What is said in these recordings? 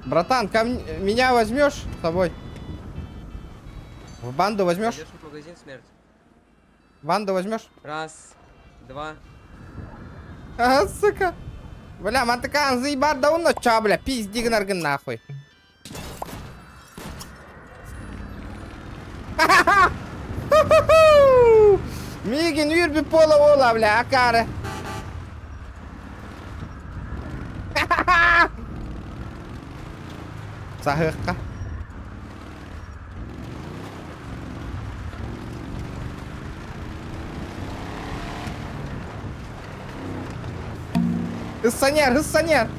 Братан, меня возьмешь с собой? В банду возьмешь? Идешь в магазин смерть. В банду возьмешь? Раз, два. А, сука. Бля, матакан заебат давно, чё, бля, пизди гнарган нахуй. Мигин юрби пола ола, бля, акара. Сахыхка. Хыссанер, хыссанер.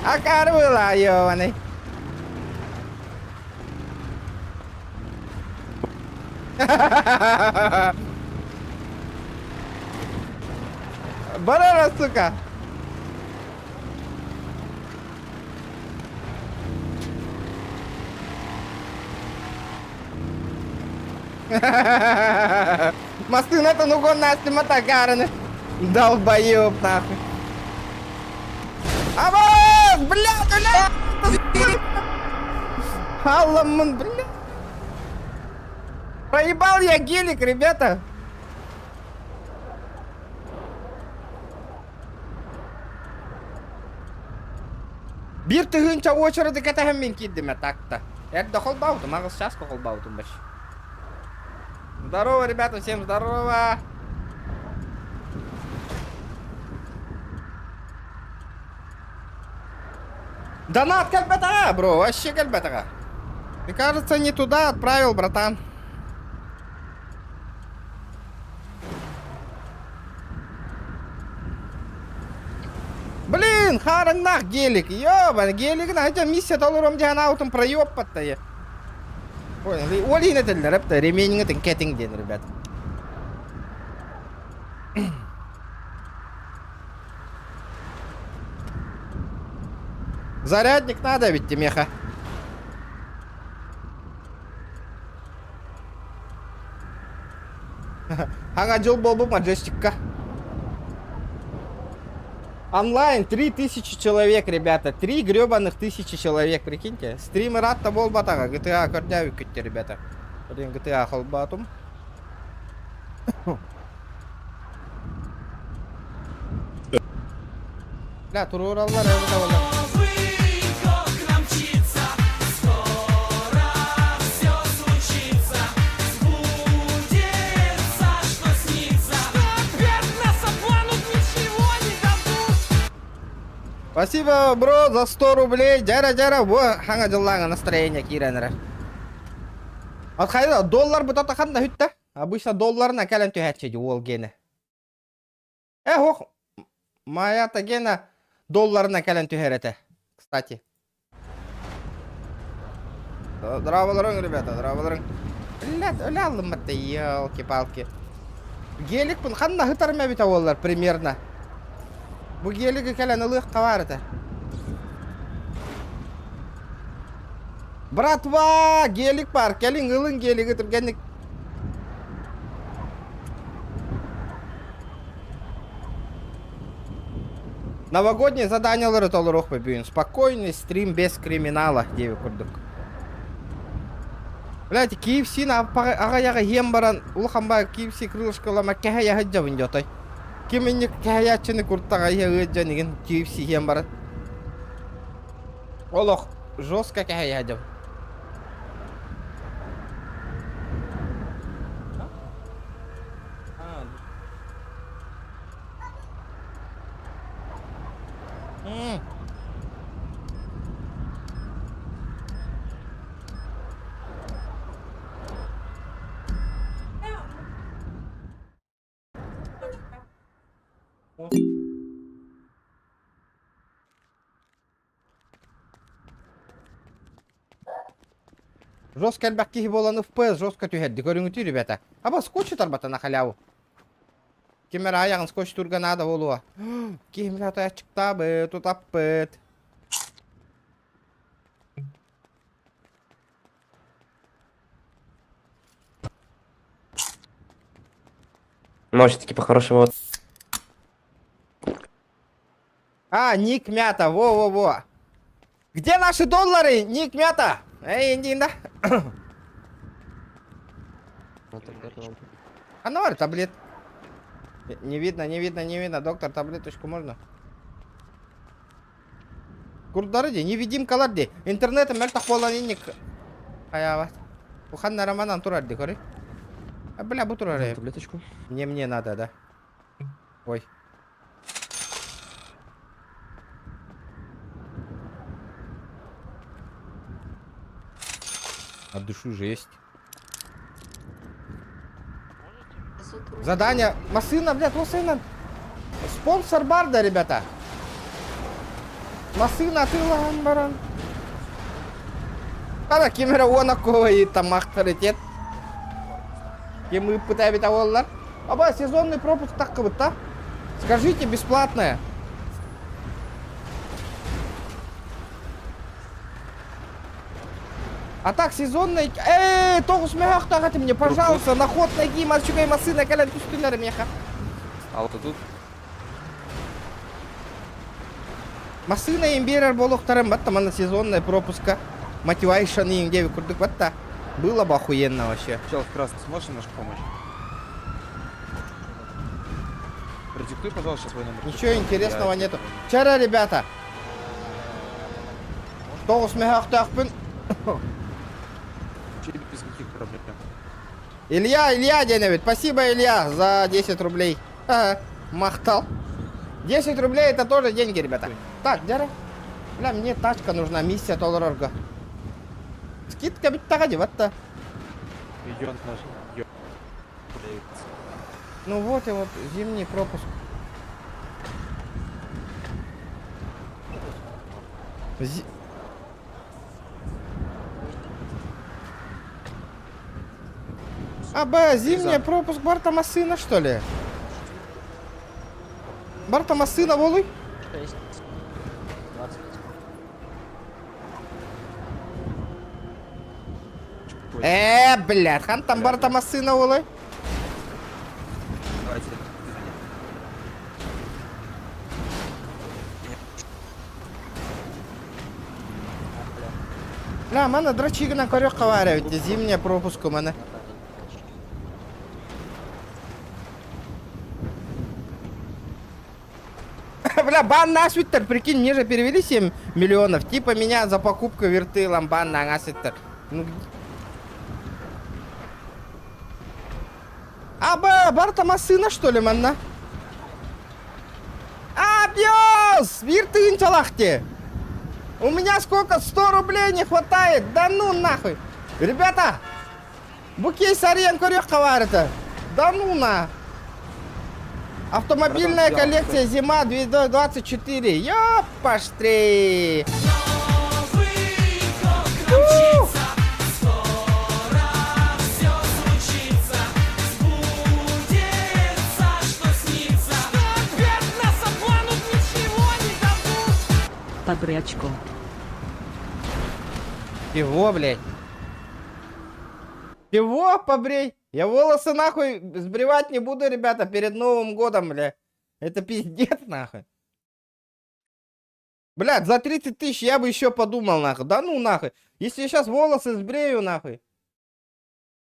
Акар была, ёбаный. Барара, сука. Мастын это ну гон насти матагараны. Долбоёб нахуй. Абас! Блядь, блядь! Алламын, блядь. Проебал я гелик, ребята. Бир тыгынча очереди кетем мен киддиме так-то. Это холбаутум, а сейчас холбаутум баш. Здорово, ребята, всем здорово. Донат кальбетага, бро, вообще кальбетага. Мне кажется, не туда отправил, братан. Блин, харан нах гелик, ёбан, гелик на это миссия толуром дианаутом проёбпатая. Понял, олин это репта, ремень это кетинг ден, ребят. Зарядник надо ведь, Тимеха. Хага жил был бы маджестикка. Онлайн 3000 человек, ребята. 3 гребаных тысячи человек, прикиньте. Стримы рад-то бол батага. GTA кордявик, ребята. Один GTA холбатум. Бля, турураллар, Спасибо, бро, за 100 рублей. Джара-джара, во, ханга джиллага настроение киранера. Вот хайда, доллар бы то-то ханда хютта. Обычно доллар на кален тюхачеди уол гене. Ох, моя-то гена доллар на кален тюхерете. Кстати. Здраволорон, ребята, здраволорон. Блядь, улялым это, елки-палки. Гелик пун ханда хытармя бита олар примерно. Bu geligi kelen ылых каварыта. Братва, гелик бар, келин ылын гелиги тургенник. Новогодние заданиялары толурук побюн. Спокойный стрим без криминала, деви курдук. Блядь, KFC на ага-яга ем баран, улхамба KFC крылышкалама кеха-яга джавын жотой. Кеменник каячыны курттага егы неген KFC ем барат. Олох жестко каячым. Жестко әлбәкки болан FPS, жестко түйәдді. Көріңі түй, ребята. Аба скотчы тарбата на халяву. Кемер аяғын скотч турга надо болуа. Кемер ата чықтабы, тұтаппыт. Может, таки по-хорошему вот. А, ник мята, во-во-во. Где наши доллары, ник мята? Эй, Индинда. А ну, таблет. Не видно, не видно, не видно. Доктор, таблеточку можно? Курдары де, невидимкалар де. Интернетом мертах боланинник. Аява. Ухан нараманан турар де, коры. А, бля, bu турар. Таблеточку. Мне надо, да. Ой. От души жесть. Задание. Масына, блядь, Масына. Спонсор Барда, ребята. Масына, ты ламбаран. Ана кемера онакова и там авторитет. Кем мы пытаем это воллар. Аба, сезонный пропуск так как будто. Скажите, бесплатное. А так, сезонный... Тогус мягко, ты мне, пожалуйста, на ход ноги, мальчика и масына, колян, кустылер меха. А вот тут Масына имбирер болохтарым, батта, мана сезонная пропуска. Мотивайшн им где курдык, батта. Было бы охуенно вообще. чел в красный, сможешь немножко помочь? Продиктуй, пожалуйста, свой номер. Ничего интересного нету. Вчера, ребята. Тогус мягко, Без каких проблем. Илья Деневит, спасибо, Илья, за 10 рублей. Ага, махтал. 10 рублей это тоже деньги, ребята. Так, Дяра. Бля, мне тачка нужна, миссия Толорорга. Скидка ведь тагади, вот-то. Идет наш. Ну вот и вот, зимний пропуск. Зимний пропуск Барта Масына, что ли? Барта Масына, волуй? Блядь, хан там Барта Масына, волуй? Давайте. Бля, мана драчигна корёк каваря, ведь зимний пропуск у меня. Бля, бан на свиттер, прикинь, мне же перевели 7 миллионов. Типа меня за покупку вертылом бан на свиттер. Ну, Барта Масына, что ли, манна? Бьёс! Виртын чалахте! У меня сколько? 100 рублей не хватает! Да ну нахуй! Ребята! Букей сарьян корёх каварята! Да ну на! Автомобильная коллекция зима 2024. Ёпаштрей! Побрячку. Чего, блядь? Чего побрей? Я волосы нахуй сбривать не буду, ребята, перед Новым годом, бля. Это пиздец, нахуй. Блядь, за 30 тысяч я бы еще подумал, нахуй. Да ну, нахуй. Если я сейчас волосы сбрею, нахуй.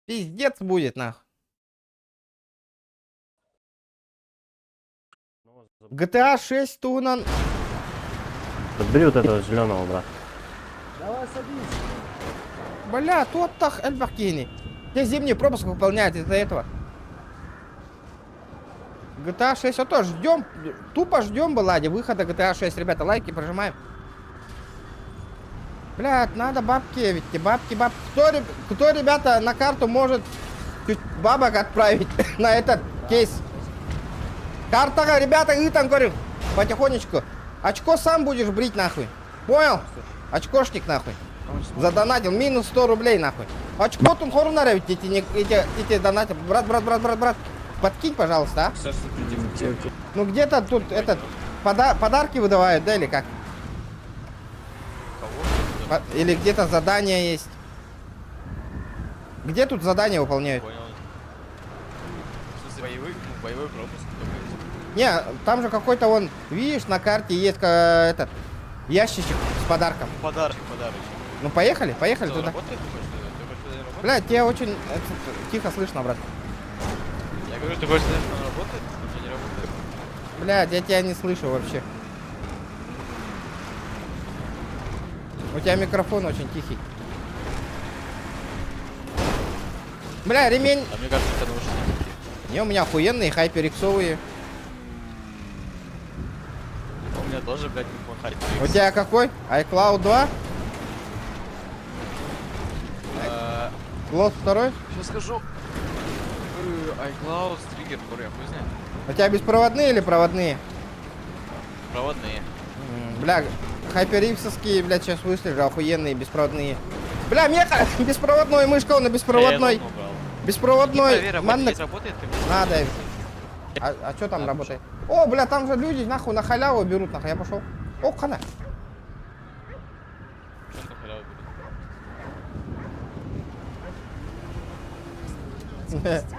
Пиздец будет, нахуй. GTA 6 Тунан. Подбери вот этого зеленого, брат. Бля, тот так Эльбахкини. Те зимний пропуск выполняет из-за этого. GTA 6, а то ждем, тупо ждем, Балади, выхода GTA 6, ребята, лайки прожимаем. Блядь, надо бабки, ведь бабки. Кто, ребята, на карту может чуть бабок отправить на этот кейс? Карта, ребята, и там говорю, потихонечку. Очко сам будешь брить, нахуй. Понял? Очкошник, нахуй. Задонатил, минус 100 рублей, нахуй. Очко тут хорунара, ведь эти донатят. Брат, подкинь, пожалуйста, а? Ну где-то тут этот подарки выдавают, да, или как? Или где-то задания есть. Где тут задания выполняют? Понял. В смысле, боевой пропуск. Не, там же какой-то вон, видишь, на карте есть этот ящичек с подарком. Подарочек. Ну поехали, поехали Что, туда. работает? Ты хочешь, что работает? Блядь, тебя очень тихо слышно, брат. Я говорю, ты хочешь сказать, что он работает? Он же не работает. Блядь, я тебя не слышу вообще. У тебя микрофон очень тихий. Бля, ремень. А мне кажется, это наушники. Не, у меня охуенные, хайпериксовые. У меня тоже, блядь, неплохая. У тебя какой? iCloud 2? Глот 2? Сейчас скажу. iCloud, Trigger, я хуй знает. У тебя беспроводные или проводные? Проводные. Бля, хайпериксовские, блядь, сейчас выслежу, охуенные, беспроводные. Бля, меха, беспроводной, мышка, он на беспроводной. Я его убрал. Беспроводной. Проверь, манна- работает, ты мне Надо. скажи. А что там Надо работает? О, бля, там же люди нахуй на халяву берут, нахуй, я пошел. О, хана. Что на халяву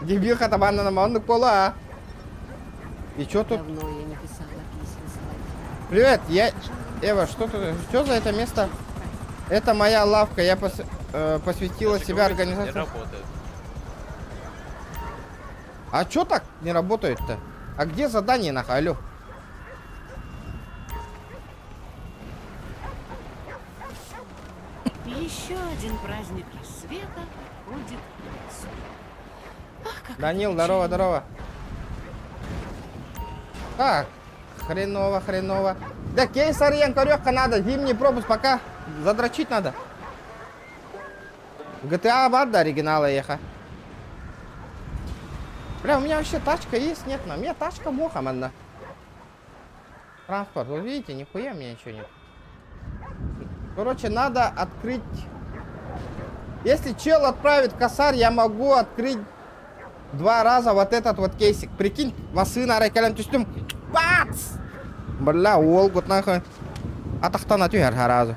Дебилка табанна на манну пола. И чё тут? Давно я не писала писем своим. Привет, я... Эва, что тут? Что за это место? Это моя лавка, я посвятила будет? себя Не организации. работает. А чё так не работает-то? А где задание нахуй, алё? Еще один праздник рассвета ходит к концу. Ах, как это Данил, печально. здорово, здорово. Так, хреново. Да кейсарьен, корёвка надо, зимний пропуск пока задрочить надо. GTA бар до оригинала еха. Бля, у меня вообще тачка есть? Нет, на мне тачка моха, манна. Транспорт, вы видите, нихуя у меня ничего нет. Короче, надо открыть... Если чел отправит косарь, я могу открыть 2 раза вот этот вот кейсик. Прикинь, машина райкален тюстюм. Бац! Бля, Волгут нахуй. Атахтан атюхер харазу.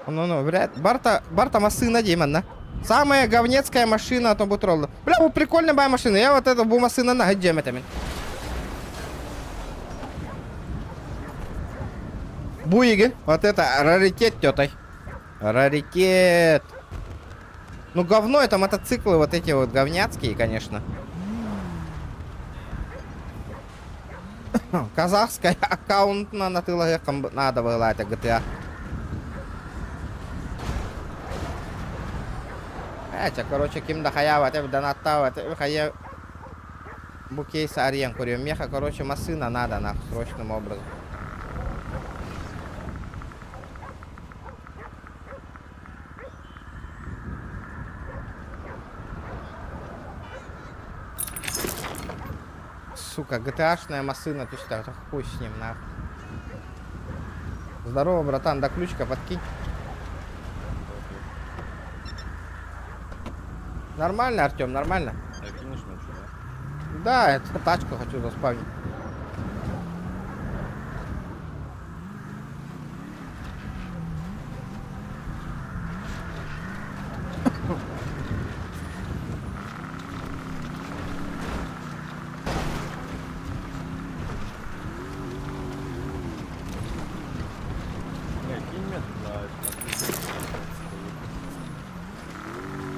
Ну, блядь, Барта машина демон, самая говнецкая машина то бутролла. Бля, вот прикольная моя машина. Я вот эту бу машина на гаджеметами. Буиги. Вот это раритет, тетай. Раритет. Ну, говно, это мотоциклы вот эти вот говняцкие, конечно. Казахская аккаунт на тылах надо было это GTA. Эти, короче, кимда хаява, это донатава, это хая... Букейса ариен курю. Меха, короче, машина надо, нахуй, срочным образом. Сука, GTA-шная машина, ты что, хуй с ним, нахуй. Здорово, братан, до ключика подкинь. Нормально, Артем, нормально? Да, это тачку хочу заспавнить.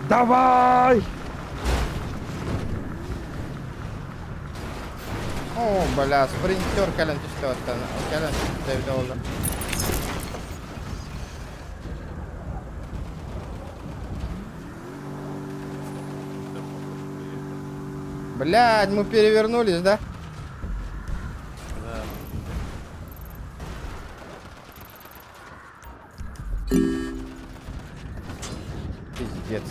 Давай! О, бля, спринтер кален ты что это? Кален ты долго. Блядь, мы перевернулись, да? Пиздец.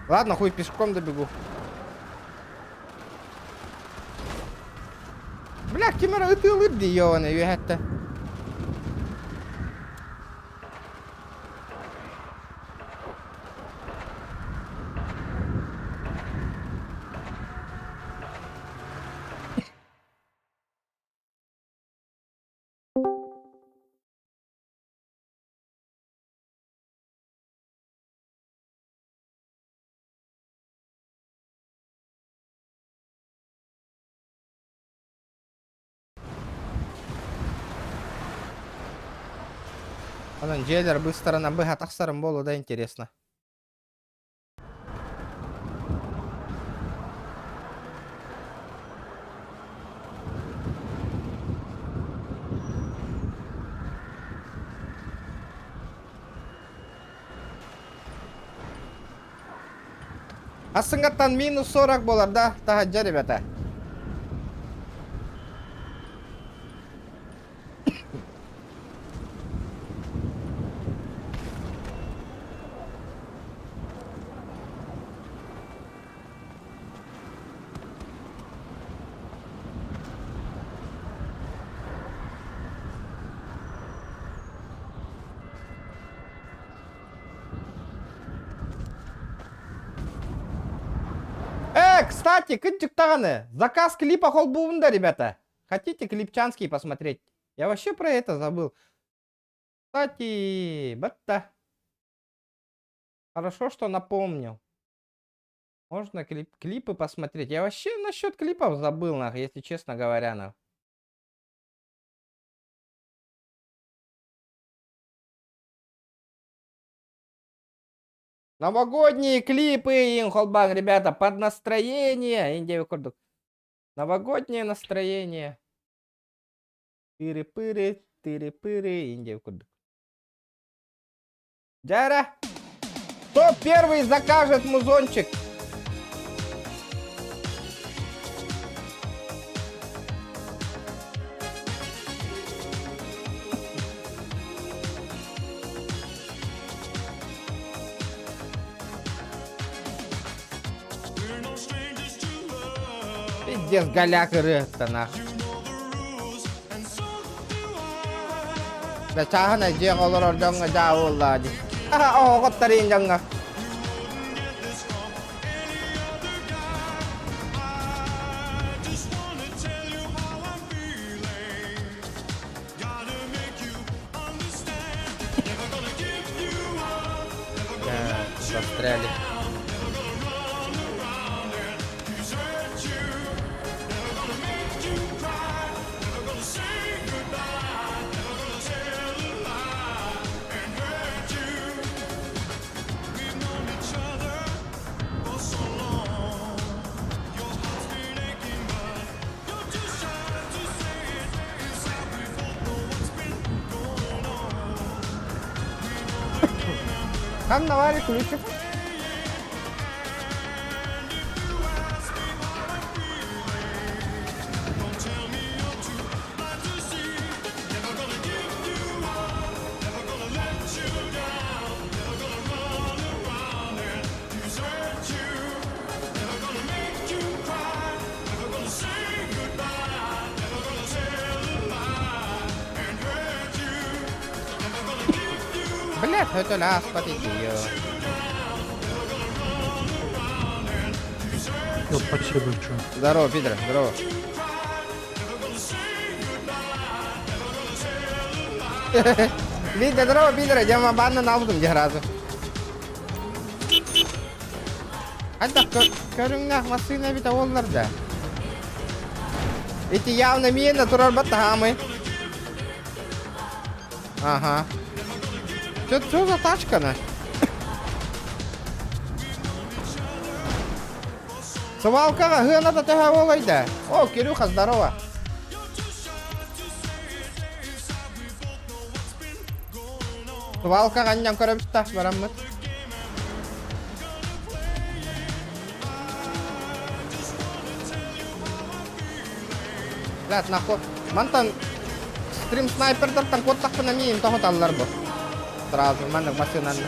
Ладно, хуй пешком добегу. Бля, кемера, ты улыбни, ёваный, вегетта. Анан жерлер быстро на быга тахсарым болу да интересно. Асыңаттан минус 40 болар да, тахаджа, ребята. Кстати, кынчык таганы. Заказ клипа холбуында, ребята. Хотите клипчанский посмотреть? Я вообще про это забыл. Кстати, бата. Хорошо, что напомнил. Можно клипы посмотреть. Я вообще насчет клипов забыл, если честно говоря. Новогодние клипы, инхолбан, ребята, под настроение. Индия курдук. Новогоднее настроение. Тыры-пыры, Индия курдук. Джара, кто первый закажет музончик? Пиздец, голяк рыхта нахуй. Да чахана жег олор ордонга жауллади. О, готтарин жаңга. Застряли. Там навари ключик. Блядь, это ляс, смотрите, Спасибо, чё. Здорово, пидор, здорово. Видите, здорово, пидор, я вам банно наудum где разу. Анда көрүңнах машина бит олларда. Эти явно мені турар батамы. Ага. Что за тачка-на? Свалкаға ғынада тәға олайды. О, Кирюха, здорово. Свалкаға аннан көрімшті, барамыз. Блядь, нахуй. Мантан стрим снайпердерден коттақпын амейін тоғыт алылар бұл. Сразу, манның машинаны.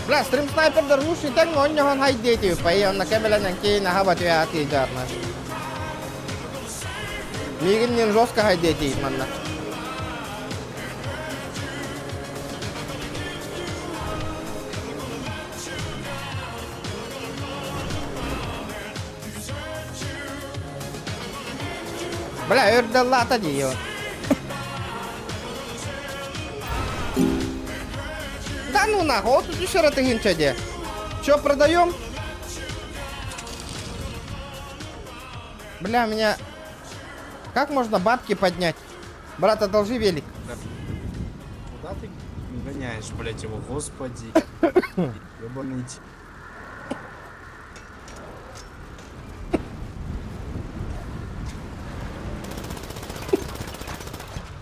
Бля, стрим снайпердер лучший тен, он не он хайдети, пой он на кабеленен кейна хабату я атиджарна. Мигиннен жестко хайдети, манна. Бля, өрдаллата дейо. Да ну нахуй, вот тут еще раз гинчаде. Че, продаем? Бля, меня... Как можно бабки поднять? Брат, одолжи велик. Куда ты? Гоняешь, блять, его, господи. Ебаный.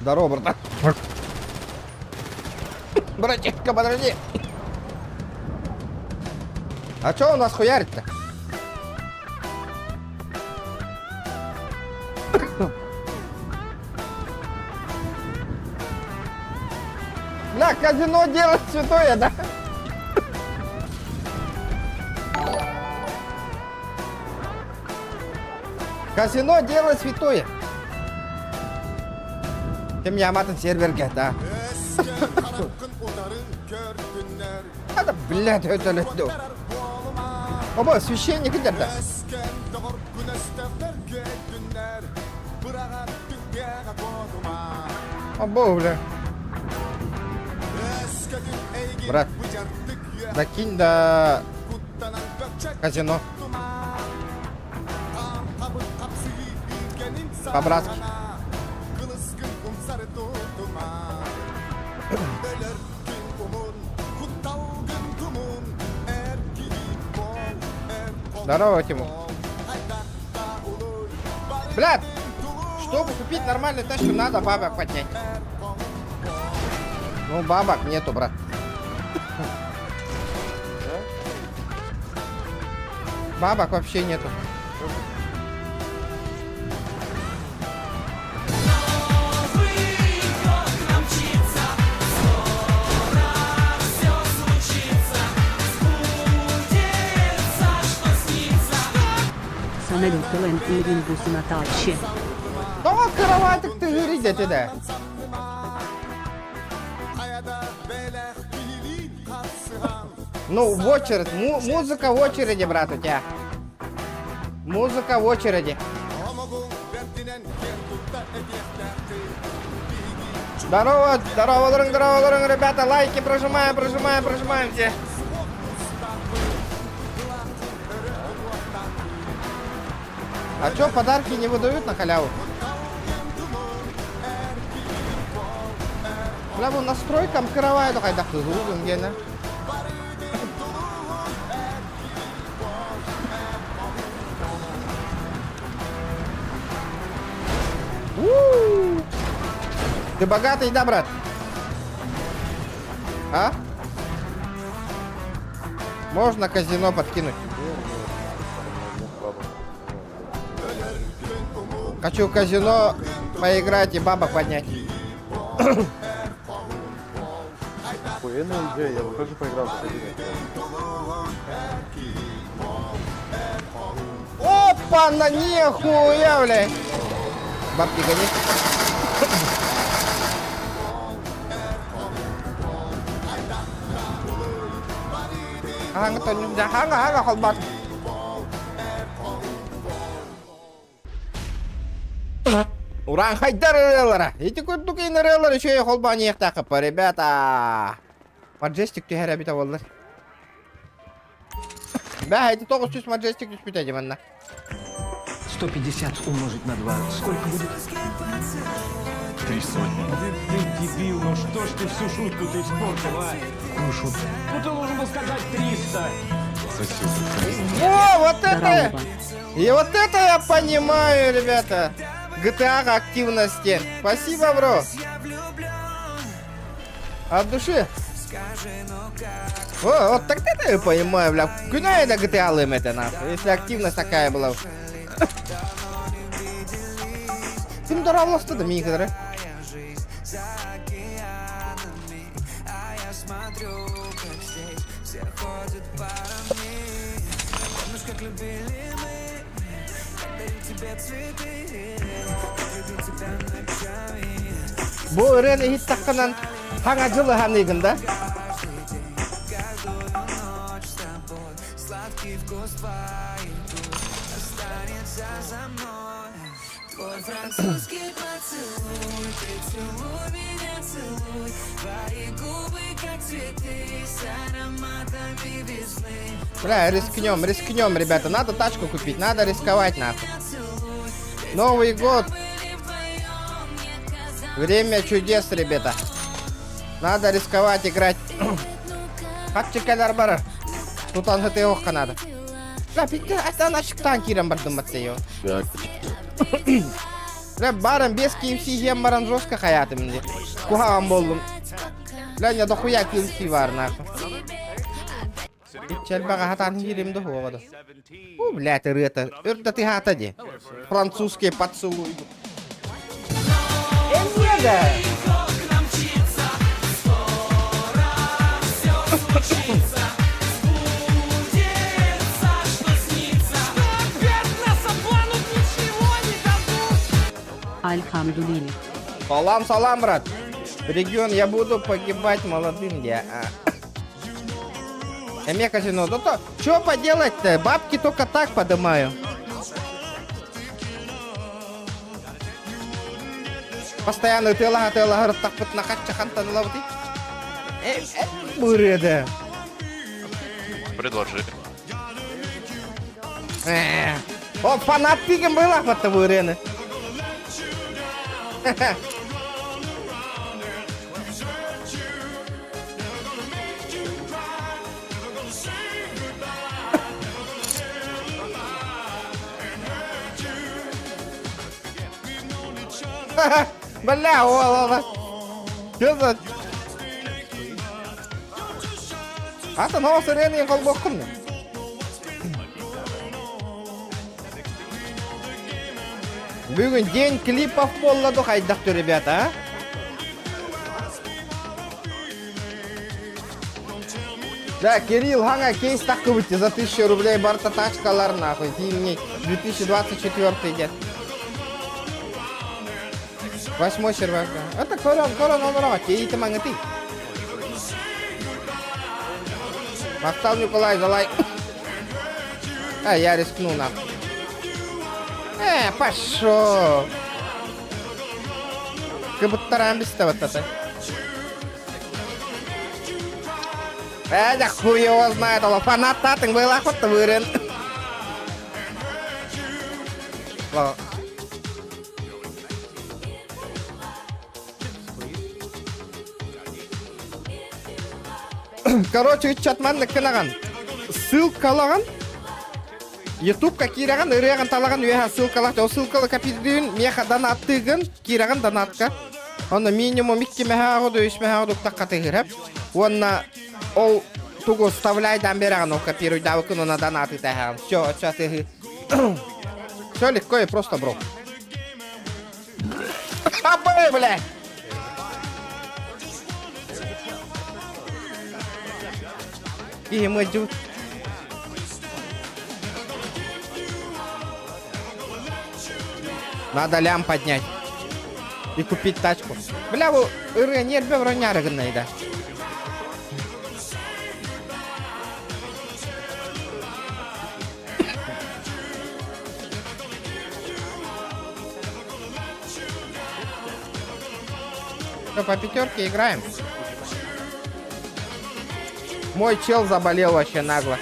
Здорово, братан. Братишка, подожди. А чё у нас хуярит-то? Бля, казино делать святое, да? Казино делать святое. Kim yamadın serverge da. Hadi блядь, ödeletti o. Baba священник gider da. Abo бля. Брат, закинь до казино. По-братски. Здорово, Тимур. Блядь, чтобы купить нормальную тачку, надо бабок поднять. Ну, бабок нету, брат. Бабок вообще нету. Sanelutelen ydinbusina taakse. Daha kravatık tığırı dedi de. Ну, в очередь. Музыка в очереди, брат, у тебя. Музыка в очереди. Здорово, здорово, ребята. Лайки прожимаем все. А чё, подарки не выдают на халяву? Бля, bu настройкам кровать кайда кызылдың гені. Ты богатый, да, брат? А? Можно казино подкинуть. Хочу в казино поиграть и бабок поднять. Охуенная идея, я бы тоже поиграл в казино. Опа, на нихуя, блядь. Бабки гони. Ханга, холбак. Уран хайдар реллара. Эти курдуки на реллара еще и холба не тақып, ребята. Маджестик тюхер абита болдар. Да, эти 900 маджестик түспит әдеманна. 150 умножить на 2. Сколько будет? 300. Ты дебил, ну что ж ты всю шутку ты испортил, а? Какую шутку? Ну ты должен был сказать 300. О, вот это! И вот это я понимаю, ребята. GTA активности. Спасибо, бро. От души. О, вот тогда я понимаю, бля. Куда это GTA лым это нахуй, если активность такая была. Тим доралосты да мені кадары. Бу рене хит такканан хаңа жылы ханыгын да. Твой французский поцелуй, ты целуй меня, целуй. Твои губы как цветы с ароматами весны. Бля, рискнем, ребята. Надо тачку купить, надо рисковать нахуй. Новый год. Время чудес, ребята. Надо рисковать играть. Хатчикалар бара. Тут он это ох надо. Бля, питте, это нашиктан кирен бардым батсею. Бля, барым без KFC ем баран жестко хаятым инде. Кухаган болдум. Бля, не дохуя KFC бар нахуй. Челбага хатан кирем до хугада. О, бля, ты рыта. Это ты хатади. Французский поцелуй. Нега! Альхамдулилlah. Салам, брат. Регион, я буду погибать молодым, я. Мне казино, да то, что поделать-то? Бабки только так подымаю. Постоянно тылага, так вот на хатчаханта на лавты. Буреда. Предложи. О, фанат пигом была вот того Ирены. Бля, о. Чё за... Ата новый Ирены колбоком. Бүгін день клипов болады қайдақты, ребята, а? Да, Кирилл, ханга кейс тақты будьте за 1000 рублей барта тачкалар, нахуй. Зимний 2024 дед. 8 сервак, да. Это корон номерова, кейті маңыты. Мақтал Николай, залай. А, я рискну, нахуй. Пошел. Как будто рамбиста вот это. Да хуй его знает, але фанат татың был охота вырен. Короче, чатманлық кінаған. Ссылкалаган. YouTube-ка кираган, ырыяган талаган уяха ссылкалак. О ссылкалы капитдюн меха донаттыгын, кираган донатка. Онна минимум 2 мегагоду, 3 мегагоду таққаты кирап. Онна ол тугу вставляйдан бераган, ол копируй давыкын, онна донаты таган. Всё, ты... Всё легко и просто, бро. Абы, блядь! И мы идут. Надо лям поднять и купить тачку. Бля, вы нет бевроняры гнайда. Что, по пятерке играем? Мой чел заболел вообще нагло.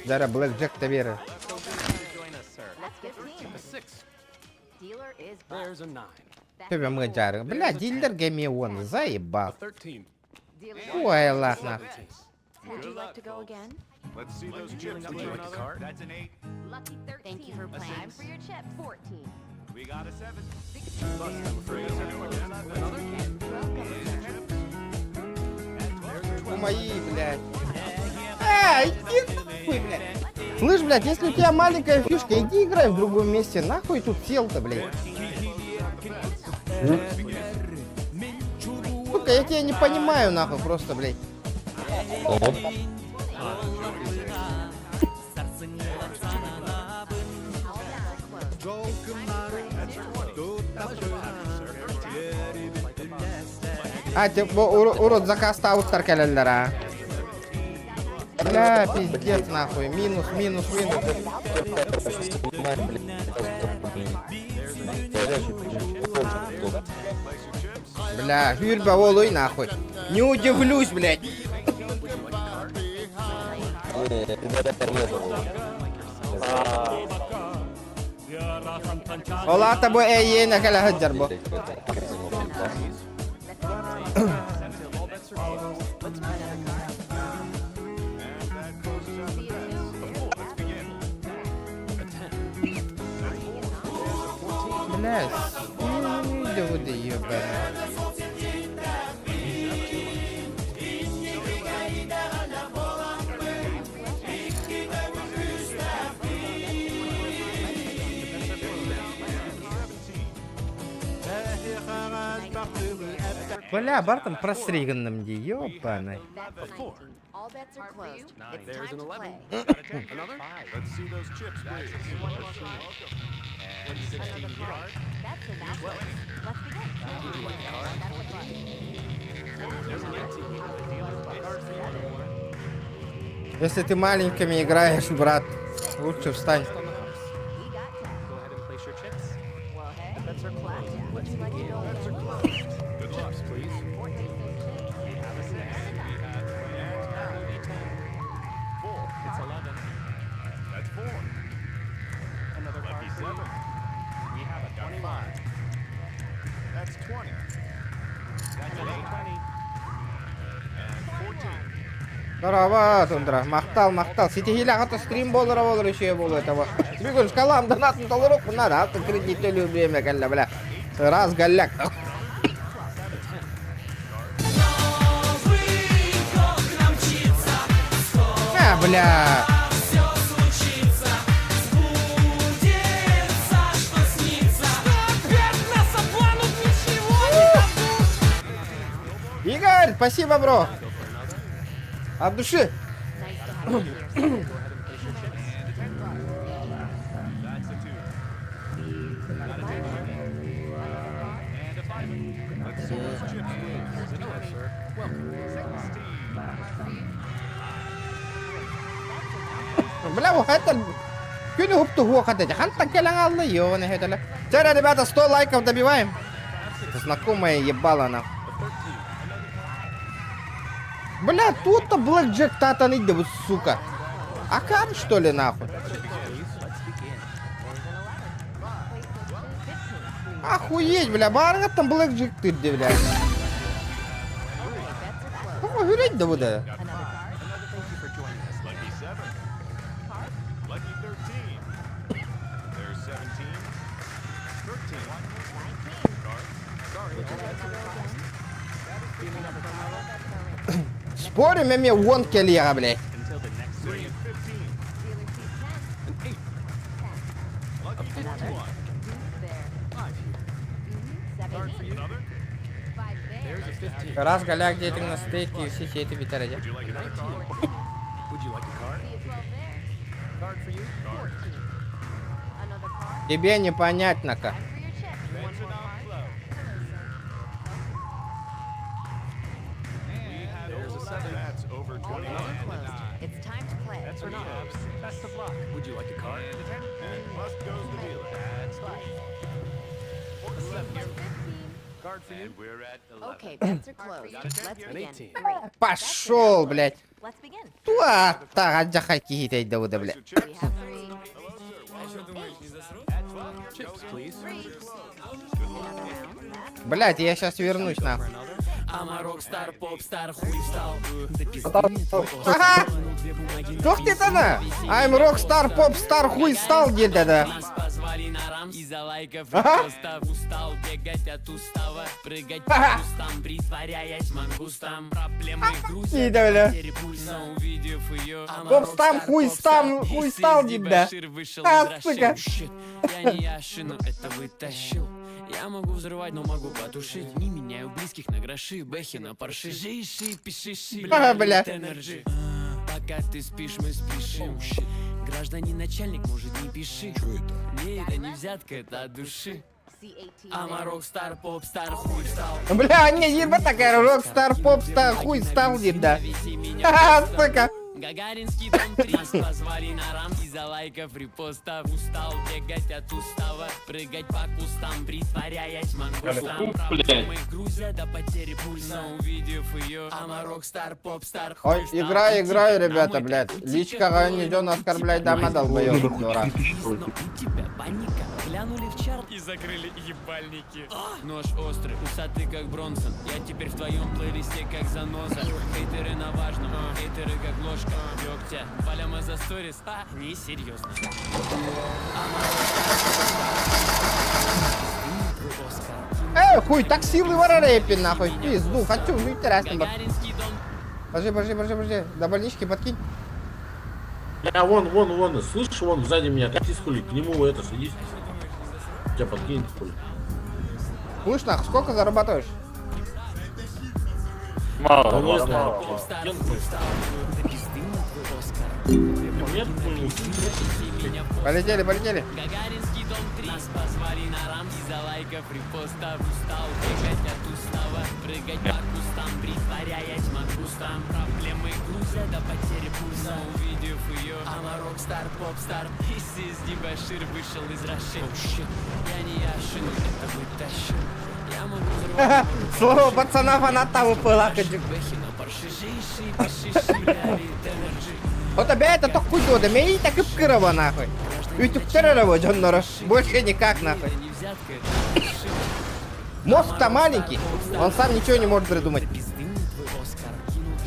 Зара Блэк Джек Тавера. Тебе мы джары. Бля, дилер гемион, заебал. Ой, лах нахуй. Мои, блядь. Иди нахуй, блядь. Слышь, блядь, если у тебя маленькая фишка, иди играй в другом месте. Нахуй тут сел-то, блядь. Сука, я тебя не понимаю, нахуй, просто, блядь. А, типа, урод заказ таустар календаря. Бля, пиздец, нахуй. Минус. Бля, Юрба волуй, нахуй. Не удивлюсь, блядь. Ola tabu na kala hajar bo. Bless. Do the you Бля, Бартон просриганным ди, ёпаный. All bets are closed. It's time to play. Another? Let's see those chips, please. That's enough. Let's begin. Если ты маленькими играешь, брат, лучше встань. We got 10. Go ahead and place your chips. Well, hey. The bets are closed. Let's begin. Good luck, please. It's 11. That's 4. Another lucky 7. We have a 25. That's 20. That's an 8. And 14. Здорово, Тундра. Мақтал. Сети хиля хата стрим болыр еще было этого. Бүгін шкалам донатын толырық бұнады. Алты кредиттелі өбеме кәлі, бля. Раз галляк. Бля. Игорь, спасибо, бро. От души. Бля, это... Күні ғыпты хуақ атады. Хантан келің алды, ёны хетелі. Тәрі, ребята, 100 лайков добиваем. Это знакомая ебала, на. Бля, тут-то Блэк Джек татан иди, вот сука. Акан, что ли, нахуй? Охуеть, бля, барга там Блэк Джек ты, бля. Какой гулять да буде? Спорим, я мне вон келлера, блядь. Раз голяк детям на стейке и все сети витаради. Тебе непонятно-ка. It's time to play. That's or not. Best of luck. Would you like a card? And must goes the dealer. That's 3. 11. Card for you. We're at 11. Okay, bets are closed. Let's begin. 3. Пошел, блядь. Let's begin. Туа, так, аджахаки хитай да буде, блядь. We have 3. Chips, please. Блядь, я сейчас вернусь, нахуй. Ага! Кто ты-то на? I'm rockstar, popstar, хуй стал где-то, да? Из-за лайков Ага. просто устал бегать от устава, прыгать по кустам, притворяясь мангустом. Проблемы грустят, Ида, бля. потери пульса, увидев ее. Попстам, хуй стал, да? Вышел А, из сука. России. Щит, я не ящу, но это вытащил. Я могу взрывать, но могу потушить. Не меняю близких на гроши, бэхи на парши. Жиши, пиши, Ага, бля. энерджи. Пока ты спишь, мы спешим. Гражданин начальник, может, не пиши. Не, это не взятка, это от души. Ама рокстар, попстар, хуй стал. Бля, не, еба такая, рокстар, попстар, хуй стал, да? Ха-ха, сука. Гагаринский дом 3 позвали на рамки. из-за лайков, репостов. Устал бегать от устава, прыгать по кустам, притворяясь мангустом. Проблемы грузят до потери пульса, увидев ее. Амарок стар, поп-стар, Ой, играю, ребята, блядь. Личка не идет оскорблять дома долбоёб, дурак. Но у тебя паника. Глянули в чарт и закрыли ебальники. Нож острый, усатый как Бронсон. Я теперь в твоем плейлисте как заноза. Хейтеры на важном, хейтеры как ложка дегтя. Паляма за сторис, несерьезно. Хуй, так силы варарепи, нахуй, пизду, хочу жить интересно. Гагаринский дом. Подожди, до больнички подкинь. Я вон, слышишь, вон сзади меня, катись, хули, к нему это, садись. Тебя подкинет, хули. Слышь, нахуй, сколько зарабатываешь? Мало, Да мало, не знаю, мало. блядь. Нет, хули. Полетели. Гагаринский дом 3. Нас позвали на рам из-за лайков, репостов. Устал бегать от устава, прыгать по кустам, притворяясь мангустом. Проблемы грузят до потери пульса, увидев ее. Амарок стар, поп-стар. Из дебошир вышел из Раши. Я не Яшин, это вытащил. Я могу взрывать. Слово пацана фаната выпала, хочу. Бэхи, но паршижейший, пишишь, блядь, энерджи. Вот тебя это только куда, да меня и так и вкрыва, нахуй. Ведь вкрыва, Джоннора, больше никак, нахуй. Не взятка, это шишка. Мозг-то маленький, он сам ничего не может придумать.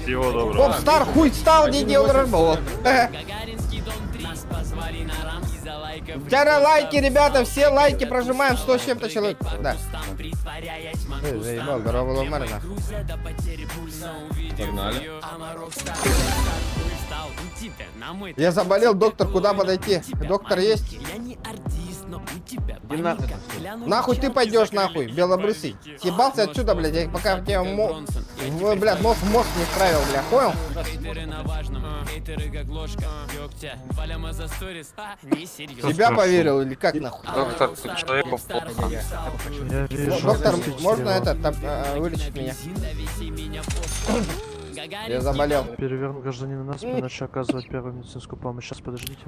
Всего доброго. Поп-стар хуй стал, не делал рыболов. Гагаринский дом 3. Нас позвали на рам из-за лайков. Вчера лайки, ребята, все лайки прожимаем, 100 с чем-то человек. Да. Заебал, здорово было Марина. Погнали. Я заболел, доктор, куда подойти? Доктор есть? Я не артист, но у тебя Иди нахуй. Нахуй ты пойдешь, нахуй, белобрысый. Съебался отсюда, блядь, пока в тебя блядь, мозг не вправил, бля, понял? Хейтеры на важном, хейтеры как ложка дегтя. Паляма за сторис, несерьезно. Себя поверил или как, нахуй? Доктор, ты человеку Я вижу. Доктор, действительно. можно вылечить меня? Я заболел. Перевернут гражданина на спину, иначе оказывать первую медицинскую помощь. Сейчас, подождите.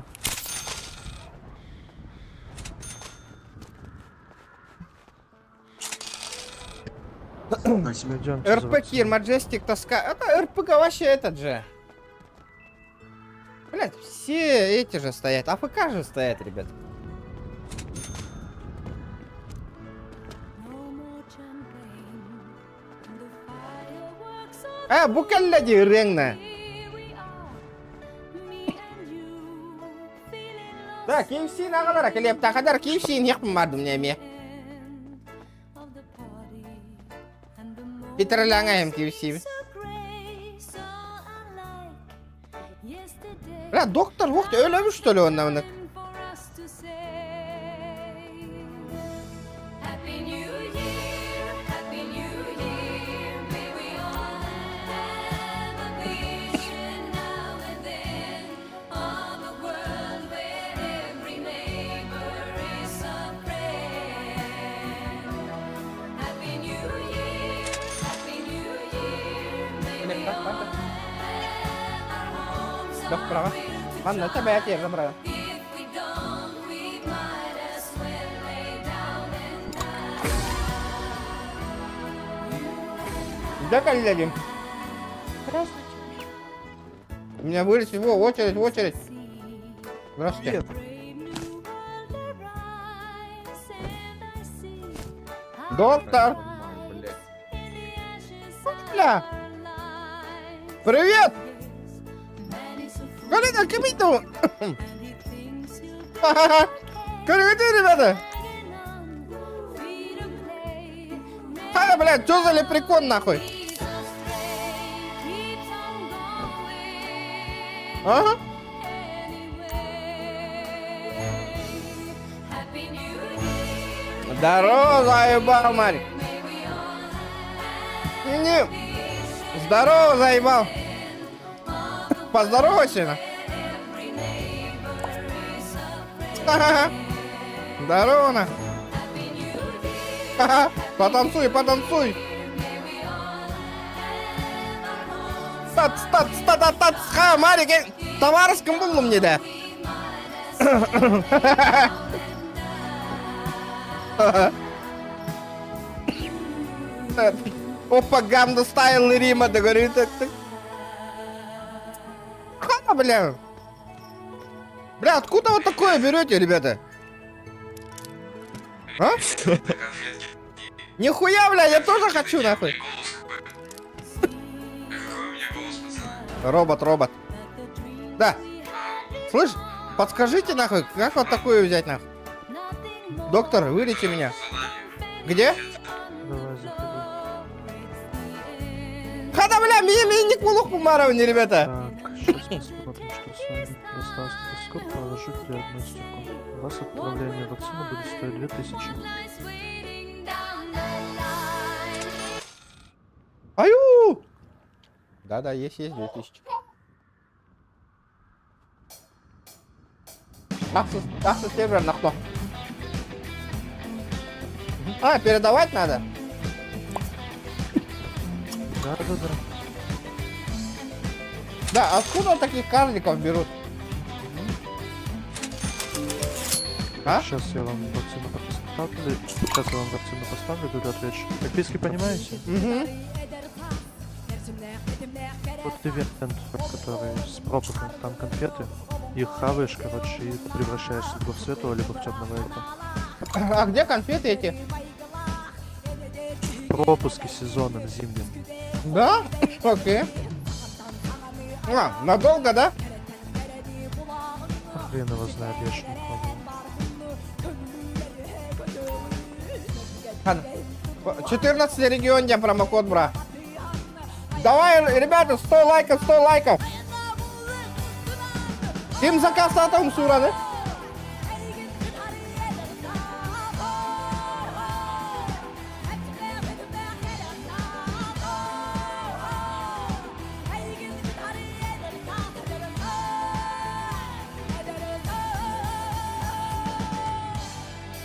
Идемте, РП Кир, Маджестик, Тоска. Это РПГ вообще этот же. Блять, все эти же стоят. АФК же стоят, ребят. Букаллади рengna. Да, KFC ne kadar kelebte kadar KFC'nin yapmadım ne Bitirlangayım KFC. Bля, доктор, ух ты, ölmüş что ли он намнык? Доктор, ладно, тебя я тебе забрал. Да, коллеги. Здравствуйте. Меня вылечить, в очередь. Здравствуйте. Доктор. Бля. Привет. Коллега, кимиту. Привет, ребята. Блядь, что за лепрекон, нахуй? Ага. Здорово, заебал, Марик. Не. Здорово, заебал. Поздоровайся. Ха-ха-ха. Здорово, на. Ха-ха. Потанцуй. Стат, Марик, товарищ кім бұл мне да? Опа, гамна стайл Рима, да говорю, так. Ха, бля. Бля, откуда вы такое берете, ребята? А? Нихуя, бля, я тоже хочу, нахуй. Робот. Да. Слышь, подскажите, нахуй, как вот такую взять, нахуй? Доктор, вылечи меня. Где? Давай, заходи. Хада, бля, мне не кулух помаровни, ребята. Так, сейчас посмотрим, что с вами. Достал стетоскоп, положу диагностику. У вас отправление вакцины будет стоить 2000. Аю! Да, есть 2000. Ах, сервер на кто? А, передавать надо? Да. Да, откуда таких карликов берут? А? Сейчас я вам вакцину поставлю. Сейчас я вам вакцину поставлю, когда отвечу. Английский понимаете? Угу. Вот ивент, который с пропуском, там конфеты. Их хаваешь, короче, и превращаешься либо в светлого, либо в темного эльфа. А где конфеты эти? Пропуски сезоном зимним. Да? Окей. А, надолго, да? Хрен его знает, я еще не пробовал. 14 регионе промокод, бра. Давай, ребята, 100 лайков. Kim заказ атам сураны?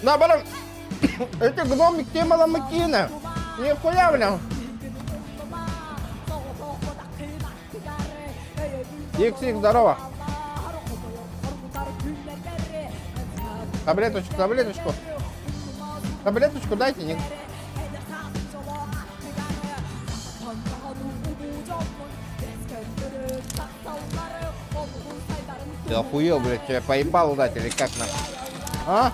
Да, блин, эти гномики маламыкины. Нихуя, блин. Иксик, здорово. Таблеточку. Таблеточку дайте, не... Ты охуел, блядь, тебя поебал дать или как нам? А?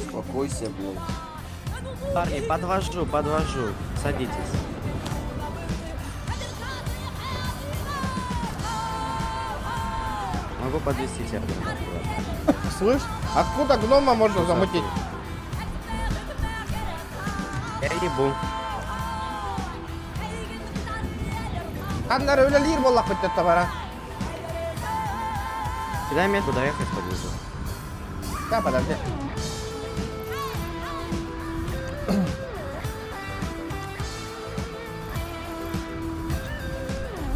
Успокойся, блядь. Парни, подвожу. Садитесь. Могу подвести тебя. Слышь, откуда гнома можно замутить? Я ебу. Анна ревелир была хоть это вара. Кидай мне куда ехать подвезу. Да, подожди.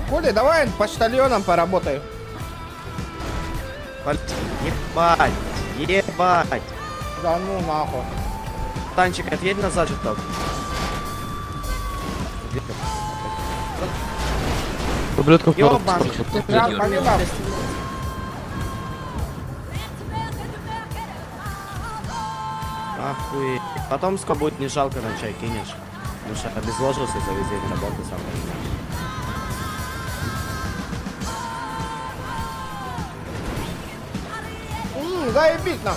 Коля, давай почтальоном поработай. Ебать. Да ну нахуй. Танчик, отъедь назад же так. Ублюдков Ёбан. Да, понимаю. Охуеть. Потом сколько будет не жалко на чай кинешь. Потому что обезвожился за весь день работы сам. Заебись нам.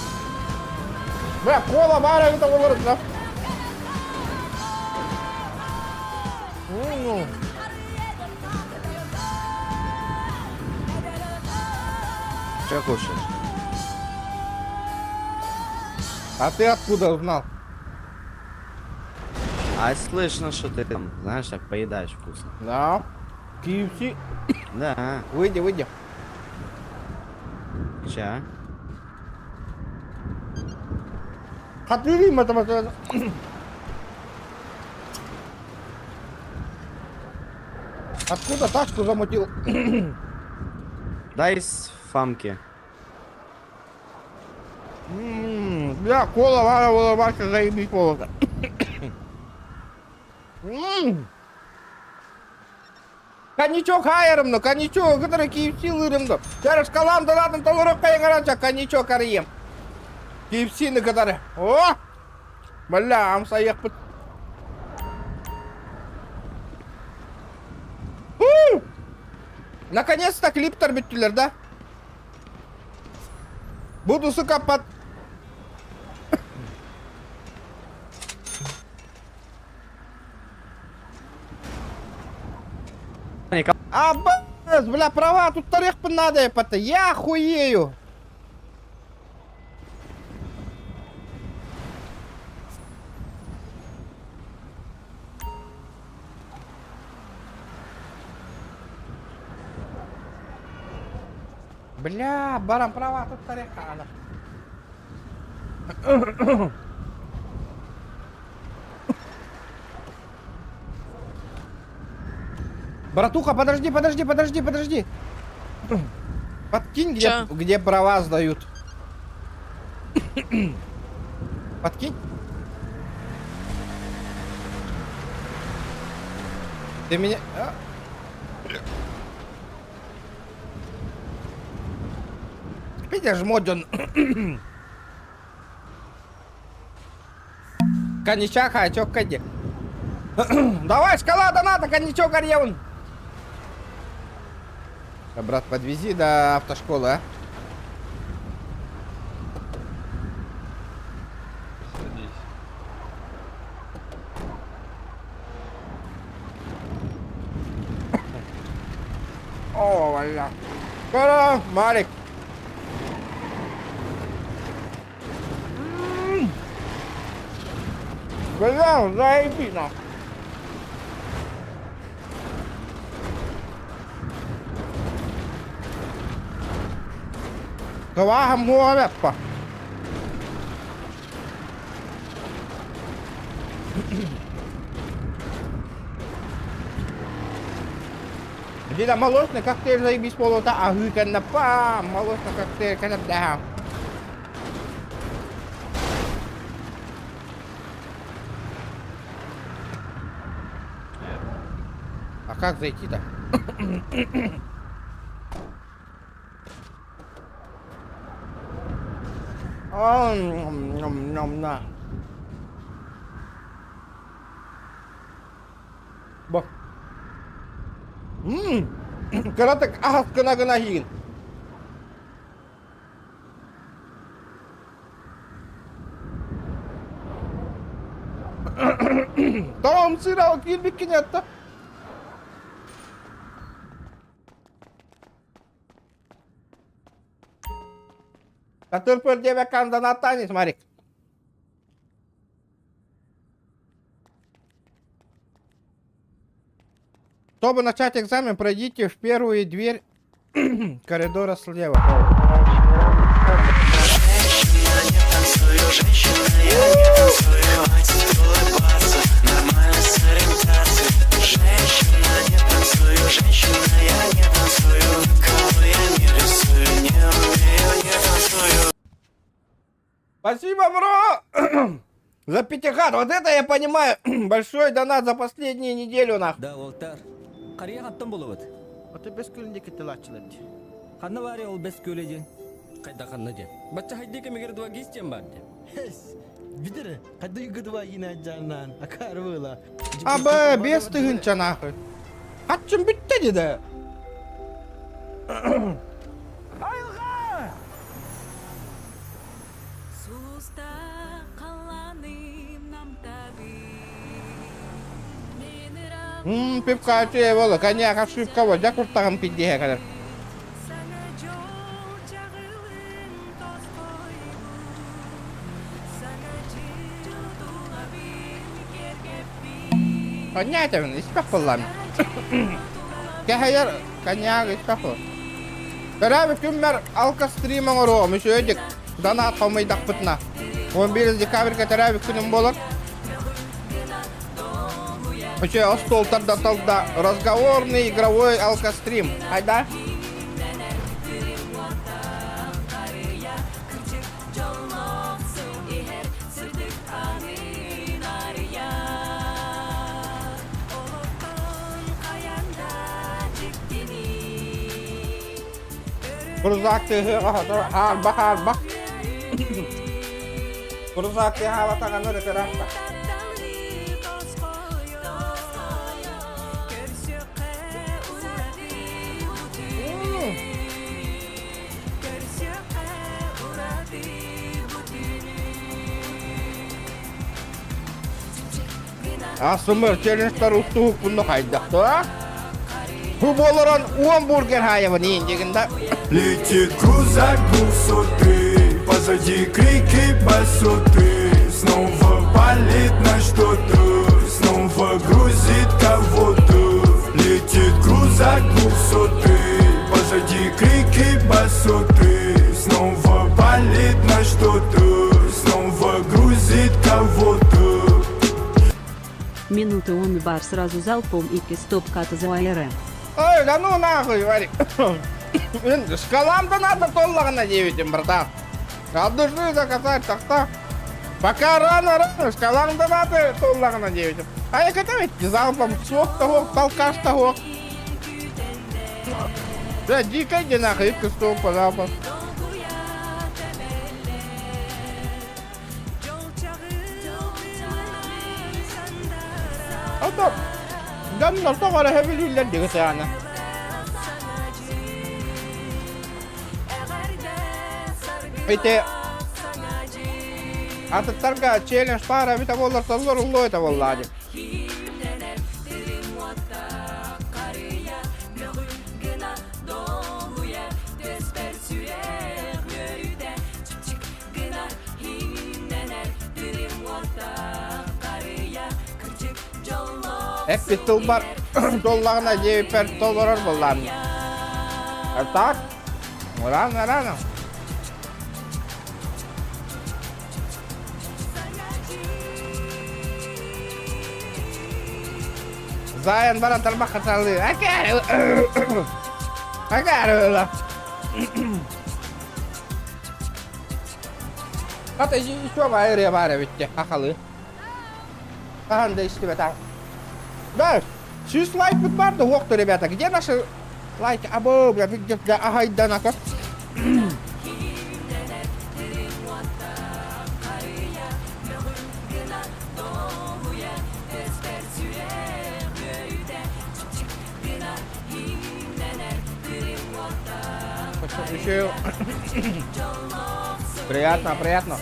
Бля, кола, бара, это вылорок, да? Ну. Что кушаешь? А ты откуда узнал? А слышно, что ты там, знаешь, так поедаешь вкусно. Да. KFC. Да. Выйди. Ча. Отвели мы там. Откуда тачку замутил? Дай с фамки. Бля, кола, вара, ваша, заебись, кола. Коньячок хайырымды, коньячок, кыдыры KFC лырымды. Жарыш каламды ладын толырық кайын қаранша, коньячок арыем. KFC-ні кыдыры. О! Бля, амсайық бұт. Наконец-то клиптер бүттілер, да? Буду, сука, под... Бля, права, тут тарих надо, епата. Я хуею. Бля, барам права, тут тарих надо. Братуха, подожди. Подкинь, где права сдают. Подкинь. Ты меня... Видишь, моден. Коньячок, хачок, кади. Давай, шкала доната, коньячок, арьеван. Брат, подвези до автошколы, а? Садись. О, бля. Скоро, Марик. Бля, заебись, нахуй. Кавага море, па. Где-то молочный коктейль заебись полота, а гыканна, па. Молочный коктейль, конечно, А как зайти-то? На. Бо. Каратек ағас кына кейін. Tamam sıra o kilbik kinyatta. Который тебе кандидата не смотри. Чтобы начать экзамен, пройдите в первую дверь коридора слева. Спасибо, бро! За пятихат. Вот это я понимаю. Большой донат за последнюю неделю, нахуй. Да, Волтар. Қария қаттан болып өт. Оты бес көлінде кетел ачылады. Қанна баре ол бес көледе. Қайда қанна де. Бача хайде кемегер дуа гистен бар де. Хес. Видere, қайда югыдыва ина жаннан. Акар была. Абы, без тыгынча, нахуй. Қатчым бітті деді. Пивка өте болы, коньяк ошибка бол, жа құрттаған пиддеге қадар. Понятен, испақ болам. Кәхайер, коньяк испақ бол. Бірәбі күммер алқа стримің ұру, мүші өдік, донат қаумайдақ бұтына. 11 декабрьге тәрәбі күнім болыр. Вообще, стол тогда разговорный игровой алкострим. Айда. Kurzakti halba. Kurzakti halatagan öyle tarafta. Asımır challenge'lar ustuğuk bunu kaydaktı. Bu bolaran hamburger hayvanı yiyeceğinde. Летит крузак 200, позади крики басоты. Снова палит на что-то, снова грузит кого-то. Летит крузак 200, позади крики басоты. Снова палит на что-то, снова грузит кого-то. Минуты он бар сразу залпом и стоп-ката за АРМ. Ой, да ну нахуй, Варик. Шкаламда надо толлағына жебетем, братан. От души заказать, так-то. Пока рано, шкаламда надо толлағына жебетем. А я это ведь залпом соқ-то хоқ, толкаш-то хоқ. Да, дикай де нахуй, и стопа, залпом. Ото, жандар тоғары хәбілілер деге сәғана. Эти атыттарға челлендж пара бита болар толлар улло это боллади. Hep bir tılbar dollağına cevip per dolar bollarını. Tak. Rana. Zayan bana tarmak katarlı. Akar öyle. Hatta şu bayırıya bari bitti. Hakalı. Aha da işte betal. Да, 6 лайков барда хоқты, ребята. Где наши лайки? Або, бля, где ахайда нака. Еще приятно.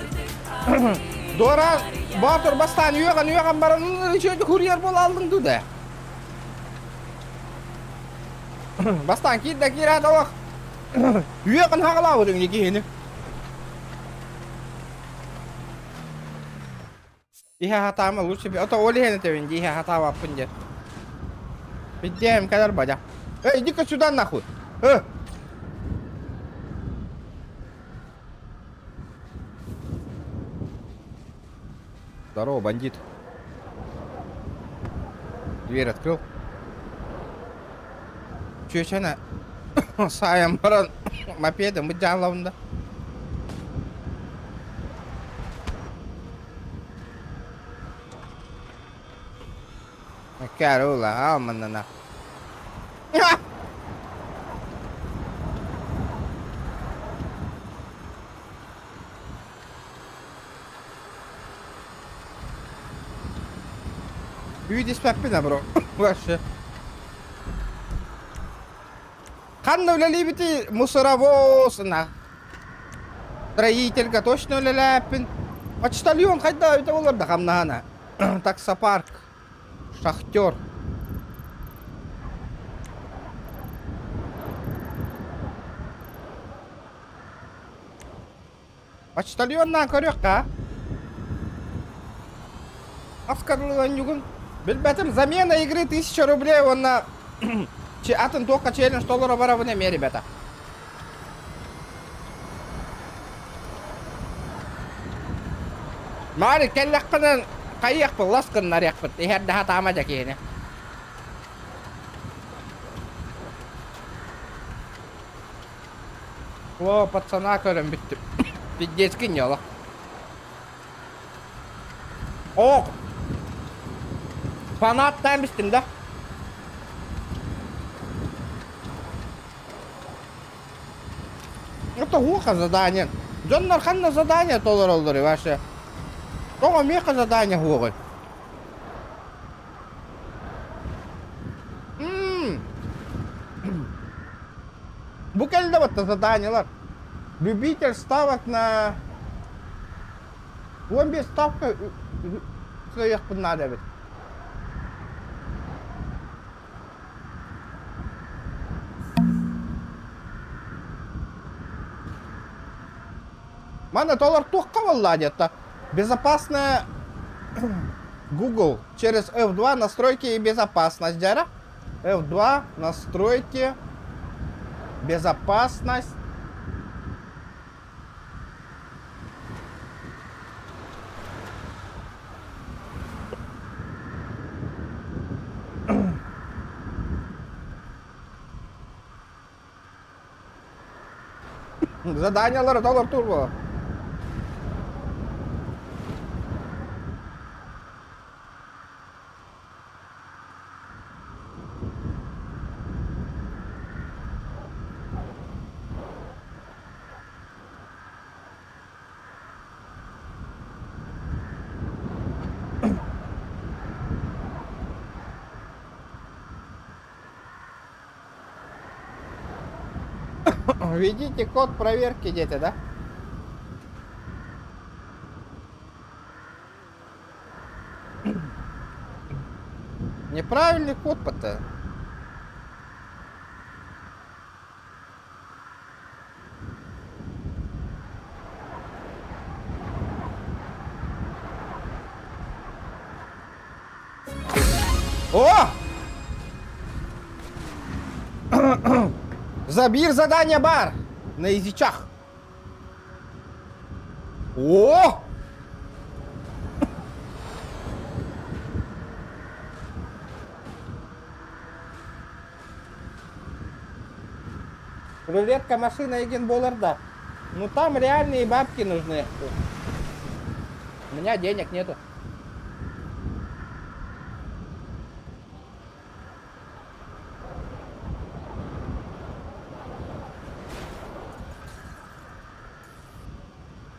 Дора, Батыр бастан үйеған барын, үшеуді курьер бол алдың дуды. Бастан кейді кереді оқ. Үйеған хағылау өдің екені. Диха хатама лучше би. Ото оли хені тевен, диха хатама аппын. Биддем кадар бадя. Иди-ка сюда нахуй. Здорово, бандит. Дверь открыл. Чё-чё Саям баран мопедом идеаловында. Карула, алманна. Видишь, папина, бро. Вообще. Ханна улялибити мусоровозна. Строителька точно уляляпин. Почтальон хайда, это оларда хамнана. Таксопарк. Шахтер. Почтальоннан көрөк-ка. Аскарлыган югун. Билбетим, замена игры 1000 рублей, он на... Атын только челлендж $100 бара в неме, ребята. Мари, келлаққынан қайяқ бұл, ласқын нарияқ бұл. Ехерді хатама жакені. О, пацана көрім бітті. Биддескін yola. Оқ! Fanattan bittim de. Это гуха задание. Джон Нарханна задание толар олдыры ваше. Тоға меха задание гуғы. Bu kelді вот заданиялар. Любитель ставок на 15 ставка своих надо ведь. Мана доллар тухка валлади, это безопасная Google через F2 настройки и безопасность, дяра. F2 настройки безопасность. Заданиялар доллар турбо. Введите код проверки, дети, да? Неправильный код-то. О! Забір задание бар на язычах. О! Рулетка машина Еген Болларда. Ну там реальные бабки нужны. У меня денег нету.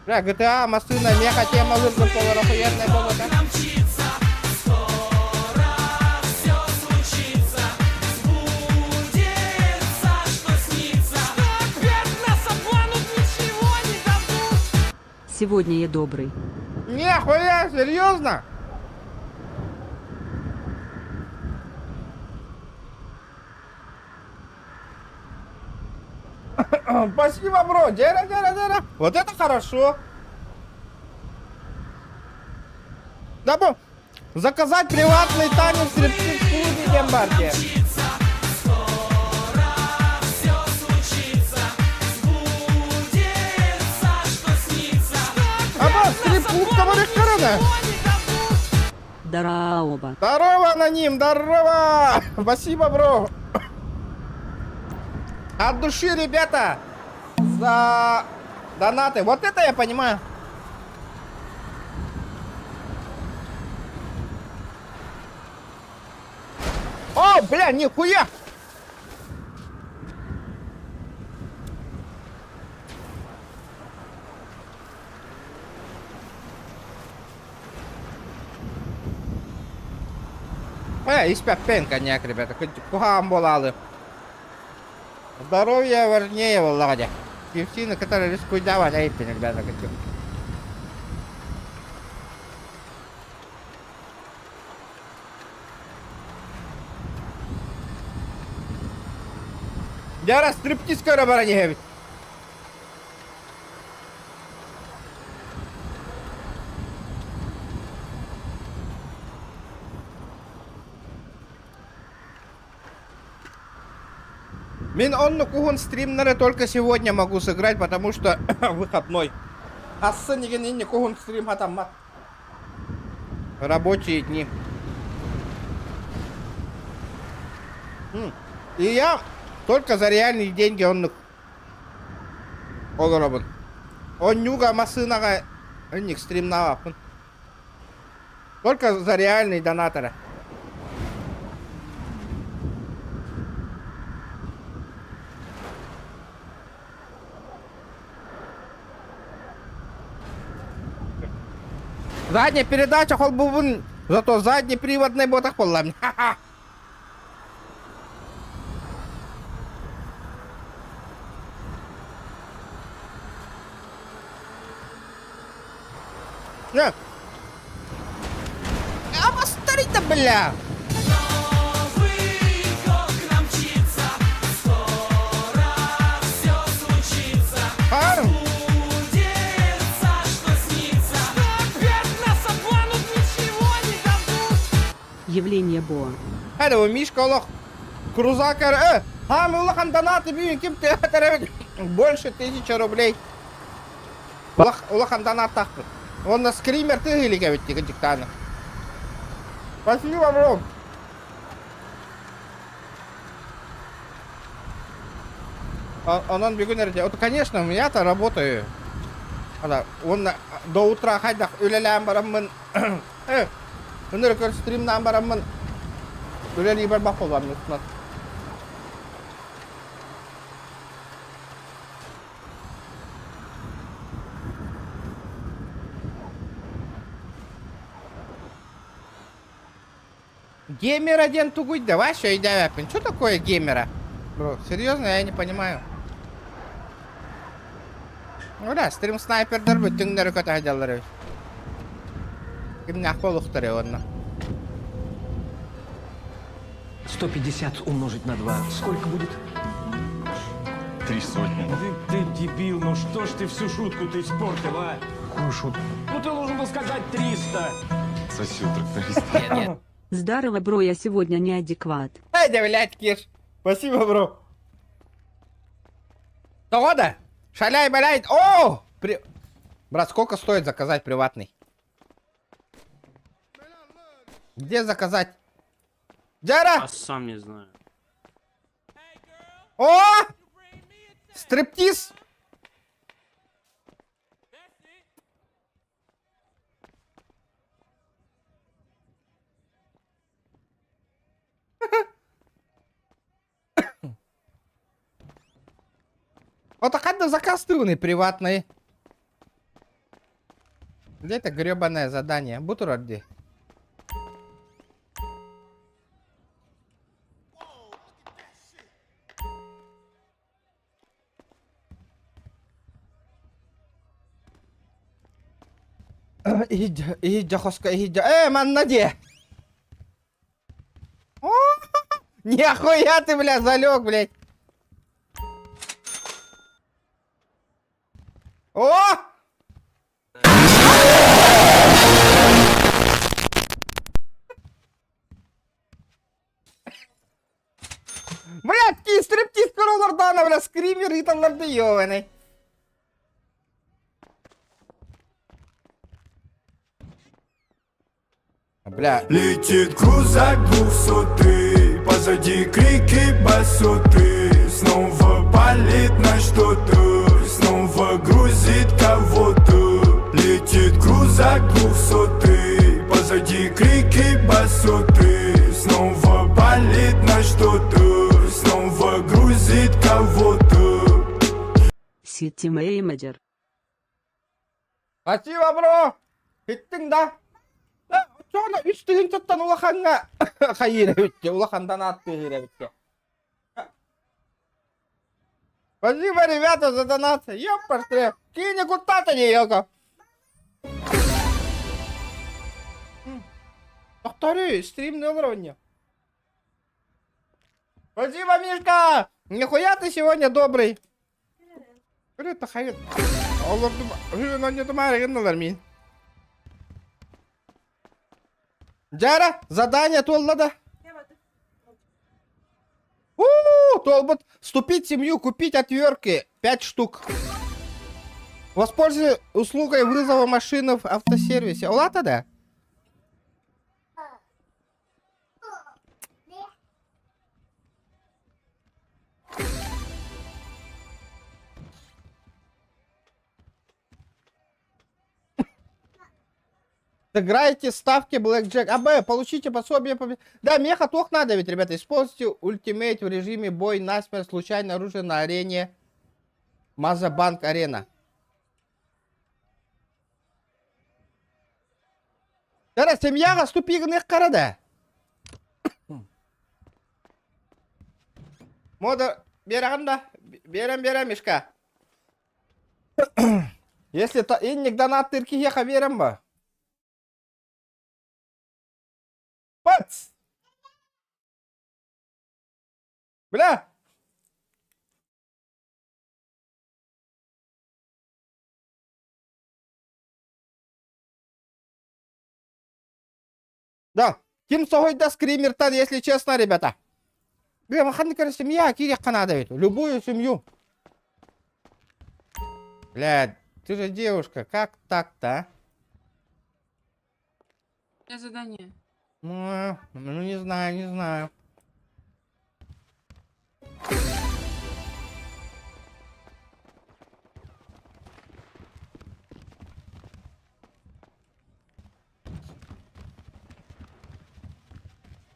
Бля, GTA, машина, меха, тема, лыжный повар, охуенная было, да? Сегодня я добрый. Нихуя, серьезно? Спасибо, бро. Дера. Вот это хорошо. Да, бро. Заказать приватный танец в стриптиз-клубе Дембарке. А, бро, стрип-клуб Табарек-Карана. Здорово. Здорово, аноним, здорово. Спасибо, бро. От души, ребята, за донаты. Вот это я понимаю. О, бля, нихуя! Испепен коньяк, ребята. Кухам болалы. Здоровье важнее, Володя. Девчины, которые рискуют давать, ребята, хочу. Яра стриптиз көрі не гебит. Мен онны кухон стримнары только сегодня могу сыграть, потому что выходной. А с не кухон стрим, а там рабочие дни. И я только за реальные деньги он огробен. Он нюга масынага ник стримнава. Только за реальные донаторы. Задняя передача холбубун. Зато задний приводный ботах полам. Ха-ха. На. А постарить-то, бля. А? Явление Боа. Hadi o Мишка улах крузакер. Мы улахан донаты бьем, кем ты больше 1000 рублей. Улахан донат тахпы. Он на скример ты или говорит диктана. Спасибо, бро. Он бегунер. Вот, конечно, у меня-то работаю. Он до утра ходах үлелям барамын. Өнер көр стримнан барамын. Үлели бір бақыл бар мұсынат. Геймер один тугуть, давай еще и давай. Что такое геймера? Бро, серьезно, я не понимаю. Ну да, стрим снайпердер бүтүңдөрү көтө хадалары. Ким нахолуктары онна. 150 умножить на 2. Сколько будет? 300. Ты дебил, ну что ж ты всю шутку ты испортил, а? Какую шутку? Ну ты должен был сказать 300. Сосёт тракторист. Здорово, бро, я сегодня неадекват. Ай, да, блядь, Киш. Спасибо, бро. Погода? Шаляй, блядь. О! Брат, сколько стоит заказать приватный? Где заказать? Джара! А сам не знаю. О! Стриптиз! Вот так заказ трюны приватный. Где это гребаное задание? Бутерброды. Иди, хоска, иди. Маннаде! О, нихуя ты, бля, залег, блядь. О! Блядь, ки стриптиз королардан, бля, скример и там ёбаный. Бля. Летит крузак 200, позади крики басоты. Снова палит на что-то, снова грузит кого-то. Летит крузак 200, позади крики басоты. Снова палит на что-то, снова грузит кого-то. Сити Меймеджер. Спасибо, бро. Биттің да. Sonra 3 tığın tuttan ulakhanna hayır bitti. Ulakhandan attı hire bitti. Спасибо, ребята, за донат. Ёпарты. Кинь куда-то не ёка. Повторюю, стримный уровень. Спасибо, Мишка. Нихуя ты сегодня добрый. Это хайт. Allah'ım, не думаю, мин. Джара, задание толлада. Толбот. Вступить в семью, купить отвертки. 5 штук. Воспользуйся услугой вызова машины в автосервисе. Олата, да? Сыграйте, ставки Blackjack. АБ, получите пособие. Да, меха тох надо ведь, ребята. Используйте ультимейт в режиме бой насмерть. Случайное оружие на арене. Мазабанк арена. Жара, семьяға ступигіні қарады. Мода, берағанда, берем, Мишка. Если инник донат тыркиеха берем ба. Пац! Бля! Да, ким согойда скримертан, если честно, ребята. Бля, маханникара семья, кирек канадавит. Любую семью. Бля, ты же девушка, как так-то, а? Я задание. Ну, не знаю.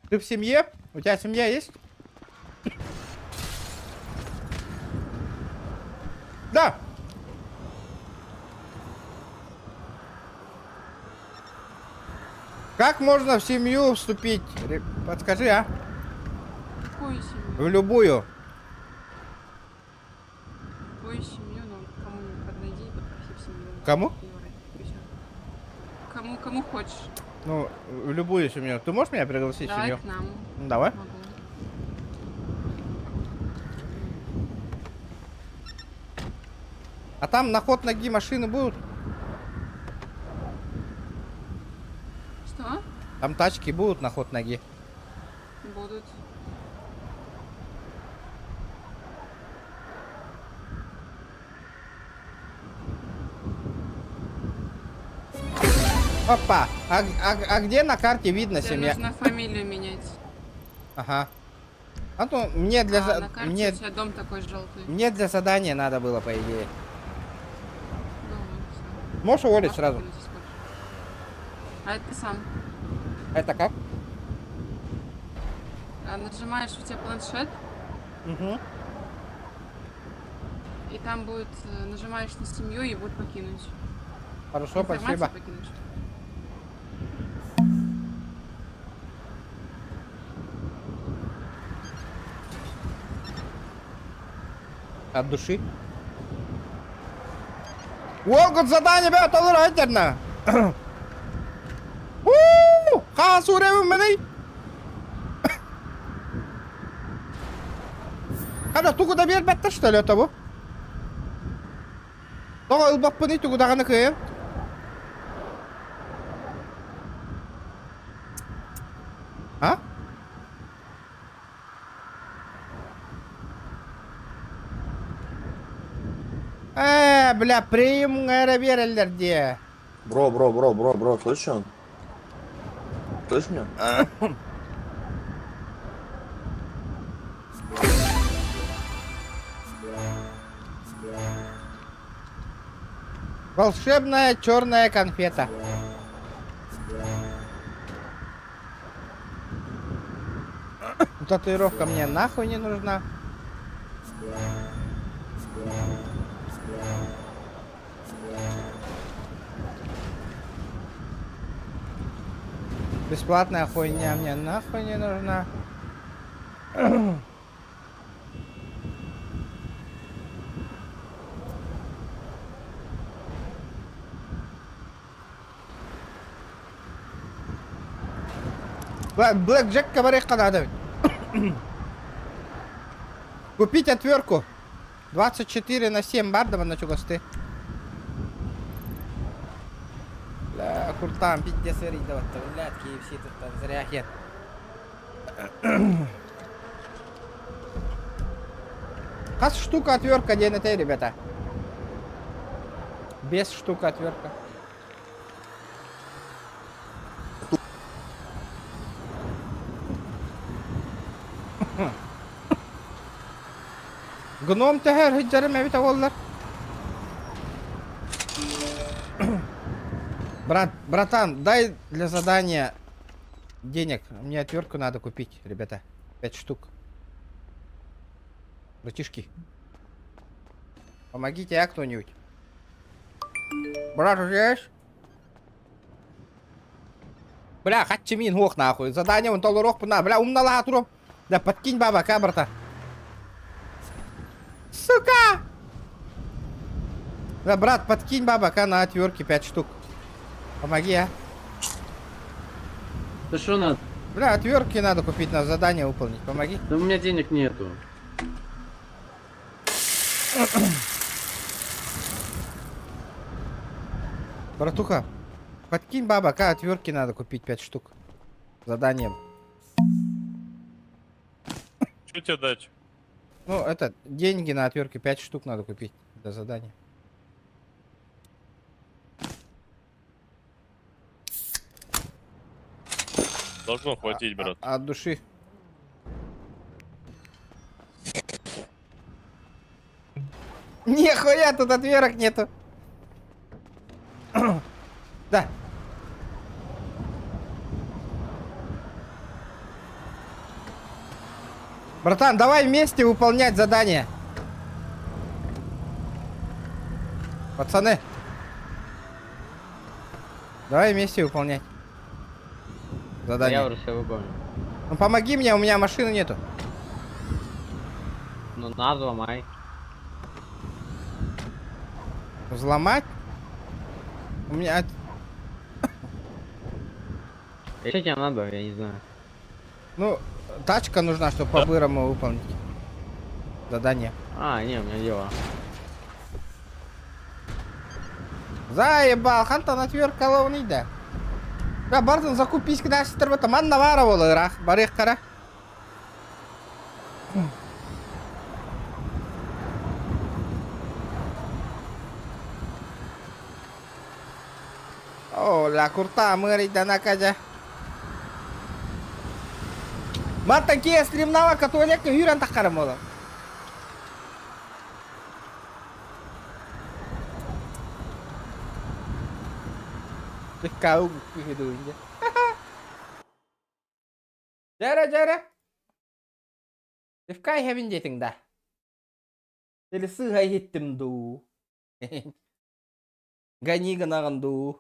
Ты в семье? У тебя семья есть? Да. Как можно в семью вступить? Подскажи, а? Какую семью? В любую. Какую семью? Ну, кому-нибудь подойди и попроси в семью. Кому? И всё. Кому хочешь. Ну, в любую семью. Ты можешь меня пригласить в Давай семью? к нам. Ну, давай. Могу. А там на ход ноги машины будут? Что? Там тачки будут на ход ноги? Будут. Опа! А где на карте видно Тебе семья? нужно фамилию менять. Ага. А то мне для На карте мне... у тебя дом такой желтый. Мне для задания надо было, по идее. Ну, всё. Можешь уволить Можешь сразу? выкинуть, если хочешь. А это ты сам. Это как? Нажимаешь, у тебя планшет, Угу. и там будет, нажимаешь на семью и будет покинуть. Хорошо, Информацию спасибо. покинуть. От души. Волгот задание, ребята, лайтерна. Хасуревым меней. Kada tuguda bir bette что ли это bu? Тога ылбаппын тугудаганы кыйын. А? Бля, прием берелер де. Бро, слышишь он? Слышишь меня? Волшебная черная конфета. Татуировка мне нахуй не нужна. Бесплатная хуйня мне нахуй не нужна. Блэк Джек говорит, надо. Купить отвертку. 24/7 бардова на чугосты. Бля, куртам, пиздец, верить, давай, блядь, KFC тут там зря хер. Kas штука отвертка ДНТ, ребята. Без штука отвертка. Гном тегер хиджарым эбит оголлар. Братан, дай для задания денег. Мне отвертку надо купить, ребята. 5 штук. Братишки. Помогите, а кто-нибудь? Брат, у тебя есть? Бля, хатчи мин хох нахуй. Задание вон толорох пуна. Бля, умнала туром. Да подкинь бабака, брата. Сука! Да, брат, подкинь бабака на отвертке 5 штук. Помоги, а. Да что надо? Бля, отвертки надо купить, на задание выполнить. Помоги. Да у меня денег нету. Братуха, подкинь бабака, отвертки надо купить 5 штук. Заданием. Что тебе дать? Ну, это, деньги на отвертки 5 штук надо купить для задания. Должно хватить, брат. От души. Нихуя, тут отверток нету. Да. Братан, давай вместе выполнять задание. Пацаны. Давай вместе выполнять задание. Я уже все выполнил. Ну помоги мне, у меня машины нету. Ну на, взломай. Взломать? У меня... Что тебе надо, я не знаю. Ну, тачка нужна, чтобы по-бырому выполнить задание. А, не, у меня дело. Заебал, хантан отвертка ловный, да. Да, бардын закупись, когда стербата, ман навара волы, рах, барих кара. О, ла курта, мыри, да накадя. Ман такие стримнава, католик, юран тахарам олы. Kau gitu aja. Jara. Defkay heaven jetting da. Jadi suhay hittim du. Gani ganagан ду.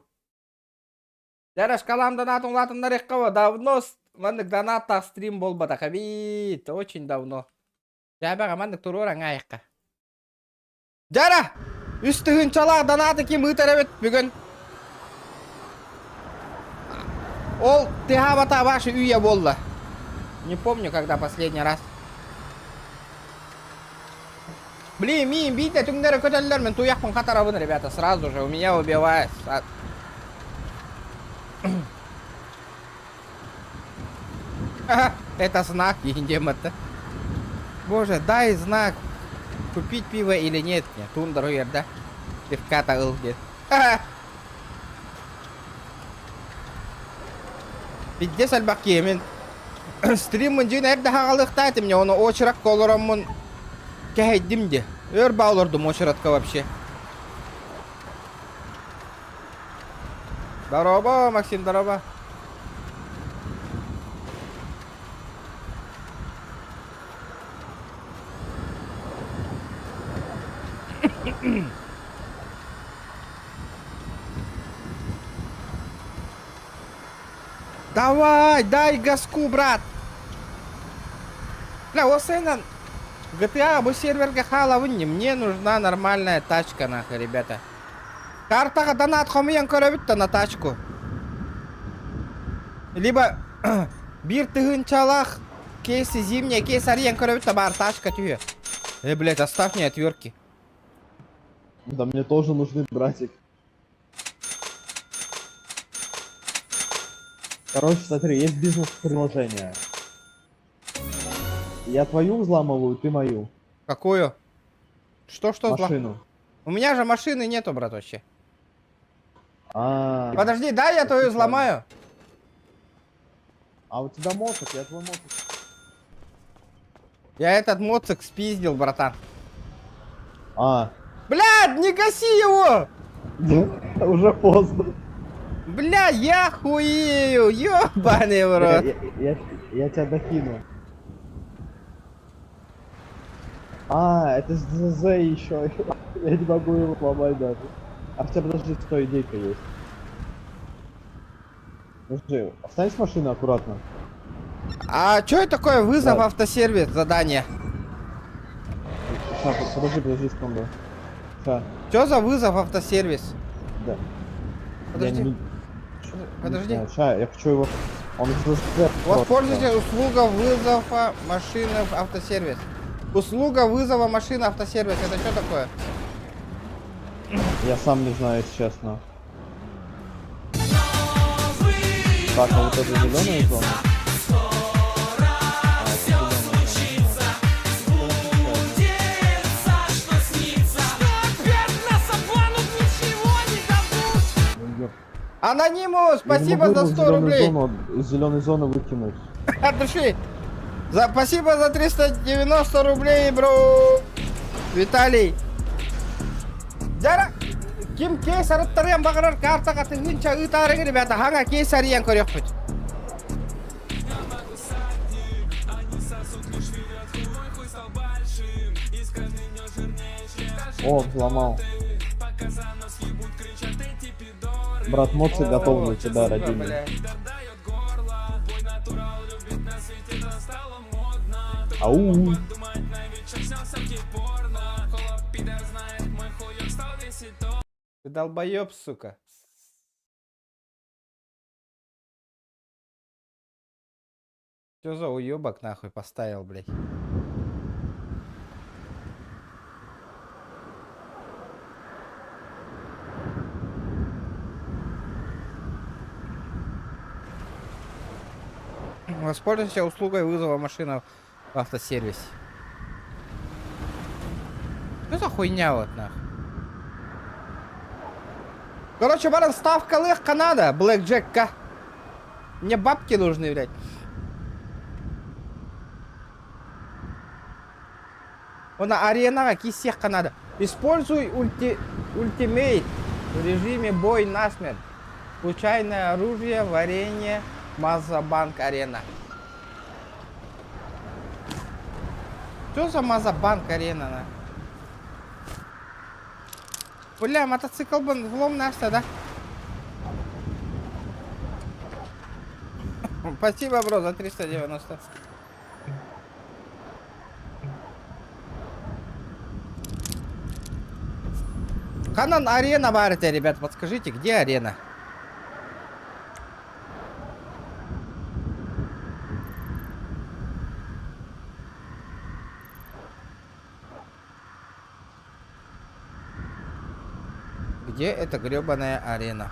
Jara шкалам донатың латын нареккава давно мандык донатта стрим болбада кабит. Очень давно. Жабага мандык турора аңайыкка. Jara! Үстігін чалақ донаты кем үтәрәбет бүгін. Ол тыгабата ваши уя болла. Не помню, когда последний раз. Блин, мин битя түңдері көтелдермен туяқпын қатарабын, ребята. Сразу же у меня убивает. Это знак, ендемата. Боже, дай знак. Купить пиво или нет? Нет, тундер да? Пивка-то ылгет. Пиздец альбаки, мен стриммін жүйін әрді хағалықта айтым, мне оны очырақ колырамын кәйдім де. Өр баулырдым очыратқа вообще. Здорово, Максим, здорово. Давай, дай газку, брат. Бля, осайнан GTA bu серверге халавынне. Мне нужна нормальная тачка, нахуй, ребята. Картаға донат қомиян көрөбітті на тачку. Либо бир тыгынчалақ кейси зимняя, кейси ариян көрөбітті бар тачка түйе. Блядь, оставь мне отвертки. Да мне тоже нужны, братик. Короче, смотри, есть бизнес-приложение. Я твою взламываю, ты мою. Какую? Что машину. У меня же машины нету, брат, вообще. А. Подожди, дай я твою взломаю. А у тебя мотик, я твой мотик. Я этот мотик спиздил, братан. А. Блядь, не гаси его! Уже поздно. Бля, я хуею, ёбаный в рот. Я тебя докину. А, это с ДЗ еще. Я не могу его сломать даже. А хотя подожди, 100 идейка есть. Подожди, оставь машину аккуратно. А что это такое вызов Да. автосервис задание? Ща, подожди секунду. Ща, Что за вызов автосервис? да. Подожди. Я не Подожди. знаю, ща, я хочу его... Он Воспользуйтесь услуга вызова машины в автосервис. Услуга вызова машины автосервис. Это что такое? Я сам не знаю, если честно. Так, а вот это зеленая зона? А, это зелёная зона. Анонимус, спасибо за 100 рублей. Из зеленой зоны выкинуть. От души. Спасибо за 390 рублей, бро. Виталий. Жара. Ким кейсарыттарыян бағырар картаға тыңынша ұтарың, ребята. Хаңа кейсариян көрек бұд. О, взломал. Брат, моцы готов для тебя, родимый. Ау. Ты долбоёб, сука. Чё за уёбок нахуй поставил, блядь? Воспользуйся услугой вызова машины в автосервисе. Что за хуйня вот нахуй? Короче, баран, ставка легко надо, блэкджекка. Мне бабки нужны, блядь. На арена кисехка надо. Используй ультимейт в режиме бой насмерть. Случайное оружие, варенье, Мазабанк арена. Что за Мазабанк арена, на? Бля, мотоцикл был влом наш-то, да? Спасибо, бро, за 390. Канон арена варите, ребят, подскажите, где арена? Где эта гребаная арена?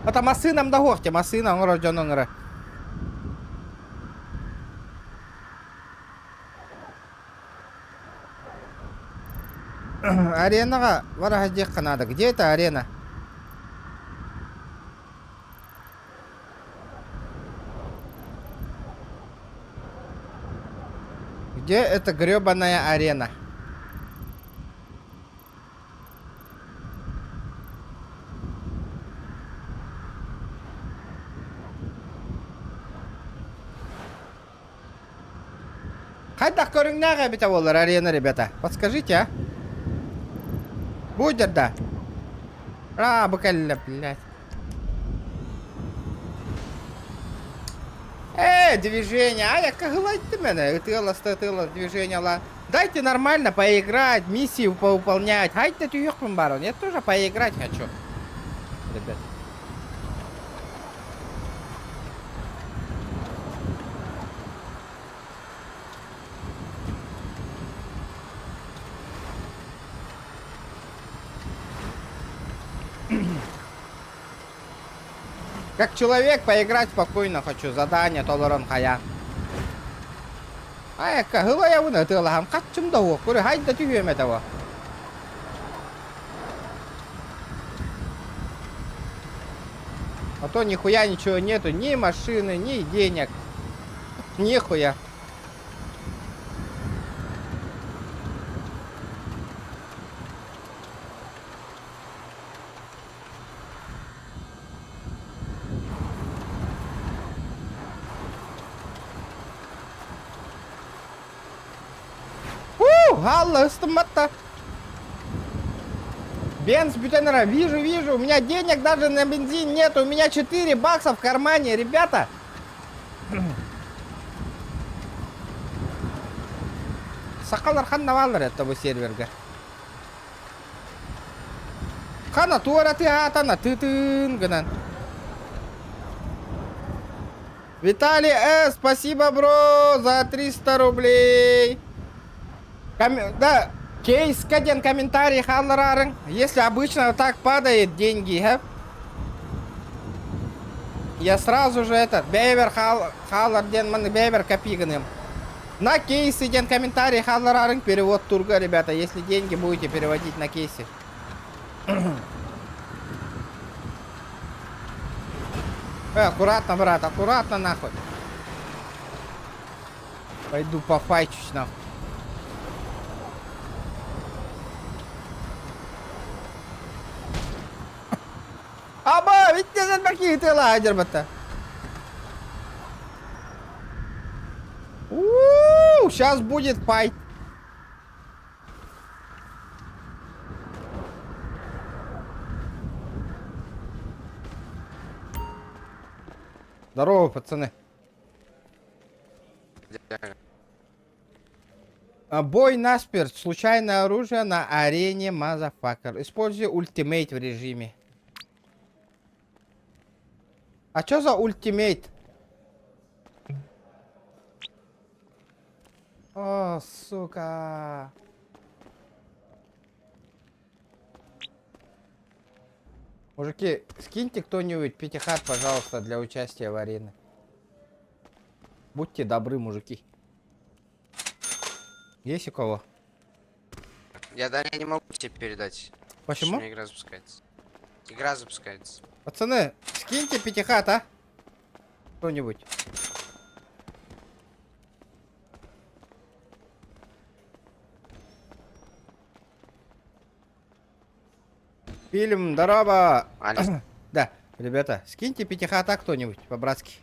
Это масынам да гохте, масынам рождёныңры. Аренаға варахдек надо. Где эта арена? Где эта гребаная арена? Хайдақ көріңнәға бета олар арена, ребята. Подскажите, а? Будет, да? Букалля, блядь. Движение. А я как гладь ты меня? Тыло, движение, ла. Дайте нормально поиграть, миссию повыполнять. Хайте ты ёхпен барон. Я тоже поиграть хочу. Ребят. Как человек поиграть спокойно хочу. Задание толорон хая. А я как я вон это лахам качем того. Кури хай да тюем этого. А то нихуя ничего нету, ни машины, ни денег, нихуя. Галла, стомата. Бенз, бютенера, вижу, вижу. У меня денег даже на бензин нет. У меня 4 бакса в кармане, ребята. Сақалар қанда балдар это бұл серверге. Қана туара ты атана тытын гынан. Виталий С, спасибо, бро, за 300 рублей. Да, кейс, каден комментарий, халларарың. Если обычно так падает деньги, я сразу же этот, бейвер халлар ден, маны бейвер копиганым. На кейсы ден комментарий, халларарың, перевод турга, ребята, если деньги будете переводить на кейсы. Аккуратно, брат, аккуратно, нахуй. Пойду пофайчусь, нахуй. Аба, ведь не знаю, какие ты лагерь, бата. Сейчас будет файт. Здорово, пацаны. Бой насмерть. Случайное оружие на арене, мазафакер. Используй ультимейт в режиме. А чё за ультимейт? О, сука. Мужики, скиньте кто-нибудь 5 хат, пожалуйста, для участия в арене. Будьте добры, мужики. Есть у кого? Я не могу тебе передать. Почему? Игра запускается. Игра запускается. Пацаны, скиньте 5 хат, а? Кто-нибудь. Фильм «Здорово». Да, ребята, скиньте 5 хат, а кто-нибудь по-братски.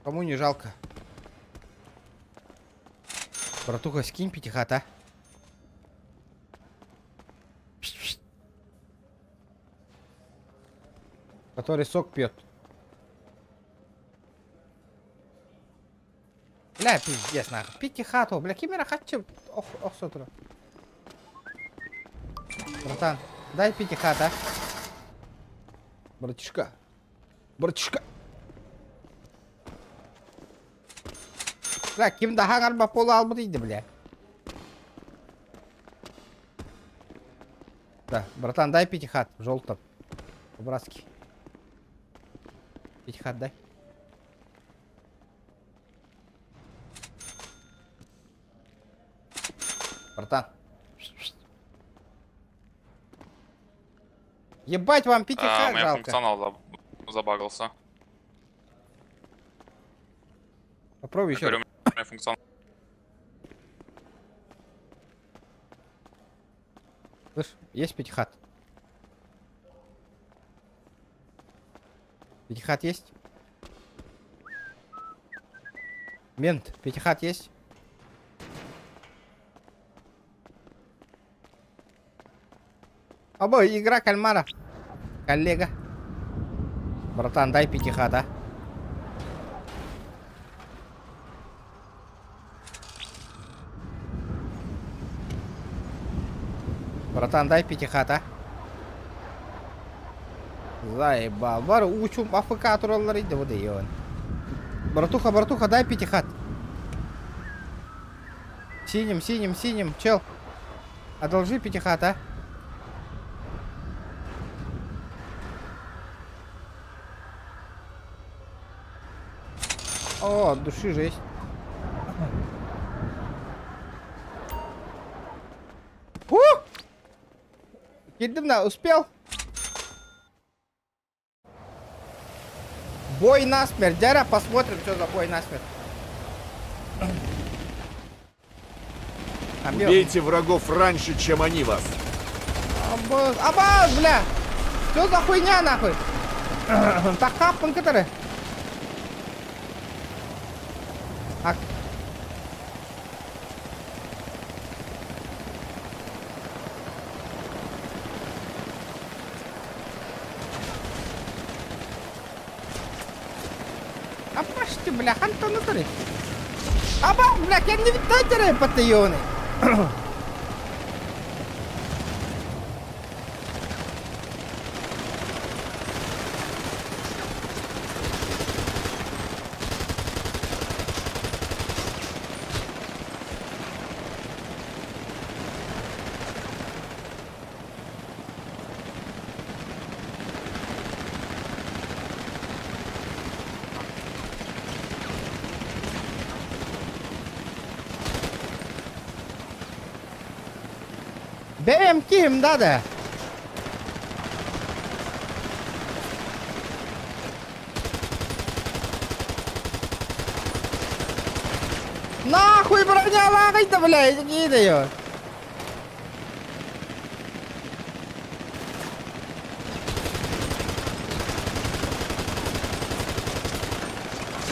Кому не жалко. Братуха, скинь 5 хат, а? Который сок пьет. Бля, пиздец, нахуй. 5 хату, бля, кимера хочу. Ох, с утра. Братан, дай 5 хат, а? Братишка. Братишка. Бля, ким дахан арба полу албы дейді, бля. Да, братан, дай 5 хат, в желтом. По-братски. 5 хат дай. Братан. Ебать вам 5 хат, у меня жалко. функционал забагался. Попробуй еще. У меня функционал. Слышь, есть 5 хат? 5 хат есть? Мент, 5 хат есть? Оба, игра кальмара. Коллега. Братан, дай 5 хат, а? Братан, дай 5 хат, а? Заебал. Бар учум АФК тураллар иде вот и он. Братуха, дай 5 хат. Синим, чел. Одолжи 5 хат, а? О, от души жесть. Кидна, успел? Бой насмерть. Дяра, посмотрим, что за бой насмерть. Убейте врагов раньше, чем они вас. Абаз, бля! Что за хуйня, нахуй? Так хапан, который? Ашти, бля, хантон утри. Аба, бля, я не видаю патайоны. БМ ким надо? Нахуй броня лагай-то, блядь, иди ее.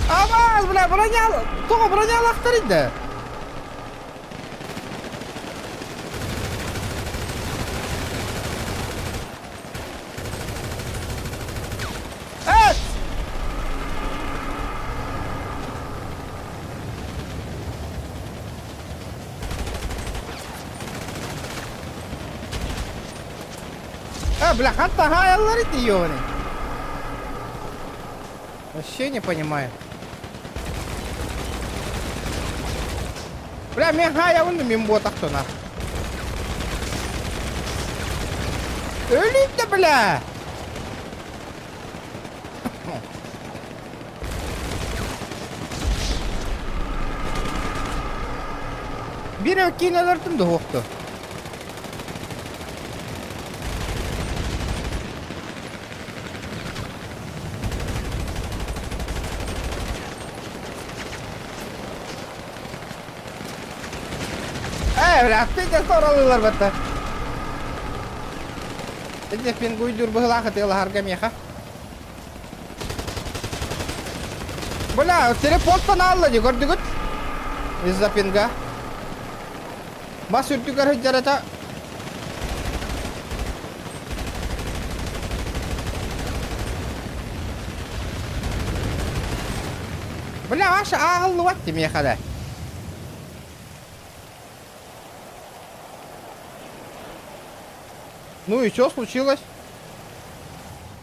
Аваз, бля, броня, кто броня лахтарит-да? Бля, хата ларит ее. Вообще не понимаю. Бля, мегая он мимбота кто на. Элита, бля. Биря кинолартын да хоқты. Бля, петя соралылар бата. Эдне пингуй дур быгылаха тыла харгамеха. Бля, телепорттан аллади, көрдүгүт. Из-за пинга. Бас үртүгөр хыджарата. Бля, аша ағылы ватти мехада. Ну и что случилось?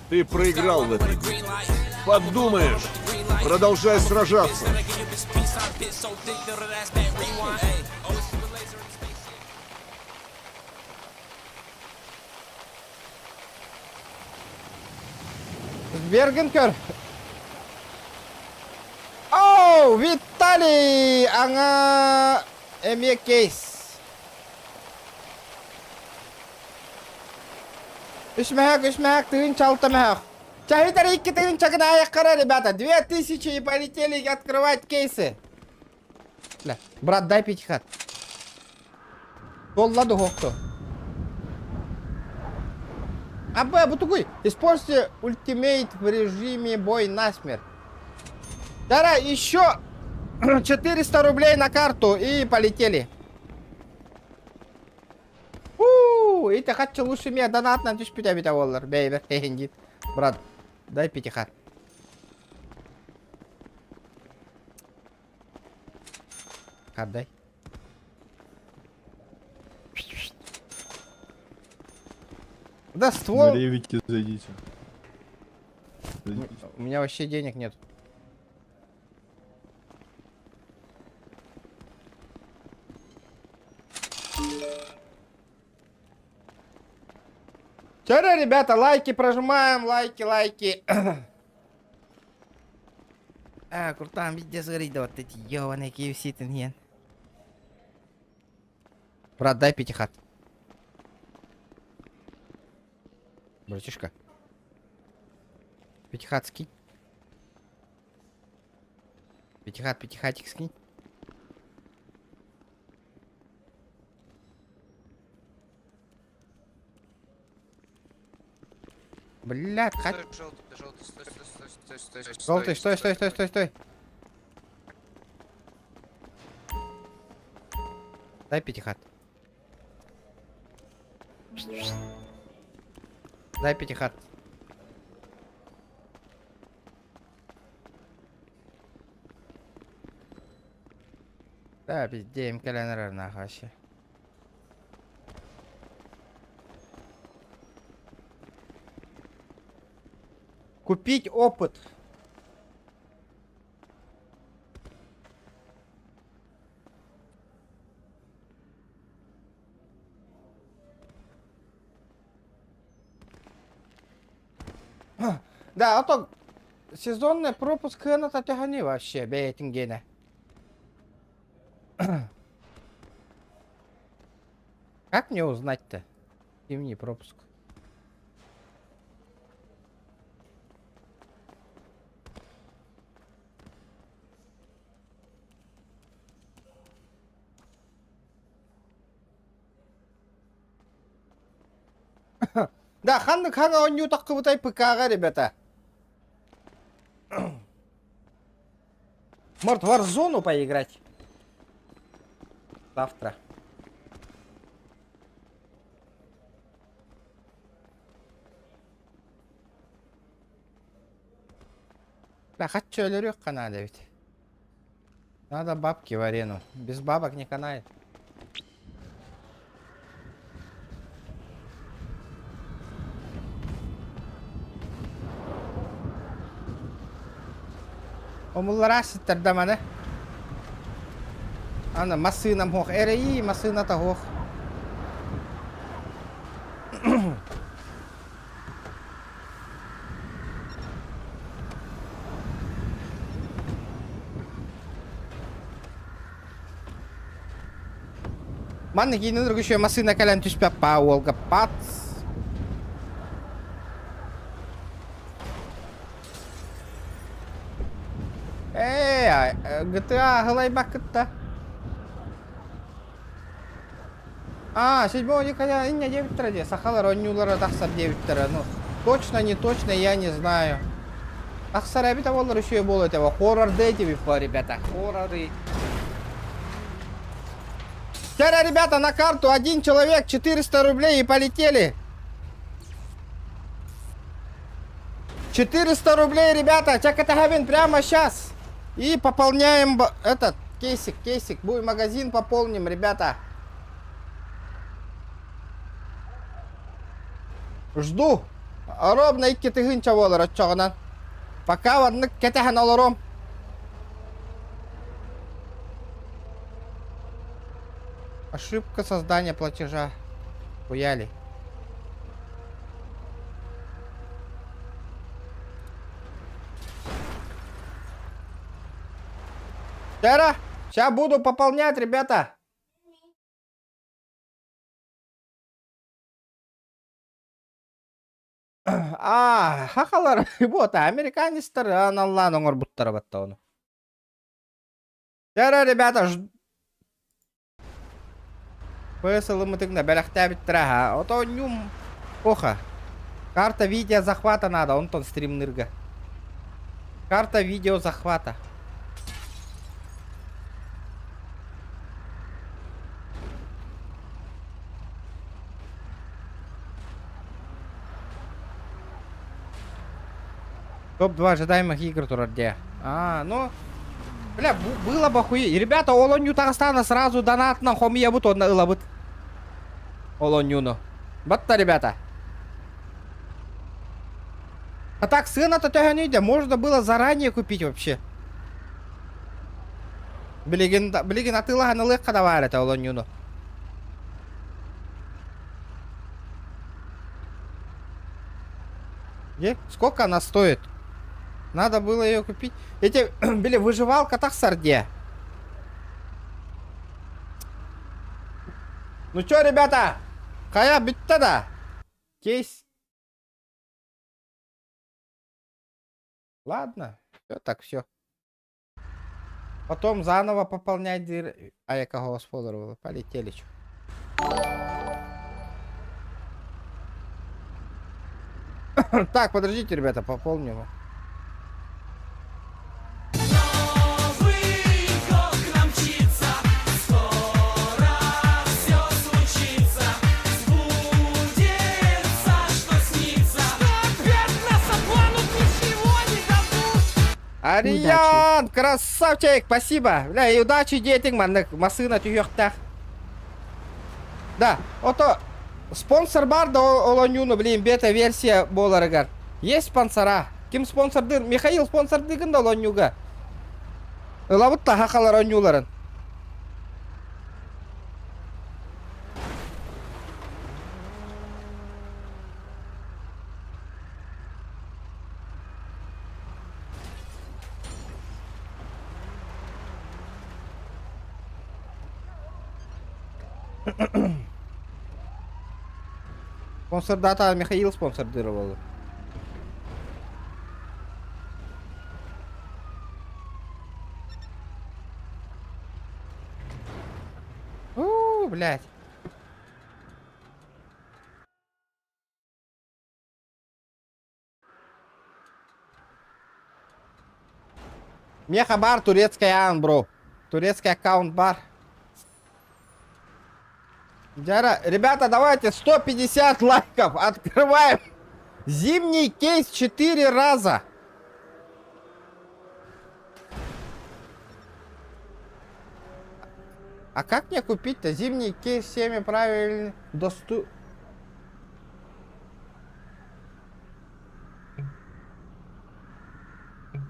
Ты проиграл в этой битве. Подумаешь, продолжай сражаться. Бергенкер. Оу, Виталий, аңа эме кейс. Ишмяк, тыгын чалтамяк. Чахитар икки тыгын чагын аяққара, ребята. 2000 и полетели открывать кейсы. Бля, брат, дай пятихат. Долладу хохту. Абе, бутугуй, используйте ультимейт в режиме бой насмерть. Дара, еще 400 рублей на карту и полетели. И ты хотел лучше меня донат на 1500 долларов, бейбер, хендит. Брат, дай пятихат. Отдай. Да ствол. Ревите, зайдите. У меня вообще денег нет. Чё, ребята, лайки прожимаем, лайки. Куртан, везде сгорит, да вот эти ёбаные KFC-то нет. Брат, дай пятихат. Братишка. Пятихат скинь. Пятихатик скинь. Блядь, желтый, стой. Дай пятихат. Дай пятихат. Да, пиздеем календар нахуй вообще. Купить опыт. Да, а то сезонный пропуск на тягани вообще, бейтингене. Как мне узнать-то? Зимний пропуск. Да, ханны он не так как ПК, ребята. Может, в Warzone поиграть? Завтра. Да, хочу лёрёк канада ведь. Надо бабки в арену. Без бабок не канает. Омуллара ситтердам аны. Аны масынам хох. Эрей масына та хох. Манны кейінен үргіші масына кәлін түспәп па олға пац. GTA глай бакытта. А, 7 декабря, не 9 траде. Сахалар, он нюлара тахсар 9 тара. Ну, точно, не точно, я не знаю. Тахсар, я бита воллар еще и было этого. Хоррор дейте бифа, ребята. Хорроры. Вчера, ребята, на карту один человек, 400 рублей и полетели. 400 рублей, ребята. Чек это хавин прямо сейчас. И пополняем этот кейсик. Будет магазин, пополним, ребята. Жду. Ровно 2 тыгынча болар отчогынан. Пока вадны кетехан олором. Ошибка создания платежа. Хуяли. Сейчас буду пополнять, ребята. Хахалар, вот, американистер, аналлан оңор буттар батта оны. Жара, ребята, пысылы мытыгна, бәләхтә биттіра, ха. Ото нюм, оха. Карта видео захвата надо, он тон стримнырга. Карта видео захвата. Топ-2 ожидаемых игр турарде. Ну... Бля, было бы хуй. Ребята, Олонью Татарстана сразу донат на хомия бут он лабут. Олонюно. Батта, ребята. А так, сына-то тяга не идет. Можно было заранее купить вообще. Блин, а ты лагана легко давай это Олонюно. Сколько она стоит? Надо было ее купить. Эти, блин, выживалка так сарде. Ну чё, ребята? Кая бит-то-да? Кейс. Ладно. Все так, все. Потом заново пополнять дыры. А я кого сподорвала? Полетели, чё. Так, подождите, ребята, пополним его. Ариан, красавчик, спасибо. Бля, и удачи детям, машина тюхтах. Да, ото спонсор бар да олонюну, блин, бета-версия боларыгар. Есть спонсора. Ким спонсорды? Михаил спонсордыгын да олонюга. Лабытта хақалар онюларын. Спонсор дата Михаил спонсордировал. Блядь. Меха бар, турецкий бро. Турецкий аккаунт бар. Ребята, давайте 150 лайков. Открываем зимний кейс 4 раза. А как мне купить-то зимний кейс всеми правильно доступ?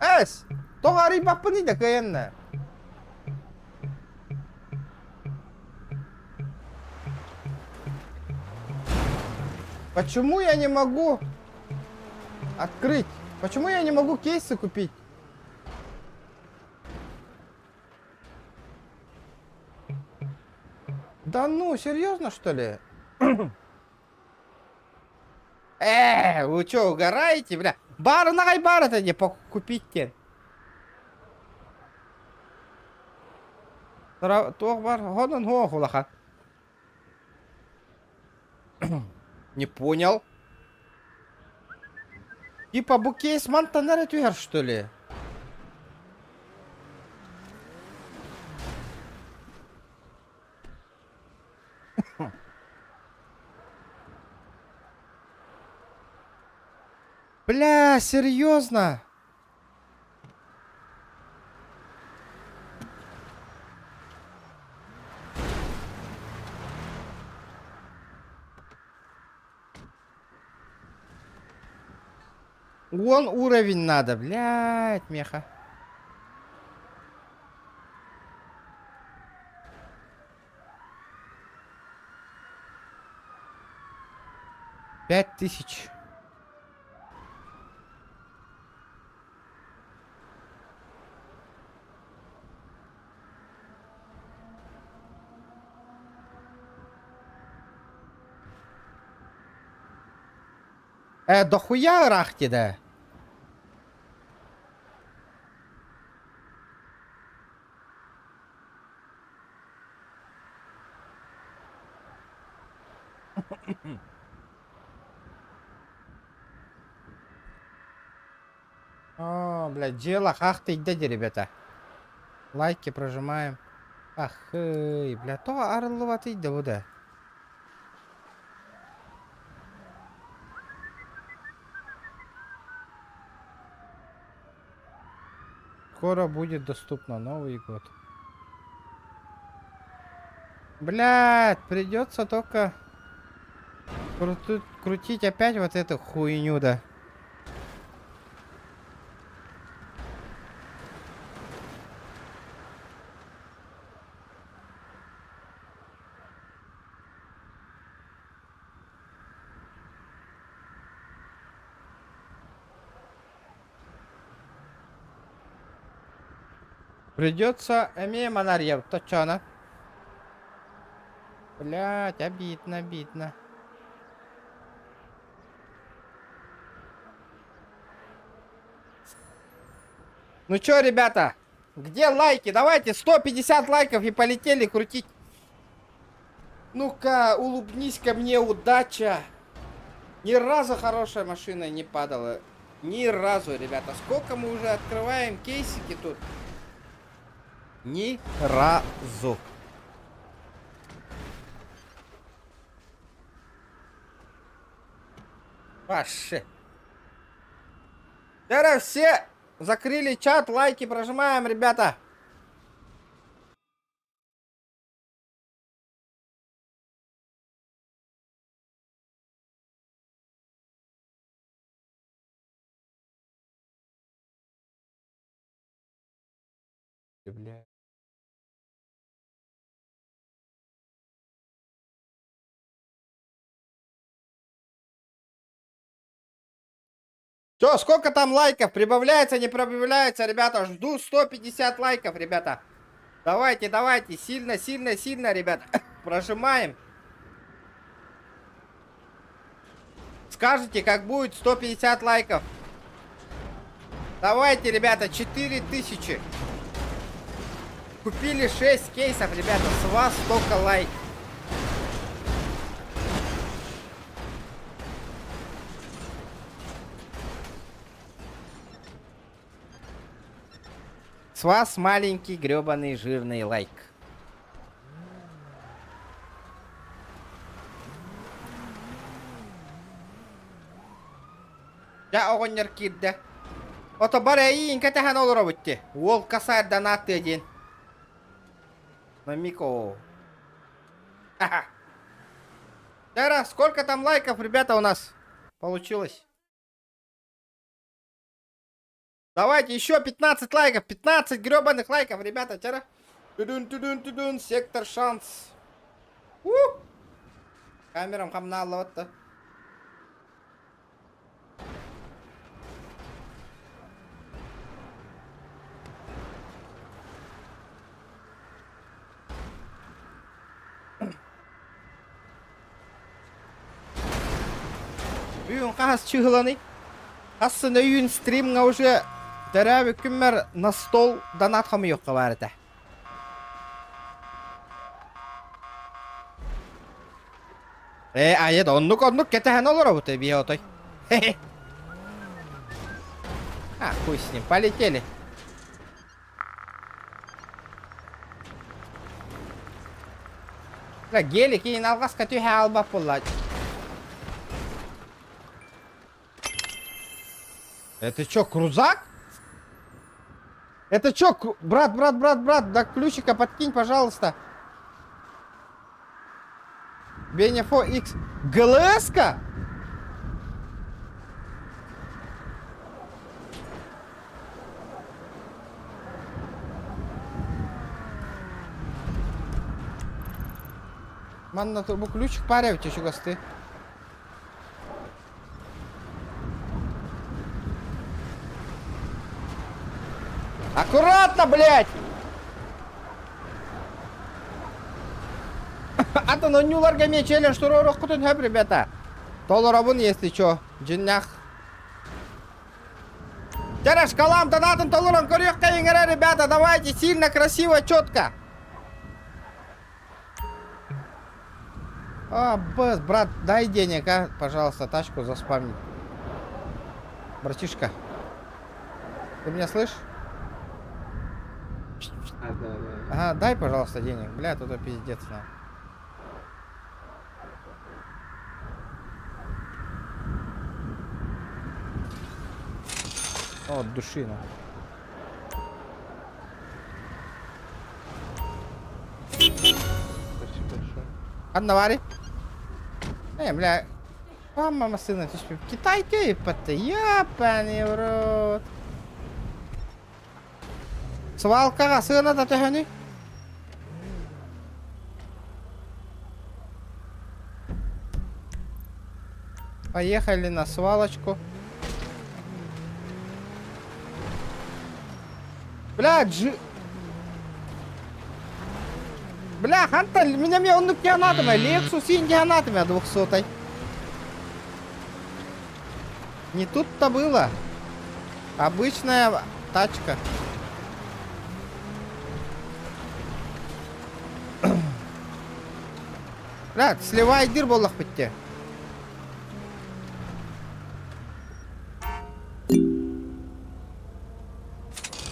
Эс, то гарибак пни да каенна. Почему я не могу открыть? Почему я не могу кейсы купить? Да ну, серьезно, что ли? Вы что, угораете, бля? Бар, нагай бар это не купить кен. Бар, гонон хулаха. Не понял. Типа букейс мантанер тюгер, что ли? Бля, серьезно? Вон уровень надо, блядь, меха. Пять тысяч. Дохуя рахти, да? О, блядь, дело хахты идите, ребята. Лайки прожимаем. Ах, бля, то арловатый да вода. Скоро будет доступно Новый год. Блядь, придется только крутить опять вот эту хуйню, да. Придется монарьев, то чё она? Блять, обидно, обидно. Ну чё, ребята? Где лайки? Давайте 150 лайков и полетели крутить. Ну-ка, улыбнись ко мне, удача. Ни разу хорошая машина не падала. Ни разу, ребята. Сколько мы уже открываем кейсики тут? Ни разу. Ваши. Зараз все Закрыли чат, лайки прожимаем, ребята. Бля. Чё, сколько там лайков? Прибавляется, не прибавляется, ребята? Жду 150 лайков, ребята. Давайте, давайте. Сильно, сильно, сильно, ребята. Прожимаем. Скажите, как будет 150 лайков. Давайте, ребята, 4000. Купили 6 кейсов, ребята. С вас столько лайков. С вас маленький гребаный жирный лайк. Я огонь кидде. Ото барай инка тахан олора бутти. Вол касар донаты один. Мамико. Ха-ха. Дара, сколько там лайков, ребята, у нас получилось? Давайте еще 15 лайков. 15 гребаных лайков, ребята. Тера. Тудун, сектор шанс. Камерам хамнало вот-то. Бүйін қағас чығыланы. Қасын өйін стримға уже дәрәбі күммер на стол донат хамы yoqqa барды. Айет, оннук кетәһен олар ауыты бия отой. Хуй с ним, полетели. Гели кейін алғасқа түйе албап болады. Это чё, крузак? Это чё, брат, да ключика подкинь, пожалуйста. Бенефо X. ГЛС-ка? Манна турбу ключик парявте, чё госты. Аккуратно, блядь! А то на нюларга мечели, что ророх кутун хэп, ребята. Толорабун, если чё, джиннях. Тера шкалам, донатом толором корёх каингара, ребята, давайте, сильно, красиво, чётко. Брат, дай денег, а, пожалуйста, тачку заспамни. Братишка, ты меня слышишь? Ага, дай, пожалуйста, денег. Бля, тут пиздец, на. О, душина. Спасибо большое. Одновари. Бля. Мама, сына, ты что, в Китай тёпа-то? Ёпаный в рот. Свалкаға сığına да төһөні. Поехали на свалочку. Бля, Бля, ханта, меня он кианатами, Lexus индианатами 200-й. Не тут-то было. Обычная тачка. Бля, сливай дыр боллах бітте.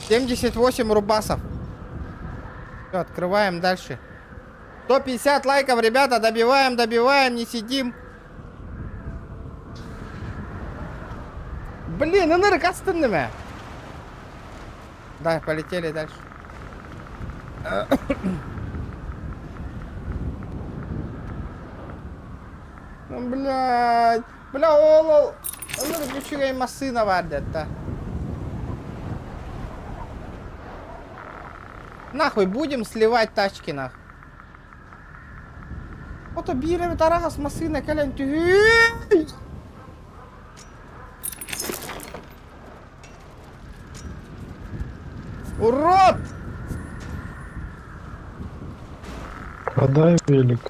$78 рубасов. Все, открываем дальше. 150 лайков, ребята, добиваем, не сидим. Блин, энерг астынными. Да, полетели дальше. Ну, блядь. Бля, олол. Ну, ключевые машина вардят-то. Нахуй будем сливать тачки, нахуй. Вот обирем тарас машина, колен. Урод! Продай велик.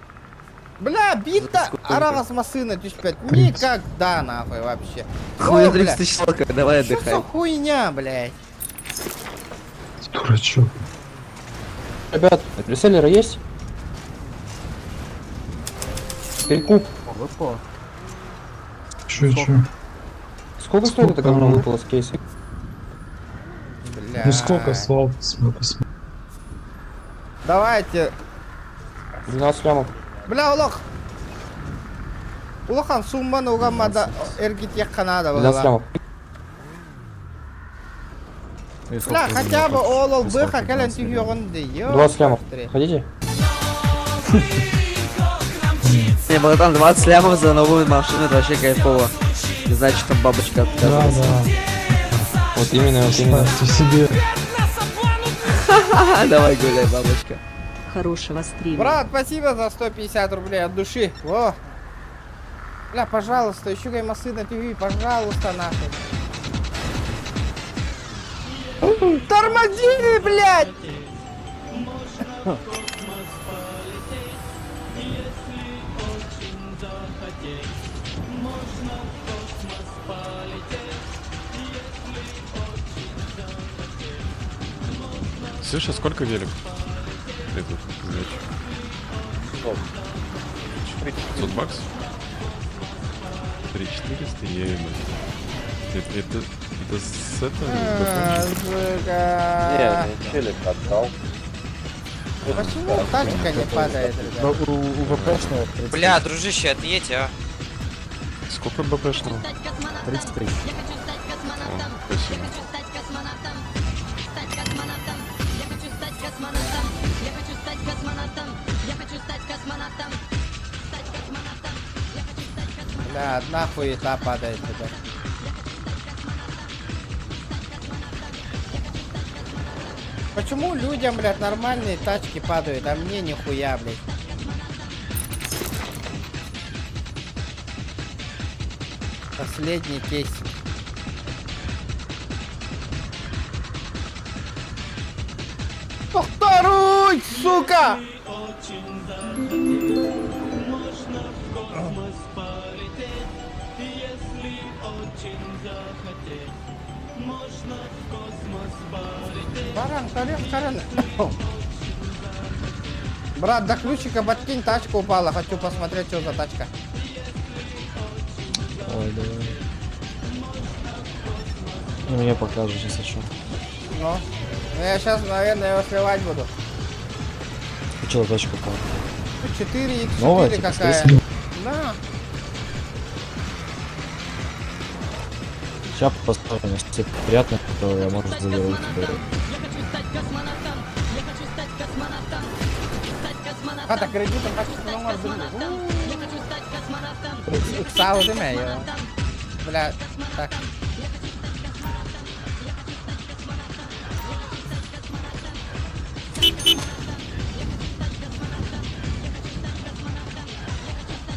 Бля, бита арава с машины 1005. Никогда, нахуй, вообще. Хуй О, бля. 30 тысяч лодка, давай Что отдыхай. за хуйня, блядь? Дурачок. Ребят, реселлеры есть? Перекуп. Чё? Сколько стоит это говно выпало с кейса? Бля. слов, посмотри. Давайте. 12 лямов. Бля, улох. Улохан сумманы угаммада эргит якканада 12 была. лямов. Бля, хотя бы олол быха кален тюгёгонды. 20 лямов. Хотите? Не, братан, 20 лямов за новую машину, это вообще кайфово. Не знаю, что там бабочка отказывается. Вот именно. себе. Давай гуляй, бабочка. Хорошего стрима. Брат, спасибо за 150 рублей от души. Во. Бля, пожалуйста, еще гай массы на ТВ, пожалуйста, нахуй. Тормозили, блядь! Слышь, а сколько велик? Этот, значит. 500 баксов? 3400 ему. Это с этого? Сука. Челик отдал. Почему тачка не падает, ребят? Бля, дружище, отъедь, а. Сколько БПшного? 33. О, спасибо. Бля, одна хуета падает, ребят. Почему людям, блядь, нормальные тачки падают, а мне нихуя, блядь? Последний кейс. Второй, сука! Баран, Карен. Брат, до ключика подкинь, тачка упала. Хочу посмотреть, что за тачка. Ой, давай. Ну, мне покажешь, если что. Ну, я сейчас, наверное, его сливать буду. Что за тачка какая? 4x4 Новая, типа, какая. скорее Да. Сейчас поставим, если тебе приятно, то я, может, заберу тебя. А, так кредитом качество номер Иксау, ты меня. Бля, так.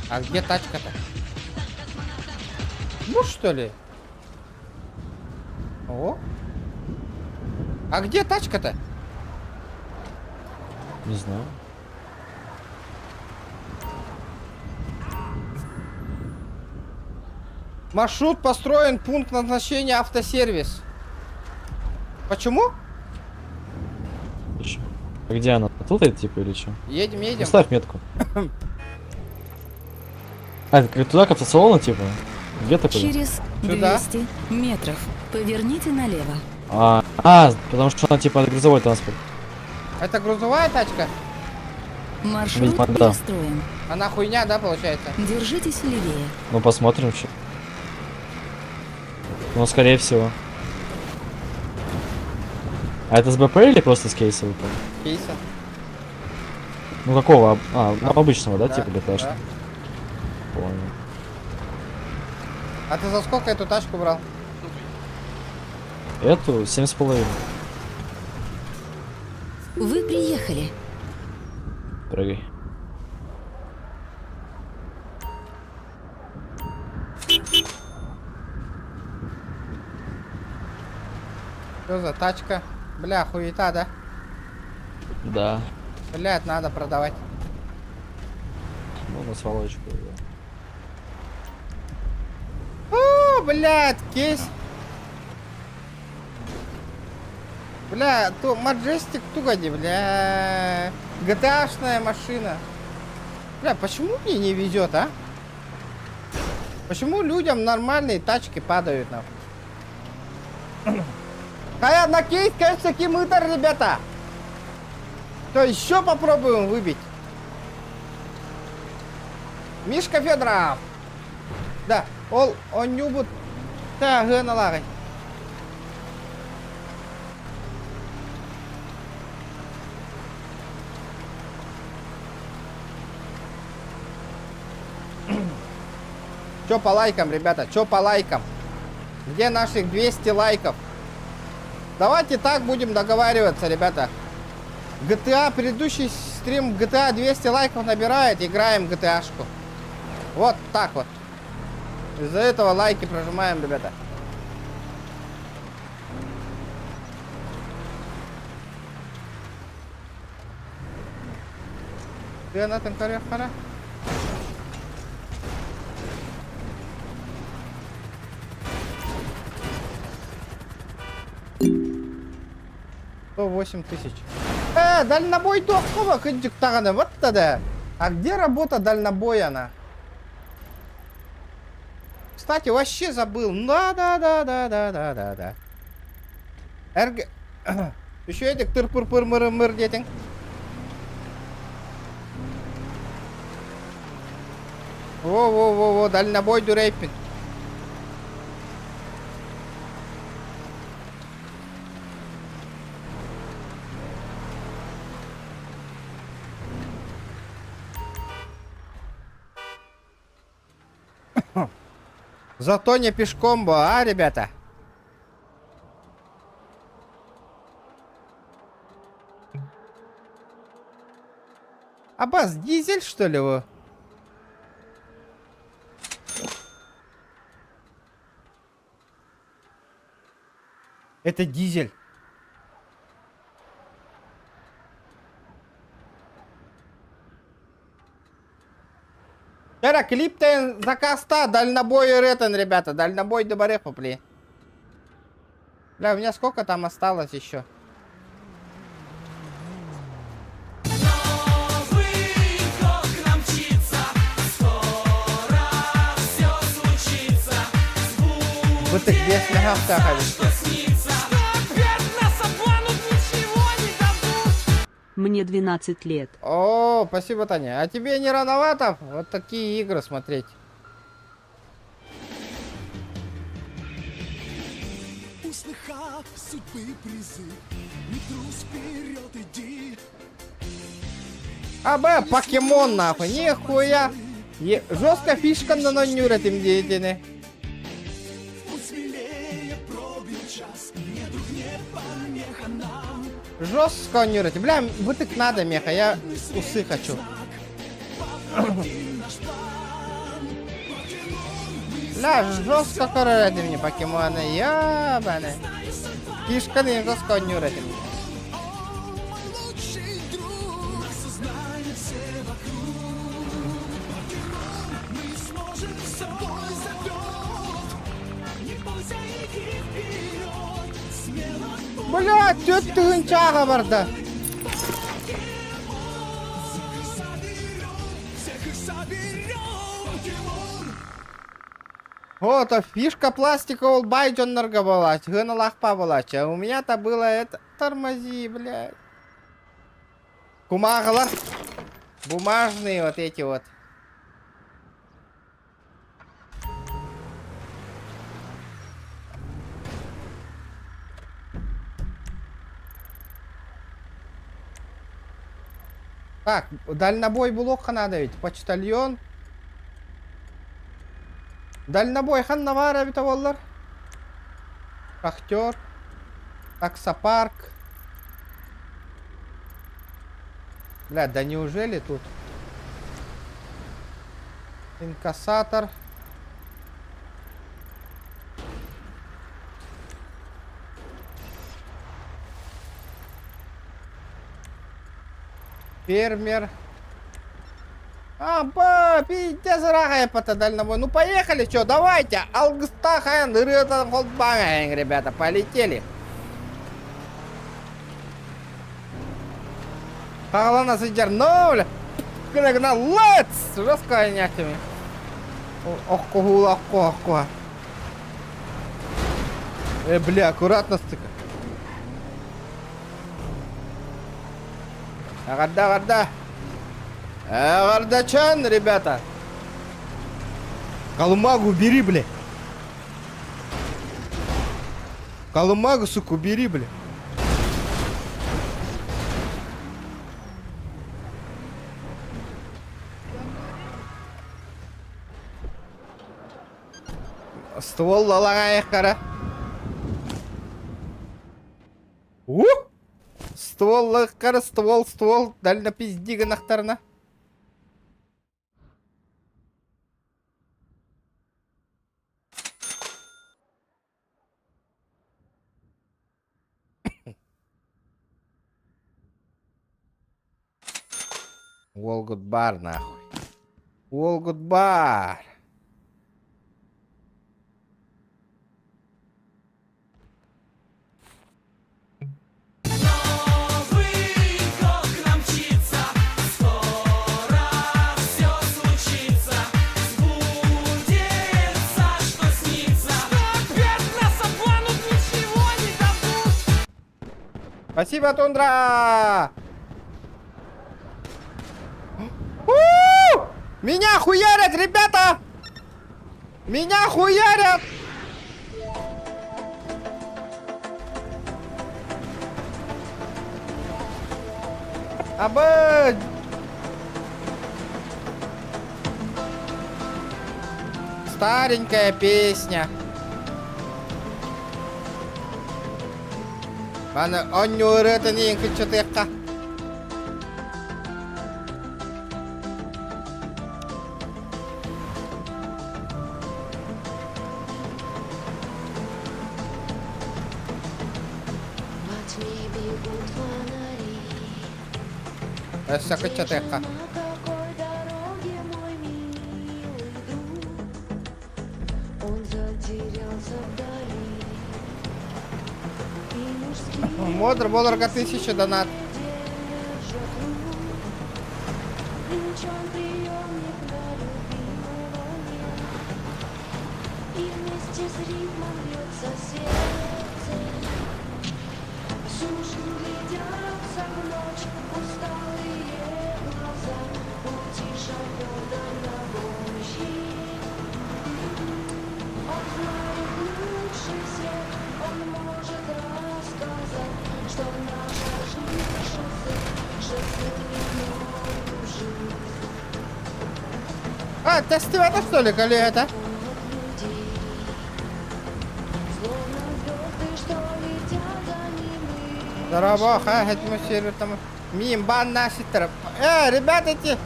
А где тачка-то? Ну что ли? О. А где тачка-то? Не знаю. Маршрут построен, пункт назначения автосервис. Почему? Ещё. А где она? Тут это типа или что? Едем, едем. Ставь метку. А, это туда к автосалону типа? Где ты? Через Сюда? 200 метров поверните налево. Потому что она типа грузовой транспорт. Это грузовая тачка? Маршрут Видимо, да. перестроен. Она хуйня, да, получается? Держитесь левее. Ну посмотрим что. Ну скорее всего. А это с БП или просто с кейса выпал? Кейса. Ну какого? А, ну, обычного, да, Да, типа БПшного? да. Понял. А ты за сколько эту тачку брал? Эту 7,5. Вы приехали. Прыгай. Что за тачка? Бля, хуета, да? Да. Блядь, надо продавать. Ну, на сволочку, да. О, блядь, кейс. Бля, то Majestic тугоди, бля. GTA-шная машина. Бля, почему мне не везет, а? Почему людям нормальные тачки падают, нахуй? Хотя на кейс, конечно, кимытер, ребята. То еще попробуем выбить. Мишка Федоров. Да, он нюбут. Да, геналагай. Чё по лайкам, ребята? Чё по лайкам? Где наших 200 лайков? Давайте так будем договариваться, ребята. GTA, предыдущий стрим GTA 200 лайков набирает, играем GTA-шку. Вот так вот. Из-за этого лайки прожимаем, ребята. Ты на этом коряхара? $108 000. Дальнобой доктова кыдик таганы. Вот тогда. А где работа дальнобоя? Кстати, вообще забыл. Да. РГ. Еще этих тыр-пыр-пыр-мыр-мыр детен. Во, дальнобой дурейпин. Зато не пешком, а, ребята? Аббас, дизель, что ли, вы? Это дизель. Ера, клиптен закаста, дальнобой ретен, ребята, дальнобой добаре попли. Бля, у меня сколько там осталось еще? Вот так без нагавка ходишь. Мне 12 лет. О, спасибо, Таня. А тебе не рановато вот такие игры смотреть? Услыхав судьбы призыв, не трус, вперед иди. АБ, покемон, нахуй, нихуя. Жестко фишка на нонюре тем деятельны. Жестко нюрать. Бля, вытык надо, меха, я усы хочу. Бля, жестко корорати мне покемоны, ябаны. Фишка не жестко нюрать. Бля, чё ты гончага барда? Вот, а фишка пластикового байджоннерга была, гыналахпа была, а у меня-то было это... Тормози, блядь. Кумагалар. Бумажные вот эти вот. Так, дальнобой надо ведь. Почтальон. Дальнобой ханна бар бит боллар. Шахтер. Таксопарк. Бля, да неужели тут? Инкассатор. Фермер. Пиздец, рагайпата дальнобой. Ну поехали, что, давайте. Алгыстахаyan, рыдан холдбагаyan, ребята, полетели. Пағлана сыджар, ну, бля. Гына, let's! Жестко айнятыми. Оққу. Бля, аккуратно стыка. Агадда. Гардачан, ребята. Колымагу бери, бля. Колымагу, сука, бери, бля. Ствол лалағайық қара. Ствол лағайық қара, ствол. Дәл на пиздигі нақтарына. Волгут бар, нахуй. Волгут бар. Спасибо, Тундра! Меня хуярят, ребята! Меня хуярят! Абы! Старенькая песня. Бана оннюрытын ең күтчетекка. Эссе күтчетекка. Модр боларга 1000 донат. А, тесты это что ли, коллега? Здорово, там мим бан наши троп. Ребята, эти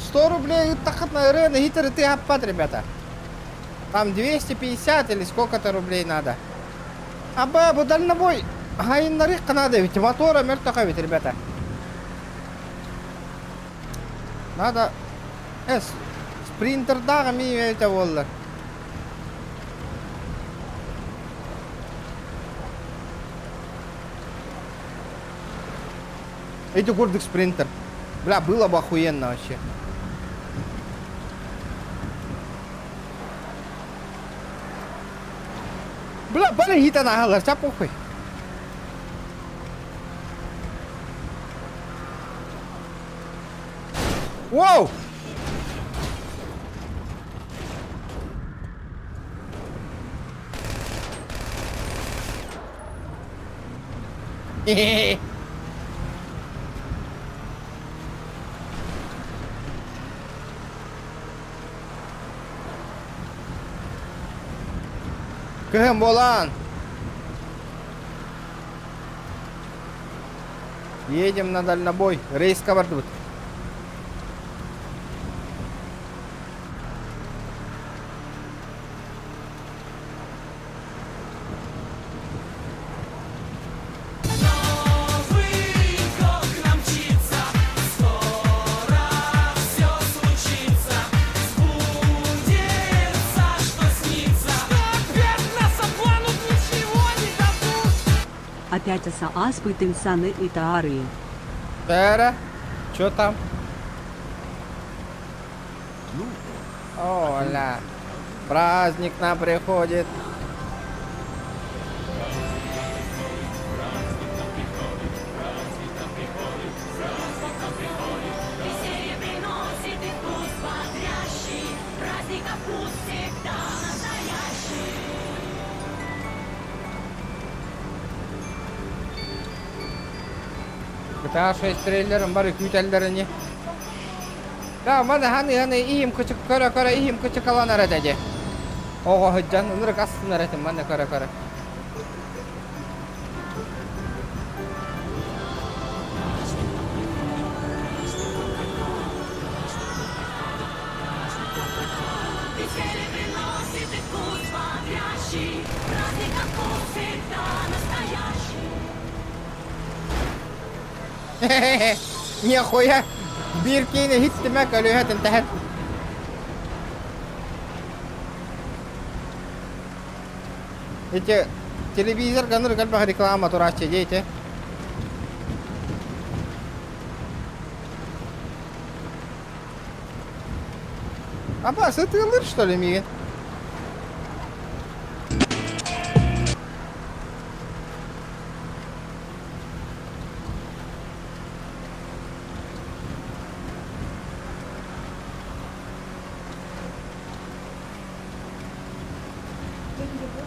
100 рублей тахат на рынок, хитры ты аппат, ребята. Там 250 или сколько-то рублей надо. А бабу дальнобой. Гайын нарык надо, ведь мотора мертвый ведь, ребята. Надо... Спринтер дага ми это волла. Эти гордых спринтер. Бля, было бы охуенно вообще. Бля, балагита нахала, вся похуй. Воу! Кем болан? Едем на дальнобой. Рейска бардут. Опять аспы тынсаны и таары. Тера, чё там? Оля, праздник нам приходит. GTA 6 trailer'ım var, güzellerini. Ya bana hani iyiyim küçük kara iyiyim küçük alan aradacı. Oğo hıccan ınırık aslında aradım bana kara. Нихуя! Биркини хиттимек ölühet انتهت. Телевизор ганыр галбах реклама турачы дейте. Аба, сытылыр что ли миген?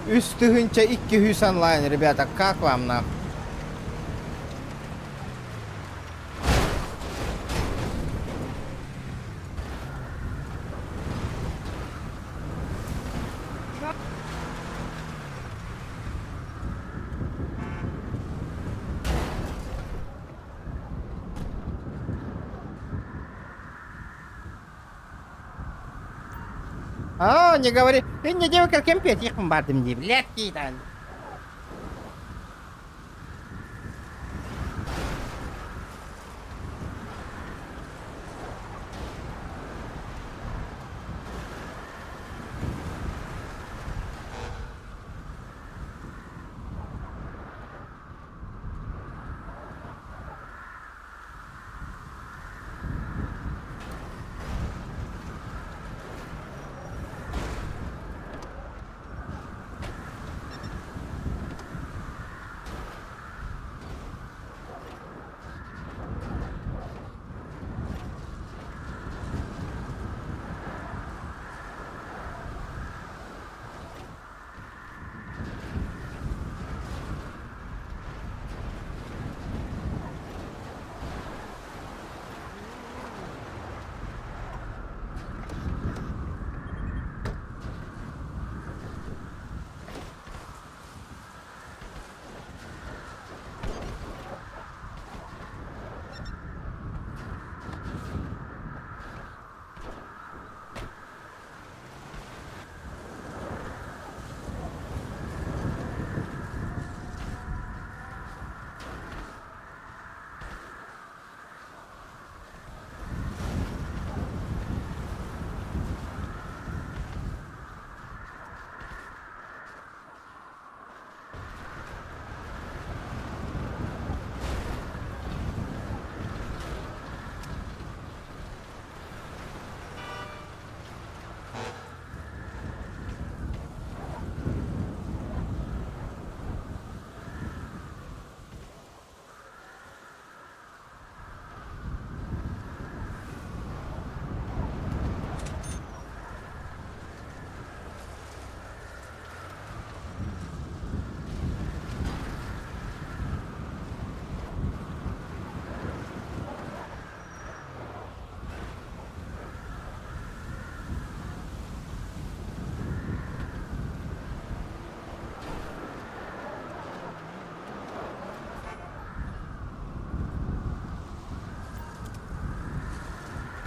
Üstühünçe 200 онлайн, ребята, как вам нахуй? А, не говори. Ты не девка кемпет, их бардым не, блядь, кидан.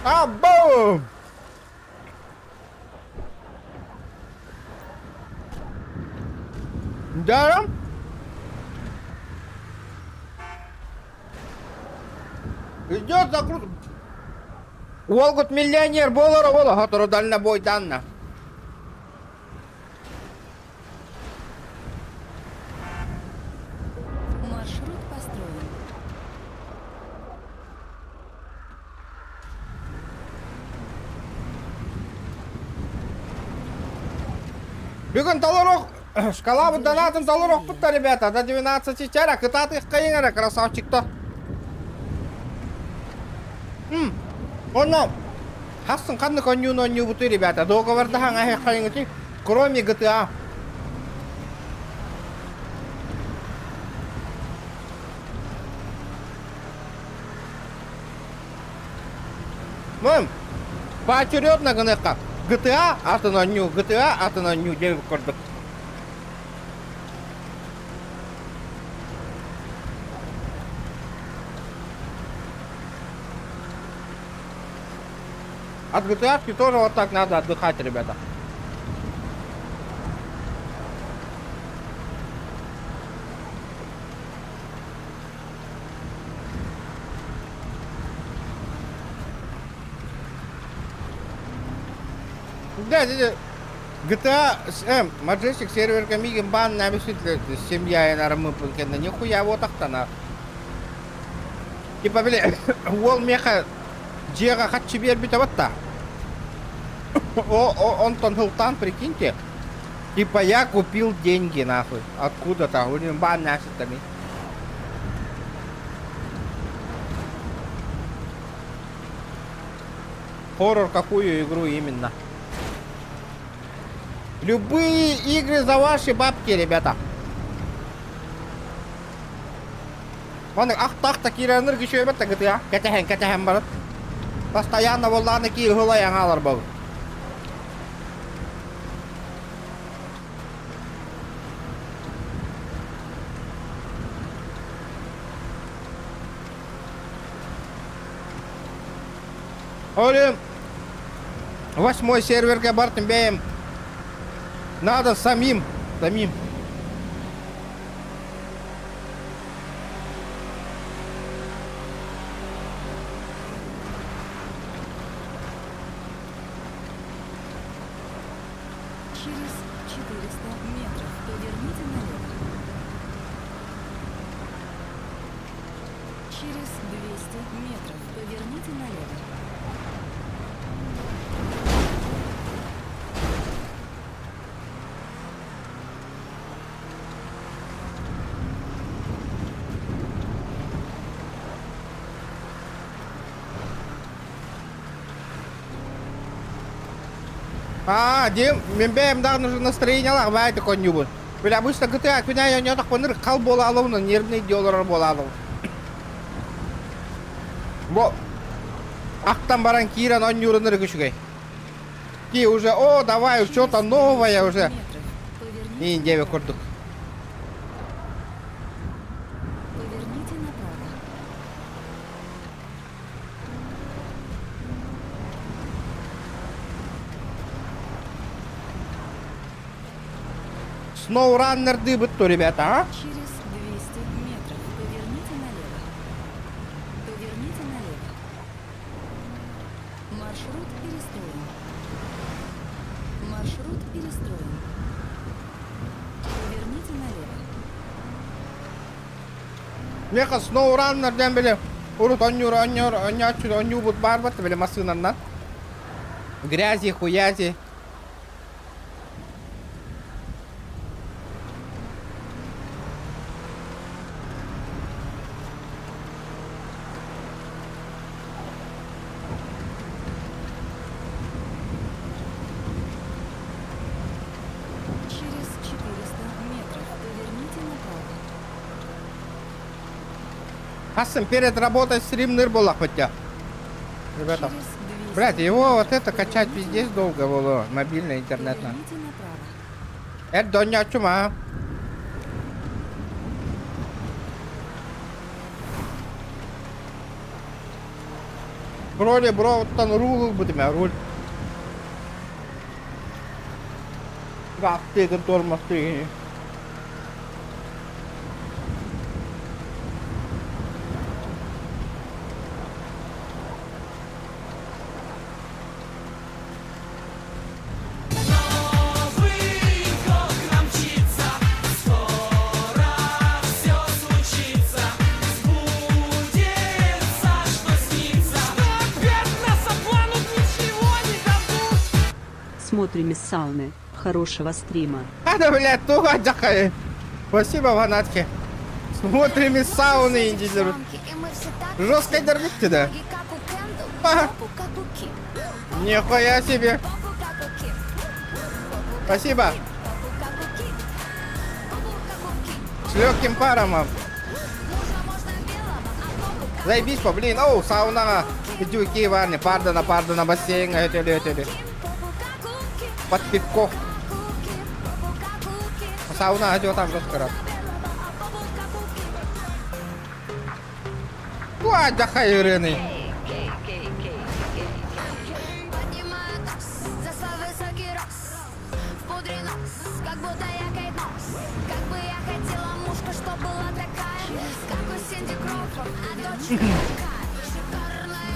Абу! Да? Идет закрут. Волгут миллионер болар бола, хатыры дальнобойданна. Маршрут построен. Бүгін талырық, шкала бұдданатын талырық бұтта, ребята, до 12 чара, кытаты их кайынары, красавчик-то. Онно, хасын қанды конью бұты, ребята, договорды хаңа хек кайыңы, кроме GTA. Поочередно гыныққа. GTA атына нью, GTA атына нью деп көрдік. От GTA тоже вот так надо отдыхать, ребята. Да, GTA Majestic сервер камиген бан намесит семья и нарамы пункена. Нихуя вот так-то. Типа, бля, вол меха Джега хатчи бербит вот-то. Он тонхилтан, прикиньте. Типа я купил деньги нахуй. Откуда-то. У него бан наситами. Хоррор какую игру именно? Любые игры за ваши бабки, ребята. Вон ах-так кираныр кишөй бетте GTA. Кетехен барып. Постоянно волланы ки гылай аңалар был. Олем 8 серверге бартым бейм. Надо самим. Через 400 метров поверните налево. Через 200 метров поверните налево. Дим, мен бәйімдағы нужно настроение алақ, бәйті конью бұл. Бәлі обычно GTA күнә ян ятақ бұныр қал бола алуына, нервный диолар бола алу. Бұл ақтан баран кейран он юрыныр күшігей. Ки уже, о, давай, что-то новое уже. Нейін деве көрдік. Поверните направо. Сноураннерды бұтты, ребята, а? Через 200 метров поверните налево. Поверните налево. Маршрут перестроен. Маршрут перестроен. Поверните налево. Меха сноураннерден біле. Урут оню бұт бар бұтты біле масынаннан. Грязи, хуязи. Через 400 метров поверните направо. Хасын перед работой стримнер была хотя. Ребята, Через 200 блядь, его вот это качать пиздец долго было. Мобильный интернет. поверните направо. Это доня чума. Вроде, бро, вот там рулил бы тебя, руль. Как ты, тормоз, ты. Смотрим из сауны. Хорошего стрима. А, да, блядь, туго отдыхай. Спасибо, фанатки. Смотрим из сауны, индизируют. Жестко дернуть тебя. Ага. Нихуя себе. Спасибо. С легким паром. Заебись, блин. Оу, сауна. Дюки, варни. Пардона, бассейн. Это. Под пивко. Сауна, идет там жестко раз. Отдыхай, Ирины.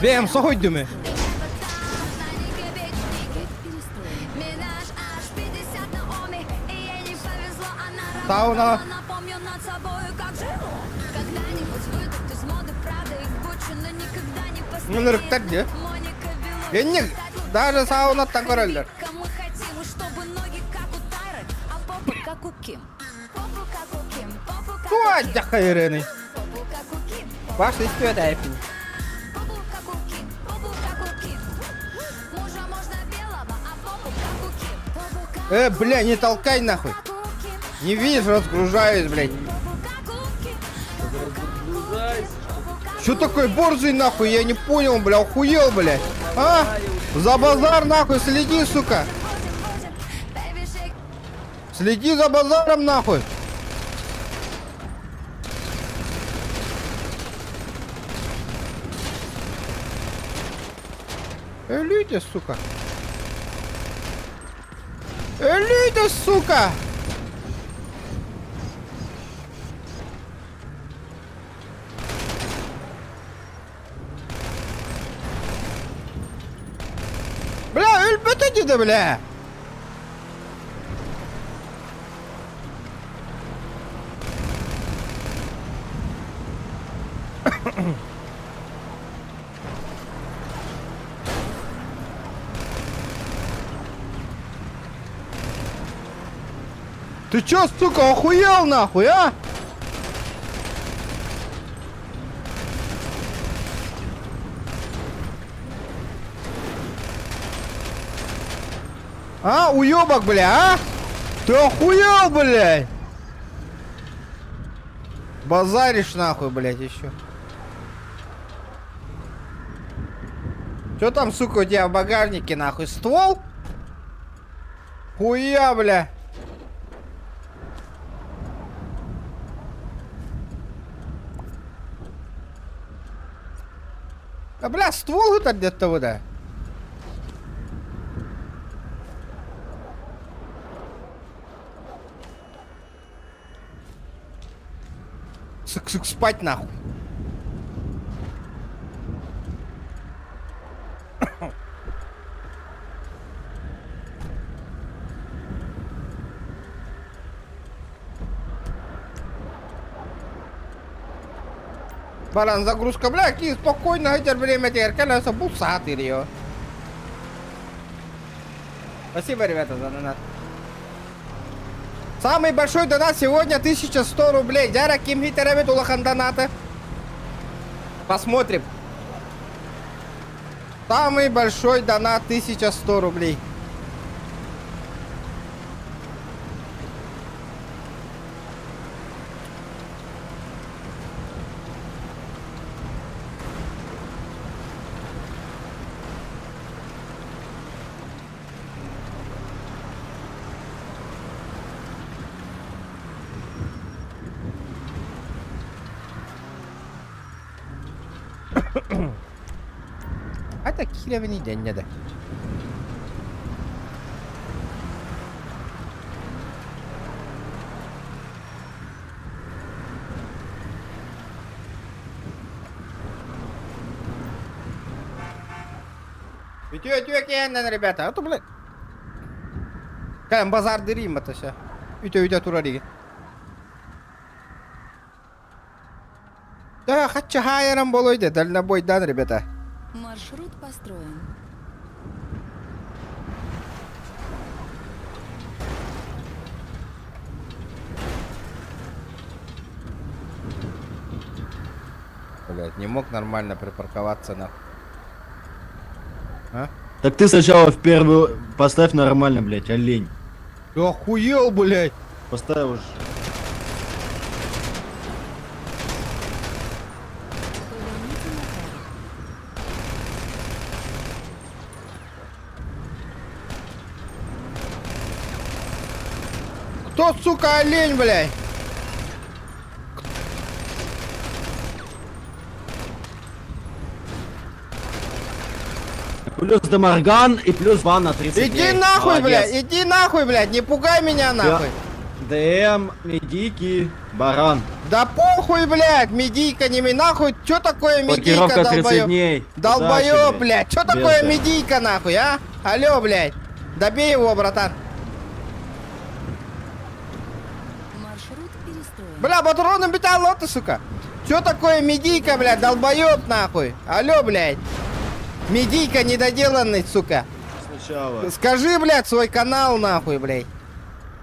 Бем, сойдем. Сауна. Ну, так где? Я не... Даже сауна так роллер. Отдыхай, Ирины. Пошли вперед, Эппи. Бля, не толкай нахуй. Не видишь, разгружаюсь, блядь. Чё такой борзый нахуй? Я не понял, бля, охуел, блядь. А? За базар нахуй, следи, сука. Следи за базаром нахуй. Люди, сука. Люди, сука. Бля, ölmedi dedi bile. Ты чё, сука, охуел нахуй, а? А, уёбок, бля, а? Ты охуел, блядь? Базаришь нахуй, блядь, еще. Чё там, сука, у тебя в багажнике, нахуй, ствол? Хуя, бля. А, бля, ствол это где-то вот, да? Сык-сык, спать нахуй. Баран, загрузка, бля, какие спокойно, хотя время теперь, колеса бусатый, ее. Спасибо, ребята, за донат. Самый большой донат сегодня 1100 рублей. Дяра Ким Хитеревит улахан доната. Посмотрим. Самый большой донат 1100 рублей. Хотя Кирова не день, не да. Ütü kendin ребята. А то, блядь. Кайм базар дырим это все. Ütü турарigi. Да, хотя хайером болойды, дальнобойдан, ребята. Маршрут построен. Блядь, не мог нормально припарковаться на. А? Так ты сначала в первую поставь нормально, блядь, олень. Ты охуел, блядь. Поставь уж. Поверните направо. Кто, сука, олень, блядь? Плюс Демарган и плюс ван на 30 Иди дней. нахуй, Молодец. блядь, иди нахуй, блядь, не пугай меня нахуй. ДМ, медики, баран. Да похуй, блядь, медийка не ми нахуй. Чё такое медийка, Блокировка 30 долбоёб? дней. Долбоёб, Удачи, блядь, чё Без такое да. медийка нахуй, а? Алло, блядь, добей его, братан. Маршрут перестроен. Бля, патроны беталоты, сука. Чё такое медийка, блядь, долбоёб нахуй? Алло, блядь. Медийка недоделанный, сука. Сначала. Скажи, блядь, свой канал нахуй, блядь.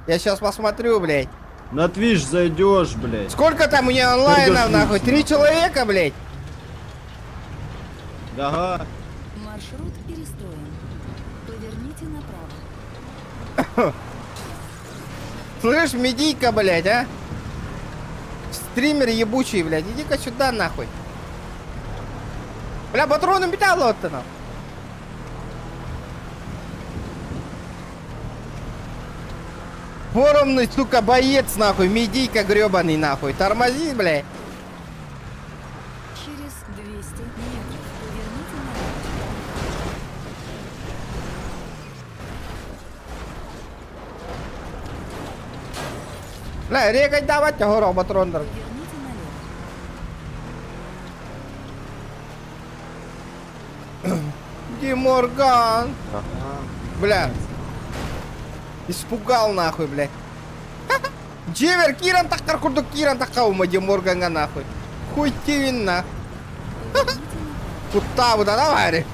Я сейчас посмотрю, блядь. На Twitch зайдешь, блядь. Сколько там у нее онлайнов, Пердёшь нахуй? лично. 3 человека, блядь. Ага. Маршрут перестроен. Поверните направо. Слышь, медийка, блядь, а? Стример ебучий, блядь. Иди-ка сюда, нахуй. Бля, патроны металло-то, нахуй. Форумный, сука, боец, нахуй. Медийка гребаный, нахуй. Тормози, блядь. Через 200 метров. Поверните направо. Бля, регать давать, горо, патрон. Поверните налево. Диморган. Бля. Испугал, нахуй, блядь. Джевер, Киран такар курду Киран такаума Диморганга, нахуй. Хуй тивин, нахуй. Поверните направо. Кута, вот давай.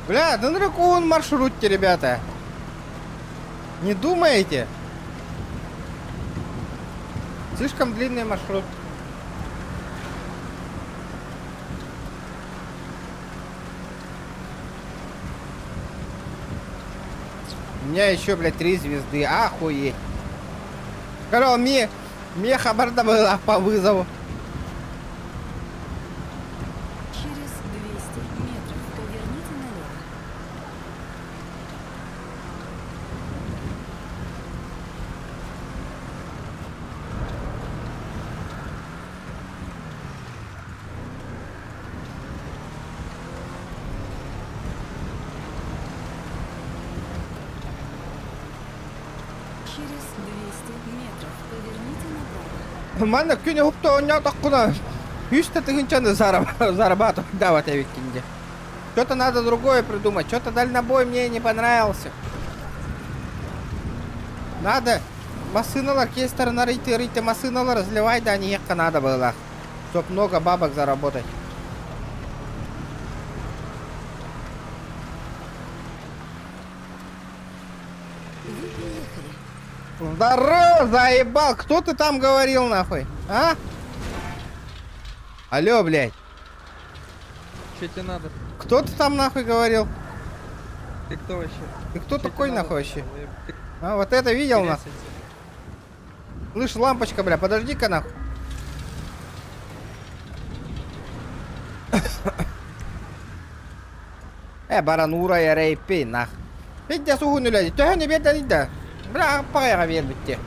Бля, да на каком маршруте, ребята? Не думаете? Слишком длинный маршрут. У меня еще, блядь, 3 звезды. Охуеть. Короче, мне хабарда была по вызову. Через 200 метров. Поверните налево. Через 200 метров поверните направо. Манна күні хупта оння таққына. 100 тысяча зарабатывать давать я викинде. Что-то надо другое придумать. Что-то дальнобой мне не понравился. Надо машиналар кейстерна рейты машиналар разливай, да не ехка надо было. Чтоб много бабок заработать. Вы приехали. Здорово, заебал! Кто ты там говорил, нахуй? А? Алло, блядь. Что тебе надо? Кто ты там нахуй говорил? Ты кто вообще? Ты кто Чё такой тебе надо? нахуй вообще? Ты А, вот это видел нахуй? интересен. Слышь, лампочка, бля, подожди-ка нахуй. Баранура ja reippi nah. Mitä suhun yleisesti? Töhän ne vietä niitä. Бля, паяга вербитте.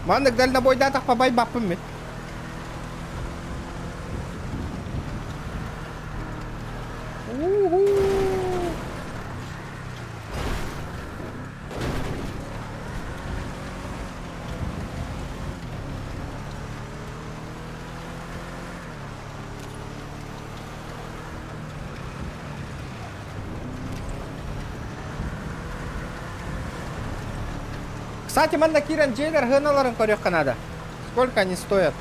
Мандык дальнобойда так побай баппым мен. Кстати, манда кирен джейлер гыналарын көрөк надо. Сколько они стоят?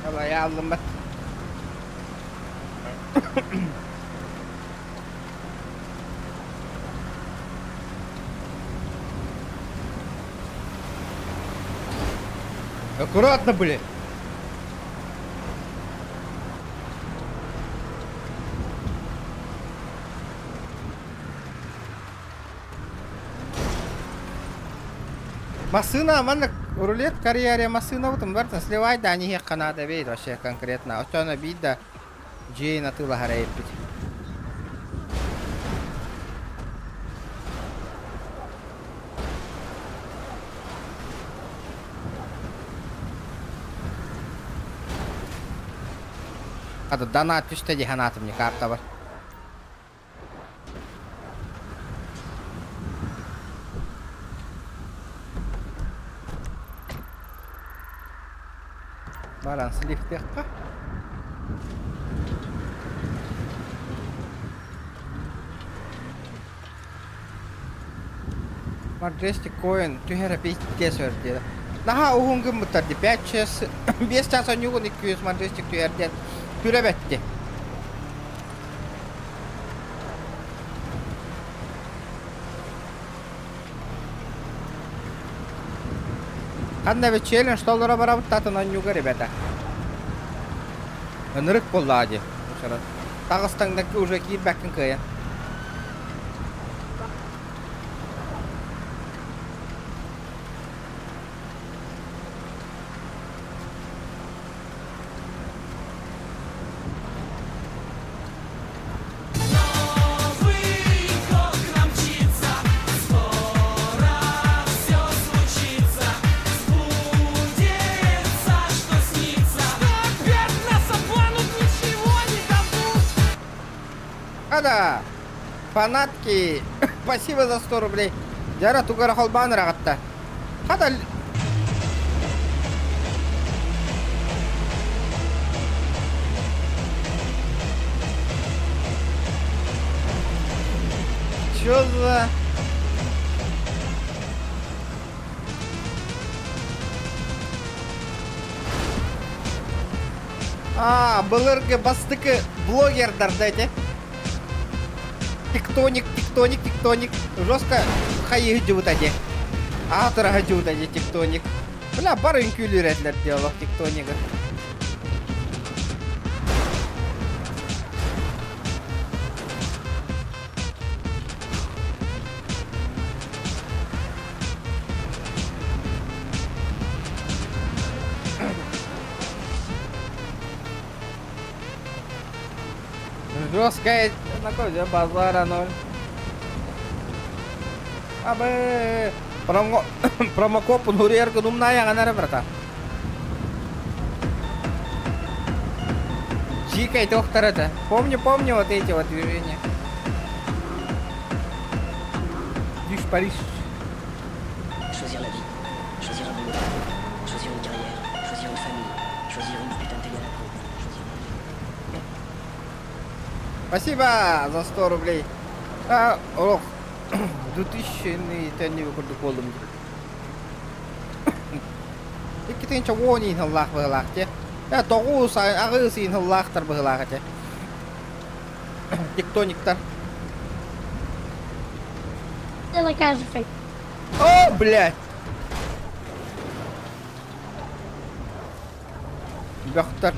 Vallahi aldım ben. Аккуратно, блин. Машина, мана рулет карьере машина вот там сливай, да не ехка надо видеть вообще конкретно. Вот она видно, Джей на тыла горит. А тут донат пишет, иди гранатом не карта var. Baran slip tekka. Majestic coin tyhjärä pisteesörtiä. Naha uhun kymmutardi 5 chance on joku nikkyys Majestic tyhjärtiä. Tyrevetti. Қандай бір челлендж доллара барабыт татын анюга, ребята. Нырык болды ади. Тағыстаңдaki уже киіп бәкін күйен. Да, фанатки, спасибо за 100 рублей. Жара тугара холбан рагатта. Хада. Чё за... А, былыргы бастыкы блогердар дайте. Тектоник, тектоник, тектоник. Жестко хайы вот эти. Автора гадют эти тектоник. Бля, бар инкюлиретлер делал тектоника. Жесткая на базара 0. Абе, промокоп нурерка думная ганара брата. Чикай доктор это. Помню вот эти вот движения. Дишь Париж. Choisir la vie, choisir un boulot, choisir une carrière, choisir une famille, choisir une putain de galère. Спасибо за 100 рублей. А, ох, 2000 тенге көрді қолым. Иккетен чоғуын ең хыллақ бұғылақ те. Я 9 ағыз ең хыллақтар бұғылақ те. Тектониктар. О, блядь! Бяқтар.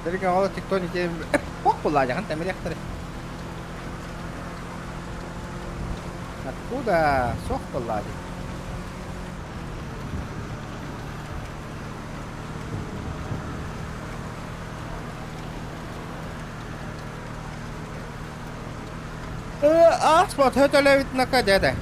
Jadi kalau TikTok ini kok pula jangan temen ya tadi. Aku udah sok pula. Spot hotel lewit nak aja deh.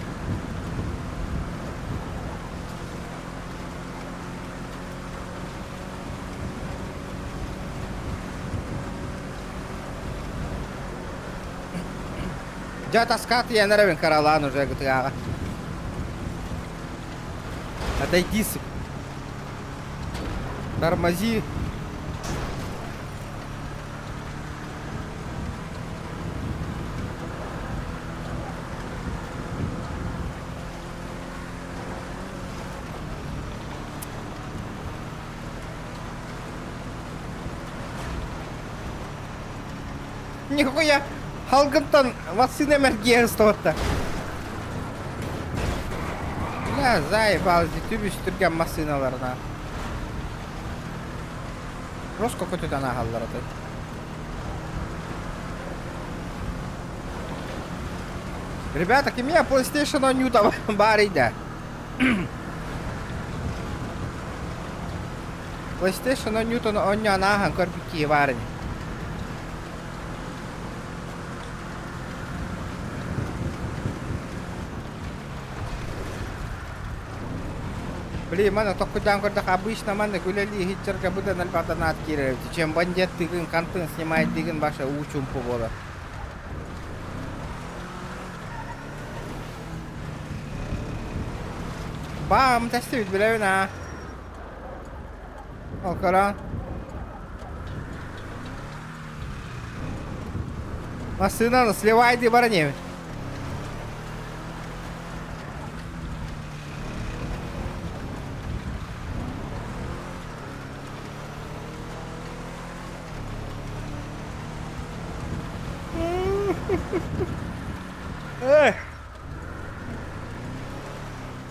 Джата скат я наравен каралан уже GTA. Отойди, сука. Тормози. Нихуя! Халгантан вакцина эмергенствоватта. Бля, заебал, түбүш түрген машиналарына. Просто көтөдө аналар аты. Ребята, у меня PlayStation Ньюта барида. PlayStation Ньюта оння нахан корпики варни. Блин, mana toko jam kerja habis nama nih gue lihat hitcher kebutuhan dan patanat kira. Cuma banjir tiga kantong semai tiga bahasa ucum pola. Bam, testi itu bila na. Oh kalau masih nana selewai di barangnya.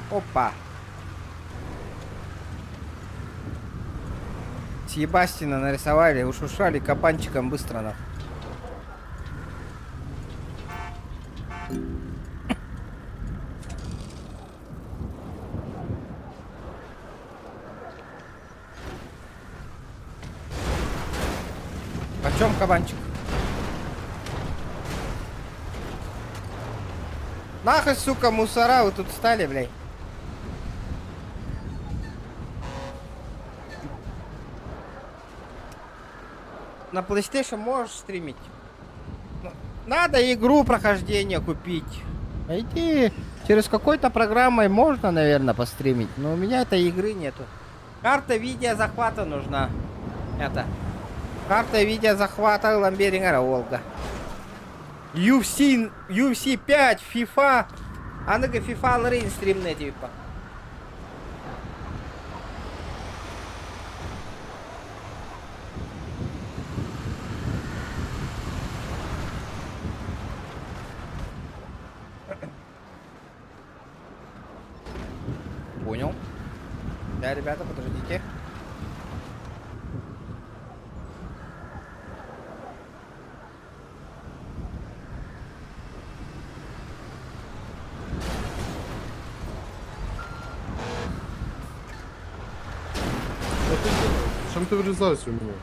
Опа. Себастина нарисовали, ушушали кабанчиком быстро на. Почем кабанчик? Нахуй, сука, мусора, вы тут стали, блядь. На PlayStation можешь стримить? Надо игру прохождения купить. Найти через какой-то программой можно, наверное, постримить, но у меня этой игры нету. Карта видеозахвата нужна. Это. Карта видеозахвата Ламберингера Волга. UFC 5, FIFA. Анага FIFA алырын стримне типа. Понял. Да, ребята, подождите. Чем ты врезался у меня?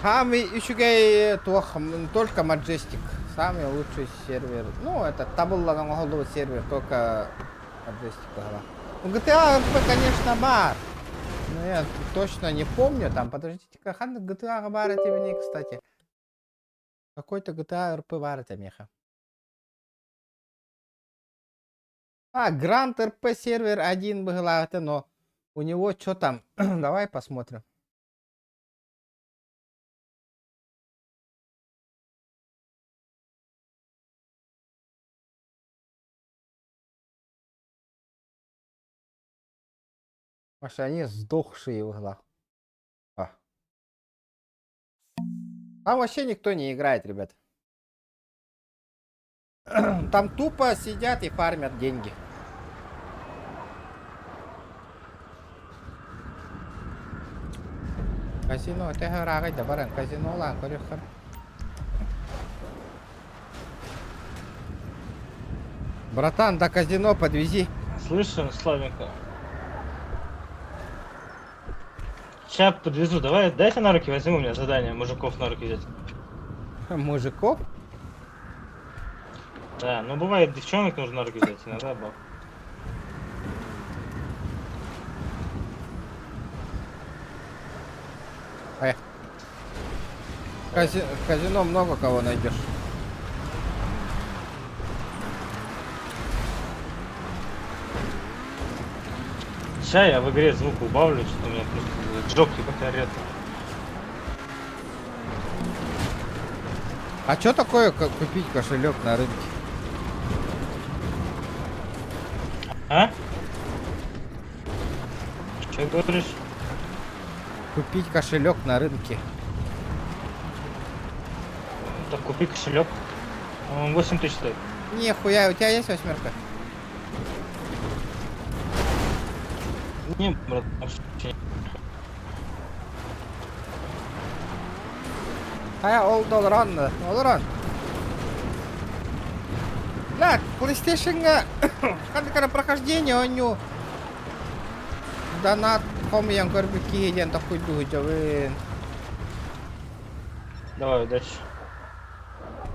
Самый еще только Majestic. Самый лучший сервер. Ну, это табуллаган голдовый сервер, только Majestic. Ну, GTA, конечно, бар. Но я точно не помню. Там, подождите-ка, GTA бар это не, кстати. Какой-то GTA RP бар это меха. А, Grand RP сервер 1 была, это, но у него что там? Давай посмотрим. Может, они сдохшие в углах. А. Там вообще никто не играет, ребят. Там тупо сидят и фармят деньги. Казино, ты грагай, да баран, казино лан, корюхар. Братан, до казино подвези. Слышим, Славенко. Сейчас подвезу, давай, дайте на руки, возьму у меня задание, мужиков на руки взять. Мужиков? Да, ну бывает, девчонок нужно на руки взять, иногда баб. Казино много кого найдешь. Сейчас я в игре звук убавлю, что у меня просто жопки покорят. А что такое купить кошелек на рынке? А? Что говоришь? Купить кошелек на рынке. Так купи кошелек. Он 8 тысяч стоит. Нихуя, у тебя есть 8? Aya oldu olur anlı. Olur an. Блядь, PlayStation-га kada прохождение у него. Донат кому yang көрбүк кийген такуйду жабын. Давай, удачи.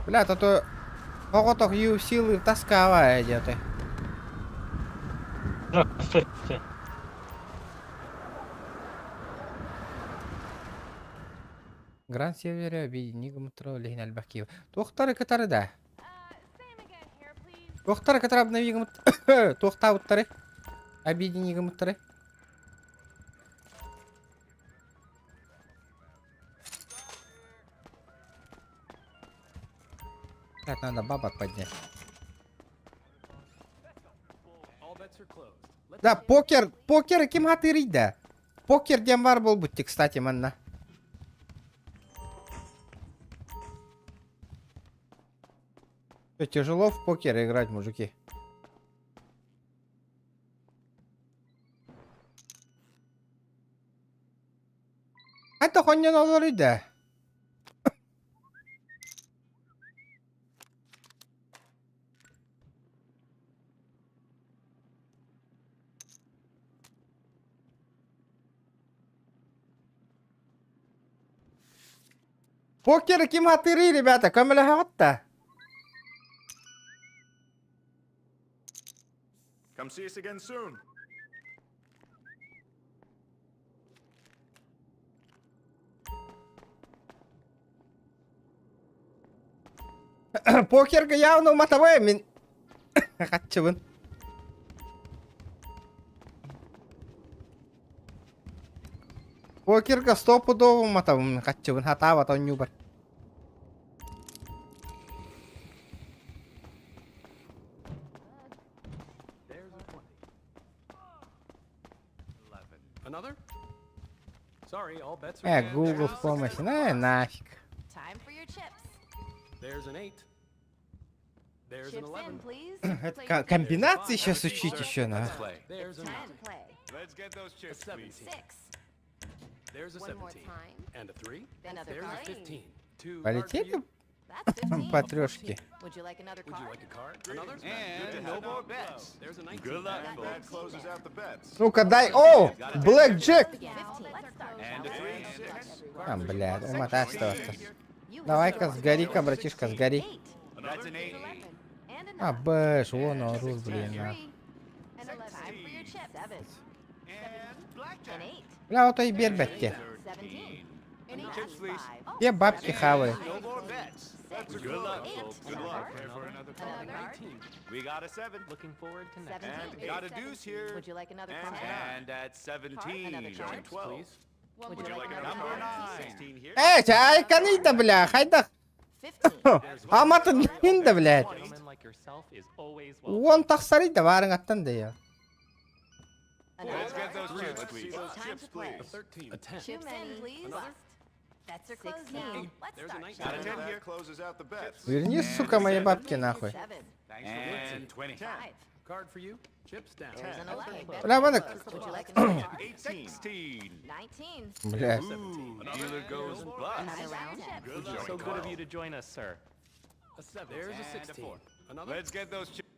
Блядь, а то коготок силы таскавая где-то. Гранд Севере объедини гаматролей на Альбакиев. Тохтары катары да. Тохтары катары обнови гаматролей. Тохтауттары. Объедини гаматролей. Так, надо бабок поднять. Да, покер кем хатырый да. Покер демар был будьте, кстати, манна. Тяжело в покер играть, мужики. Это хуйня надо да. Покер кем хатырый, ребята, камера хатта. Come see us again soon. Покерга явно матовая мен. Хатчыбын. Покерга стопудово матовым хатчыбын. Хата ватан нюбар. Another? Sorry, all bets are Google в помощи. Нафиг. Time for your chips. There's an 8. There's an Chips 11. in, please. Это комбинации сейчас учить еще надо. There's a 9. 10 play. Let's get those A chips, 17. please. 6. There's a One more 17. time. And a 3. Another There's a card. 15. Two Полетели That's 15. по трешке. Would you like another Would you card? like a card? Another? And no more bets. There's a 19. Good luck, that closes out the bets. Ну-ка дай. О! Блэк Джек! 15. Let's start. And a shall three, we? six. А, блядь, умотай остался. You Давай-ка сгори-ка, братишка, сгори. 8. That's an 8. 11. And А, another. бэш, вон он, рус, блин. 3. на. And 11. Time for your chips. 7. And blackjack. An 8. Бля, вот и бербетте. 17. And a Chips, please. 5. Все бабки хавают. No more bets. That's a good luck, folks. Good luck. Prepare for another Another card. We got a 7. Looking forward to next. 17. And got a deuce here. Would you like another And, card? and at 17. Another card. 12. Please. Would Would you like another number card? 9? 16 here. Чай, канита, бля, хайда. 15. Амата нинда, блядь. Gentlemen like yourself is always Вон тахсари да варың аттан да я. Another Let's get card. those chips, please. It's time to play. 13. A 10. Chips in, please. Bets are closed 16. now. Let's There's a start. 19. Got a shall 10 here. Closes out the bets. Верни, сука, мои бабки нахуй. 7. And 20. 5. Card for you. Chips down. There's an 11. Бля, вон Would you like another card? 16. 19. Бля. Ooh, dealer goes bust. Another round. Good luck, So good of Carl. you to join us, sir. A 7. There's a And a 16. 4. Another? Let's get those chips.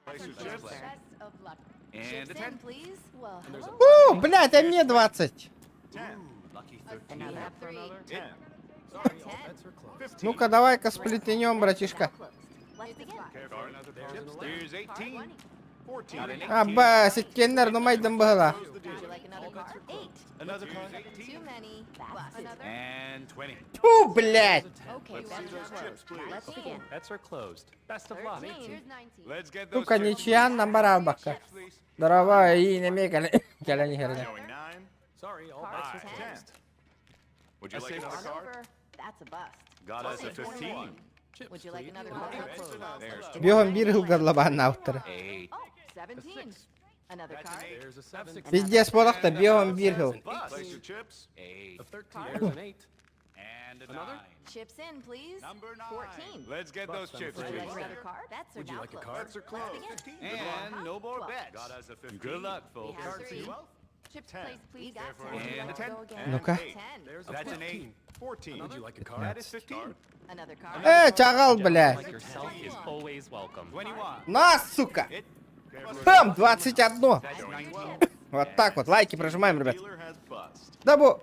Place your chips. Best of luck. And a Chips 10. in, please. Well, And there's a hello. Блядь, а мне 20. 10. Lucky 13. Another 3. 10. Sorry, all 10. bets are closed. 15. Ну-ка, давай-ка сплетенем, братишка. Closed. Let's begin. Prepare for another There's chips. an There's 18. 14. Got an 18. Абба, сиккендер, ну майдам бахла. Close the Would deal. you like another card? 8. Another card. Too many. Bust. Another. And 20. Фу, блядь. Okay, Let's see bets those are chips, closed. please. Let's begin. Bets are closed. Best of luck. 13. Let's get those Ну-ка, chips. ничья, набора бака. Please. Здорово, и не мекали. Каля не херня. Going 9. Sorry, all Cards bets are 10. closed. Would you like That's another it. card? Over. That's a bust. Got us a 15. Chips, Would you like please. another Bets card? are closed. There's Бегом биргл горлобан автора. 8. Oh, 17. Another card. There's a 7. Пиздец, подохта, бегом биргл. Place your chips. A 8. 13. There's an 8. And a Another? 9. Chips in, please. Number 14. Let's get those chips, Would you please. like another card? Bets are now closed. Bets are Let's closed. begin. And no more bets. Good luck, We folks. have 3. Chips, place, please. We got 10. And a 10. Go again. Ну-ка. 10. That's an 8. 14. Would you like a card? That is 15. Another card. Чагал, блядь. Yourself is always welcome. 21. На, сука. Бам, 21. That's 19. Вот так вот, лайки прожимаем, ребят. Да бу.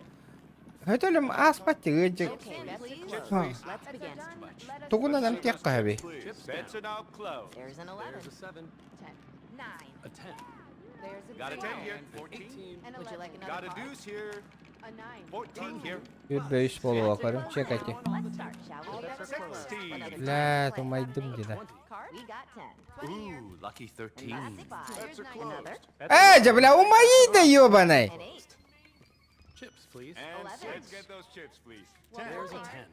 Это ли аспати, эти. Okay, bets are closed. Ah. Let's begin. Тугуна нам тех кави. Bets are now closed. There's an 11. 10. 9. A 10. There's a Got a 10 12. here. 14. And Would you like Got another a card? deuce here. A 9. 14 here. Yüzde 100 bolu bakarım. Çekati. Let's start, shall we? Bets are closed. 16. Another Ля, card. тумайдым деда. Card? We got 10. 20 here. Ooh, lucky 13. And that's 5. Bets are Another. closed. Джа, бля, у моей да ёбаной. An 8. Chips, please. 11. Let's get those chips, please. There's a 10.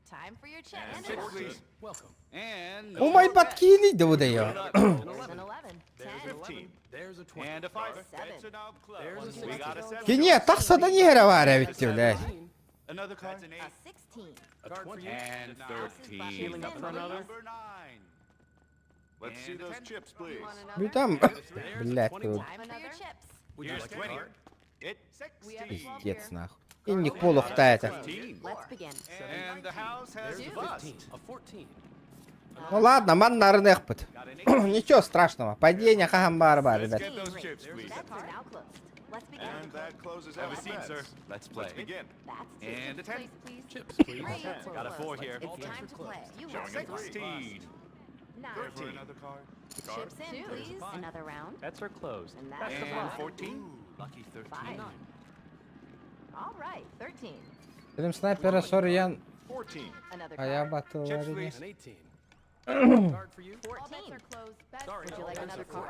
Time for your chips. And Chips, a 14. please. Welcome. And У моей подкини да удаю. There's an 11. 10. 15. There's a 20. And a 5. Bets are now closed. We got a 7. Кине, так сада не говорят, блядь. Another card. That's an 8. A 16. A 20. And Houses 13. Healing up for another. Number 9. Let's see those chips, please. Ну там, блядь, тут Time for your chips. Here's 20. It's 16. пиздец нахуй. И не полух-то это. 15. Let's begin. And the house has bust. A 14. Ну ладно, ман нарнехпыт. Got an 8. Ничего страшного. Падение хахамбарба, Let's ребят. get those chips, please. Bets are now closed. Let's begin. And that closes out the seat, sir. Let's play. Let's begin. That's And a 10. please. Chips, please. Three. Got a 4 here. It's time to play. You have Showing a 3. 16. 9. For another card. Chips in, please. Another round. Bets are closed. And that's the And five. 14. Lucky 13. 5. All right, 13. Dedim snaypera soruyan 14. Another ayağa card. battılar yine. 18. 14. Would you like another card?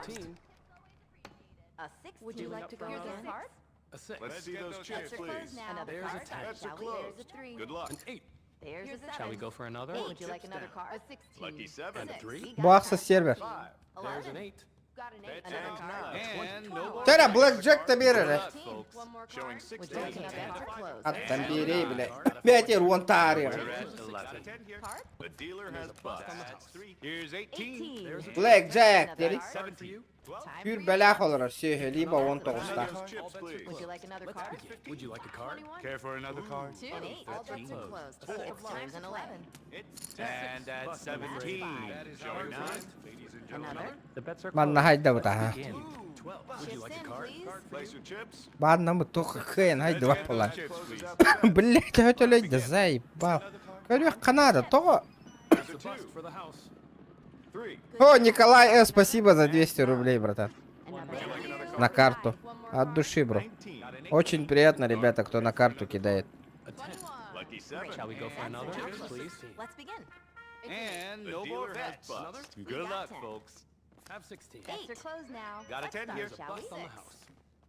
A 16. Would you like to go again? Card? A 6. Let's see those Bets chips, are closed please. now. Another There's a card. 10. Bets are Shall we? There's a closed. 3. Good luck. 8. There's a 7. Shall we go for another? Would you like another card? A 16. Lucky 7. And a 3. We got Baksa 10. server. 5. There's an 11. 8. Got an 8. Bets Another and card. 9. And no more. Tera Blackjack da bir ara. 15. One more Showing card. Would 16. you like another bets are closed? Attım biri bile. Beter ontario. We're at 11. Card? The dealer has bust. That's 3. Here's 18. 18. There's a Blackjack Another dedi. card. 7 for you. Time Bir for belak olur söyle liba 19'da. Those chips, please. Would you like another card? Would you like a card? 21. Care for another card? 2 and 8. All bets are closed. It's time to 11. And that's 17. Showing 9. Ladies and Another. The bets are Man hayda bu da. 12. Would you Chips like a in, card? please. Place your chips. Bad namı toku kıyın hayda vapola. Chips, please. Блять, это люди заебал. Говорю, Канада, то. There's a 2 for the house. 3. О, Николай, спасибо за 200 рублей, братан. Another. На карту. От души, бро. 19. Очень приятно, ребята, кто на карту кидает. A 10. Lucky 7. Shall we go for another? Chips, please. Let's begin. And The no more dealer has bets. bust. Good got luck, 10. folks. Have 16. Bets are closed now. Got a Let's 10 start, here. shall we? Bust on the house.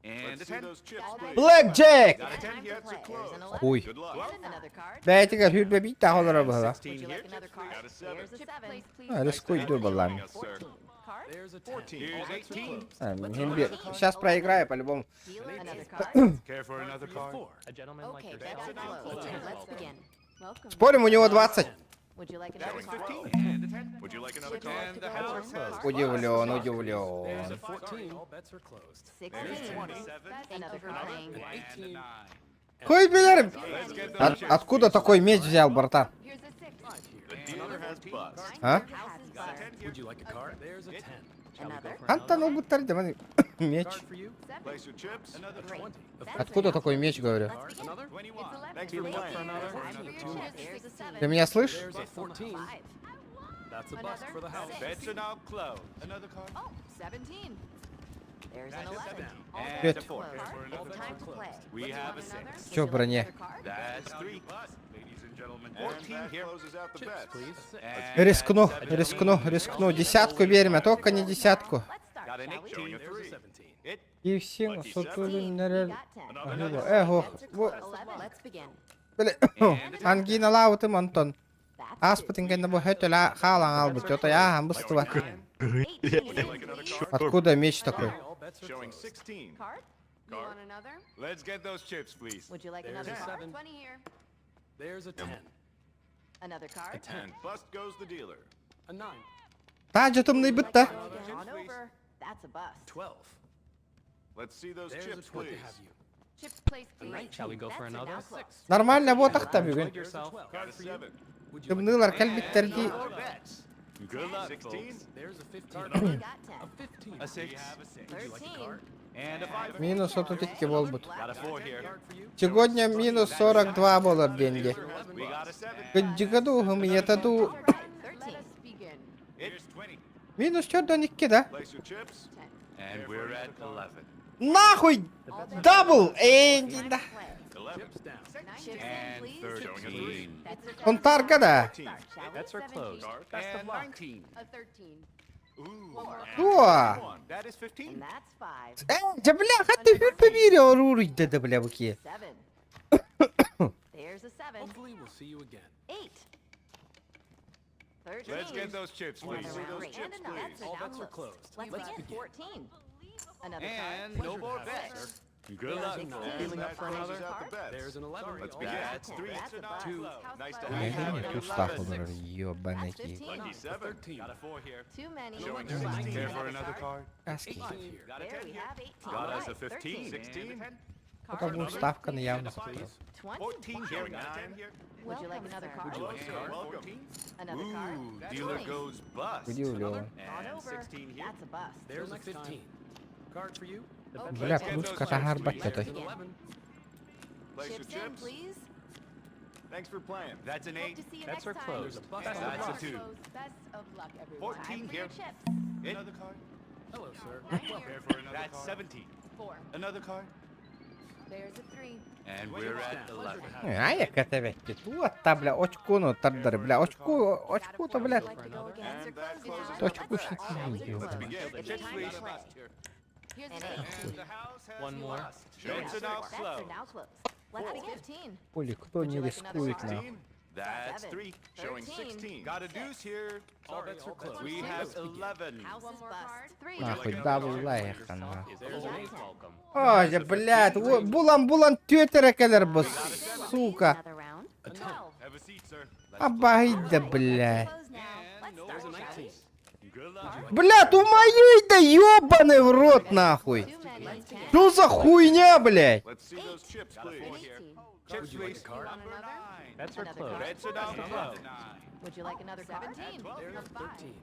And Let's a see 10. those chips, All please. Blackjack! Got a 10 Time here. to It's play. a There's an close. 11. Хуй. Good luck. And another card. Бәйтігі хүйрбе бейт тағылары бұға. 16 Would you here. like another card? Got a 7. There's a 7. Рискуй дур балами. Yes, sir. 14. Card? There's a 10. Here's 18. Сейчас проиграю по-любому. Dealer, another card. Care for another card? A gentleman Okay, bets are closed. Let's begin. Welcome. Спорим, у него 20. Would you like another Showing card? 15. And a 10. Would you like another Chips card? And the house has Удивлен, There's a удивлен. 14. All bets are closed. 16. 27. Another playing. And a 9. Хуй билерим. Let's get those Откуда такой меч взял, братан? Here's a 6. The dealer has bust. А? House is buttered. Would you like a card? There's a 10. Another. Антонул будто меч. Card for you? Place your chips. Another Great. 20. Bets Откуда are now такой меч, говорю? Let's begin. Another? It's 11. Thanks Healing for up for another. Time for your chips. There's a 7. Ты меня слышишь? There's a 14. 5. That's a bust for the house. Six. Bets are now closed. Another card? Oh, 17. There's an 11. All And Good. a 4. closed. It's time to play. We have a Another? 6. Чё в броне? That's 3. Ladies and gentlemen, 14 And that here. closes out the Chips, bets. please. Рискну, рискну, рискну. Десятку берем, а только не десятку. Let's start, Got an shall we? 18. There's a 17. It И все, We сутулин, got 10. Эго, Bets are closed. 11. Let's begin. Ангина лаутым, Антон. That's Аспытын кенде бу хөтөлә халаң албыт, жота я хамбыстыва. 18. Откуда меч такой? all bets are Showing closed. 16. Card? You Card. want another? Let's get those chips, please. Would you like There's another a card? 7. 20 here. There's a 10. Another card. And bust goes the dealer. A 9. Tacıtımlı bitti. On over. That's a bust. 12. Let's see those There's chips, a 20 to please. have you. Chips, please. Shall we go for That's a another? now close. Normalde bu takta bir gün. Enjoyed yourself. Got a 7. Tımlılar kalbitlerdi. More bets. Good luck, 16. There's a 15. We got 10. A 15. A 6. 13. And a 5. Minus 32 болбут. Got a 4 here. Сегодня минус 42 болар деньги. We got a 7. Гыджигаду хымиятаду. 13. Let us begin. It's 20. Минус 4 да? Place your chips. 10. And we're at 11. Нахуй! Дабл! Энди да. 11. Chips down. Chips And in, please. 13. That's Он тарка да. 14. Bets are closed. Best of And luck. 19. A 13. Ooh. О! That is 15. And that's 5. Энди, бляха, ты побери оружие, да бля, буки. 7. There's a 7. Hopefully we'll see you again. 8. 13. Let's get those chips, please. Another See those round. chips, And another. please. That's All a now bets are closed. closed. Let's Let's begin. begin. 14. Another And card. no more Pleasure to have you, bets. sir. Good luck. 16. Feeling up for That another? closes out the bets. There's an 11. Let's All begin. bets. That's 3. That's a bust. Two. Nice to Блядь, have они you. тут стахлер, ёбаный That's ки. 15. Lucky 7. 13. Got a 4 here. Too many. Showing Another 16. Care card. for another card. Каски. 18 here. Got a There 10 we here. have 18. Got us a Alright, 15. 13. 16. Это будет ставка на явно. 20. 14 here. 9 here. Would you like another card? Hello, sir. Welcome. Another card. Ooh, dealer 20. goes bust. Удивлен. On And over. 16 here. That's a bust. There's a 15. Card for you. Бля, плюс катагар There's бачатай. an 11. Place your Chips in, chips. please. Thanks for playing. That's an Hope 8. to see you Bets next are time. closed. There's a bust Best on of That's a luck. 2. Best of luck, everyone. 14 Time for here. your chips. Another card. Hello, sir. Nine here. That's 17. 4. Another card. There's a 3. And we're at 11. А я катавекки. Туатта, бля, очкуну тардар, бля, очку-то, бля. Would you like to go again? And that closes Now, out Точку the bets. шли. all bets are Let's closed. begin. It's Chips, time please. to play. Here's an 8. And the house has One more. lost. Bets Bets are now are closed. now closed. Let's begin. 15. Хули, кто не рискует, нахуй. 16. That's 3. Showing 13. 16. Got a deuce here. All bets are closed. We have 11. House is bust. 3. Нахуй, дабл лайха, нахуй. There's an 8 welcome. Ой, блядь, булан тетера келер бу, сука. Another round. A 12. Have a seat, sir. Обайда, блядь. Close now. Let's There's a start, shall 19. we? Good luck. Блядь, у моей да ёбаный в рот, нахуй. Too many. 10. Что за хуйня, блядь? Let's see those chips, please. 18. Chips, Would you like please. a card? Want another? Bets are Another closed. card. Bets are now closed. Would you like another card? 17. There's A 5. 13.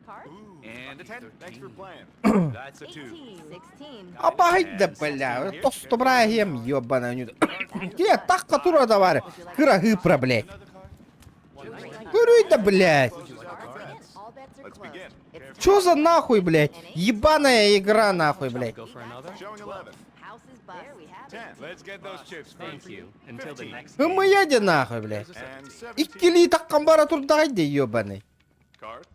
Card? And a 10. Thanks for playing. That's a 2. 18. 16. Обайда, бля. Тост Брахим, ёбаный. Где так, которая товары? Кырагыпра, блядь. Кырыйда, блядь. All bets are Let's closed. begin. It's Чё за нахуй, блядь? Ебаная игра, нахуй, блядь. Go for another. Showing 11. House is bust. There we have 10. Let's get those chips, please. Thank you. Until the next Хымыяде, нахуй, блядь. And 17. Иккили таккан бара турдагайда, ёбаный. Card.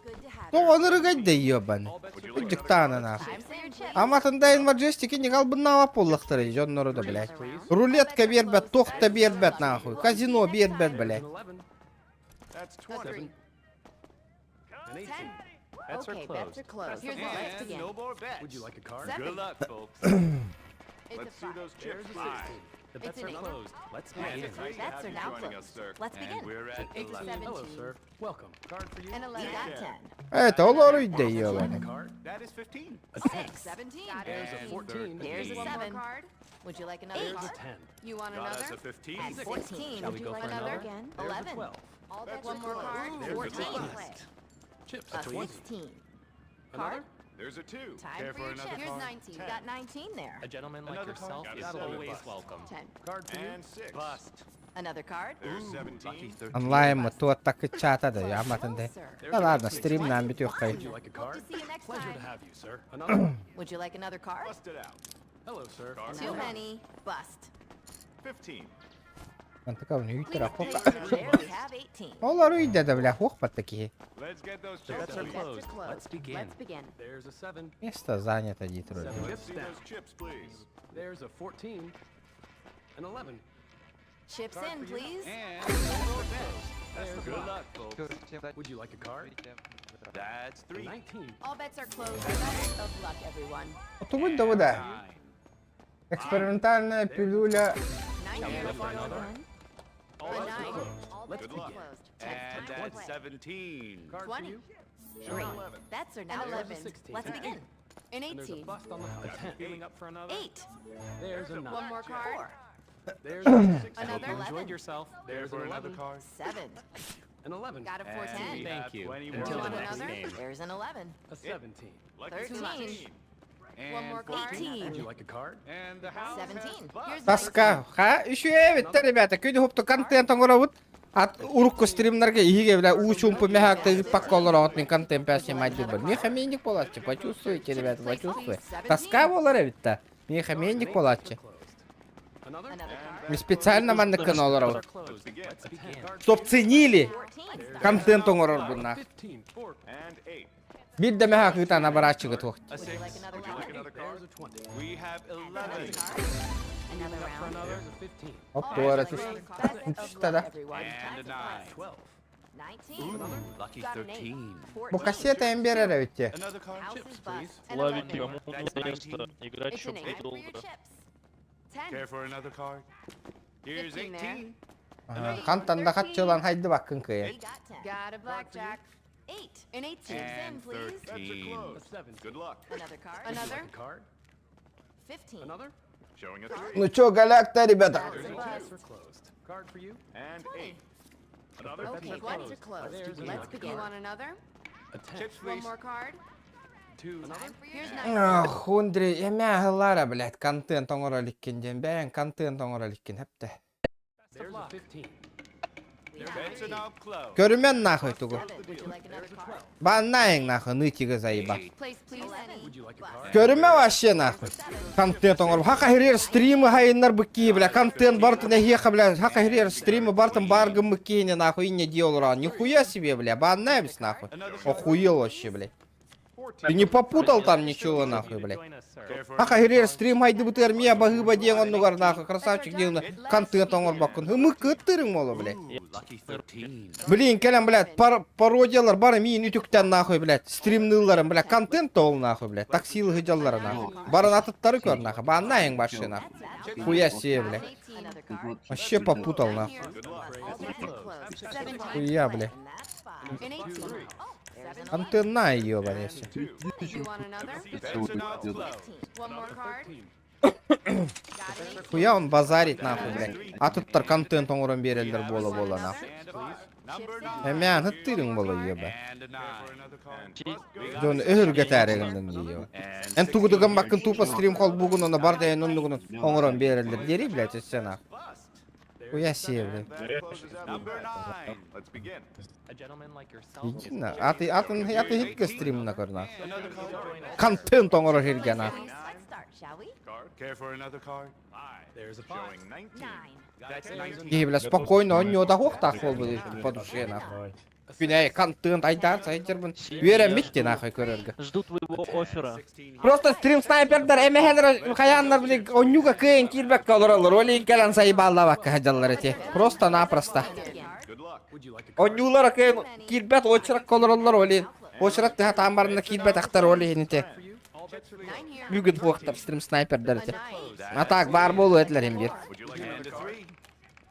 Good to have you. Тоғаны рыгайда, ёбаный. Үджіктаны, нахуй. Time for your chips. Аматындайын маджестики не қалбынава пуллықтыры, жоннору да, блядь. Рулетка бербет, тоқта бербет, нахуй. Казино бербет, блядь. 11. That's 20. An 18. 10. Bets are Okay, closed. bets are closed. Here's what let's And begin. no more bets. Would you like a card? 7. Good luck, folks. It's Let's a see 5. those chips, There's a please. 16. The It's bets an are 8. closed. Let's And begin. it's great to Bets have are you now joining us, closed. sir. Let's And begin. we're at It's 11. Hello, 17. sir. Welcome. Card for you. And 11. Got 10. Это олорыйда, ёбаный. Card. That is 15. A 10. 6. 17. There's a 14. There's a 7. Would you like another There's a card? 10. You want Got us another? a 15. At 16. Shall Would we you go like for another? another? Again? There's a 11. 12. All bets One are more closed. card. There's a 14. 20. Chips. A A 20. 16. Another? Card? There's a 2. Time Care for your another chips. Here's card? 19. 10. Got 19 there. A gentleman like Another yourself card. is Got a seven. always Bust. welcome. 10. Card for you. And 6. Bust. Another card? There's 17. Онлайн мы тут так и чатады, аматынды. Да ладно, стрим нам бит ёхкай. Would you like a Hope card? to see you next Pleasure to time. have you, sir. Another? Would you like another card? Bust it out. Hello, sir. Too many. Bust. 15. Антакав не Please үйтер place ахука. your there we have 18. Олорыйда да, бля, хохпат такие. Let's get those The chips, bets are please. Bets are closed. closed. Let's begin. Let's begin. There's a 7. Место занято, Дитрой. Let's Chips see down. those chips, please. There's a 14. An 11. Chips in, please. And no more bets. There's Good a luck, folks. Would you like a card? That's A 3. 19. All bets are closed. Best of luck, everyone. Ото да, вода. 9. Експериментальная пилюля. 9 Shall we here go for for another? one. A 9. All bets Good are luck. closed. And Time to that's play. 17. 20. 3. Bets are now open. Let's begin. An 18. Feeling up for another? 8. There's a 9. One more card. 4. There's a 6. Another 11. Enjoyed yourself. There's an 11. 7. An 11. Got it for And 10. we Thank have you. 20 Until more the Want next another? game. There's an 11. A 17. Like 13. 16. One more card. 18. Would you like a card? And the house 17. has Here's Таска. Ха, еще эвитте, ребята. Күнү хопту контент оңоробут. Ат урукку стримнерге иге бля учумпу мехакты пакколоротный контент пяси майдубар. Мехаменник болатчы. Почувствуйте, ребята, почувствуйте. Таска болар эвитте. Мехаменник болатчы. Another? Another card. Мы специально манныктан олорабыт. Let's begin. Чтоб ценили 14. контент оңорорбунна. 15. 4. and 8. Бир да мехакыта набарачыгы тохт. A 6. Would you like another Would you like card? another There's card? a 20. We have 11. Another card. Another For round. another is a 15. Оп, All туара right, түш. another card. Best of Түштө да. luck, everyone. And Time a to play. 9. 12. 19. Lucky Got an 8. 13. 14. Бу кассета им берер эвитте. Another card. House Chips, is please. bust. And 11. That's 19. It's an 8 for your chips. 10. Care for another card? Here's 15 there. 18. Кантанда хатчылан хайды баккын кыя. We got 10. Got a blackjack. 8. An 18. And In, please. 13. A 7. Good luck. Another card. Would you Another. like a card? 15. Another? Showing a 3. Ну чё, галяк-то, ребята? House is Bets bust. are closed. Card for you? And 8. Another. Okay, bets are closed. There's Let's another begin. card. Want another? A 10. Chips, One please. more card. 2. Another? Time for your chips. Хундри, эмяғылара, блядь, контент оңораликкен, бәң контент оңораликкен, хепте. There's a 15. We have Bets are now closed. Көрімен нахуй тугу. 7. Would you like another card? Баннаең нахуй, нытигі заеба. Place, please. Would you like a card? Көріме вообще нахуй. Контент оңорып. Хака хирер стримы хайыннар быкки, бля, контент бартын эхеха, бля, хака хирер стримы бартын баргым быккине, нахуй, и не делал. Нихуя себе, бля, баннаемс, нахуй. Охуел вообще, бля. Ты не попутал там ничего, нахуй, бля. Care for Хака хирер стрим хайды бутыр, мия багыба ден оннугар, нахуй, красавчик ден, контент оңор баккын. Хымы кыттырың молу, бля. Lucky 13. Блин, келем, блядь, пародиялар бары миин үтүктен, нахуй, блядь, стримныларын, блядь, контент ол, нахуй, блядь, таксилы хыжаллары, нахуй. Барын атыттары көр, нахуй, баннаең башы, нахуй. Хуя себе, блядь. Another card. Вообще попутал, нахуй. Good luck. All bets are closed. 17. Хуя, бля. And that's 5. An 18. Oh, there's an 11. Антенна ёбаная. You want another? Bets are now closed. 15. One more card. Got an 18. Хуя он базарит, нахуй, блядь. Атыттар контент оңорон берелдер бола, нахуй. And a 5. Number 9. Эмян хыттырың бола, ёба. And a 9. We got Жон өһүргө тәрегинден, ёба. Эн тугудуган баккын тупа стрим хол бугун, оны бар дайын оннугун оңорон берелдер. Дери, блядь, эссе, нахуй. Хуя себе, блядь. that closes out. Number 9. Let's begin. A gentleman like yourself. Иди на. Аты хитке стримна көр, нахуй. Another card. Контент оңоро хирге, нахуй. Let's start, shall we? Card. Care for another card? 5. There's a 5. Showing 19. 9. That's 19. И, бля, спокойно, он не одахохтах бол бы по душе, нахуй. Күнәй контент айдар, сайтербын. Верем митти, нахуй, көрөргө. Жду твоего оффера. 16. Просто стрим снайпердер эмехендер хаяннар биле онюга кыйын кирбек калыралар. Олин келен сайбаллабак хажаллар эти. Просто-напросто. Good luck. Would you like a card? Онюлар кыйын кирбет очрак калыралар олин. Очрак та тамбарына кирбет актар олин эти. For you? All bets are 9 here. Бүгүн вактар стрим снайпердер эти. A 9. А так бар болу этлер им бир. Would you like another 3?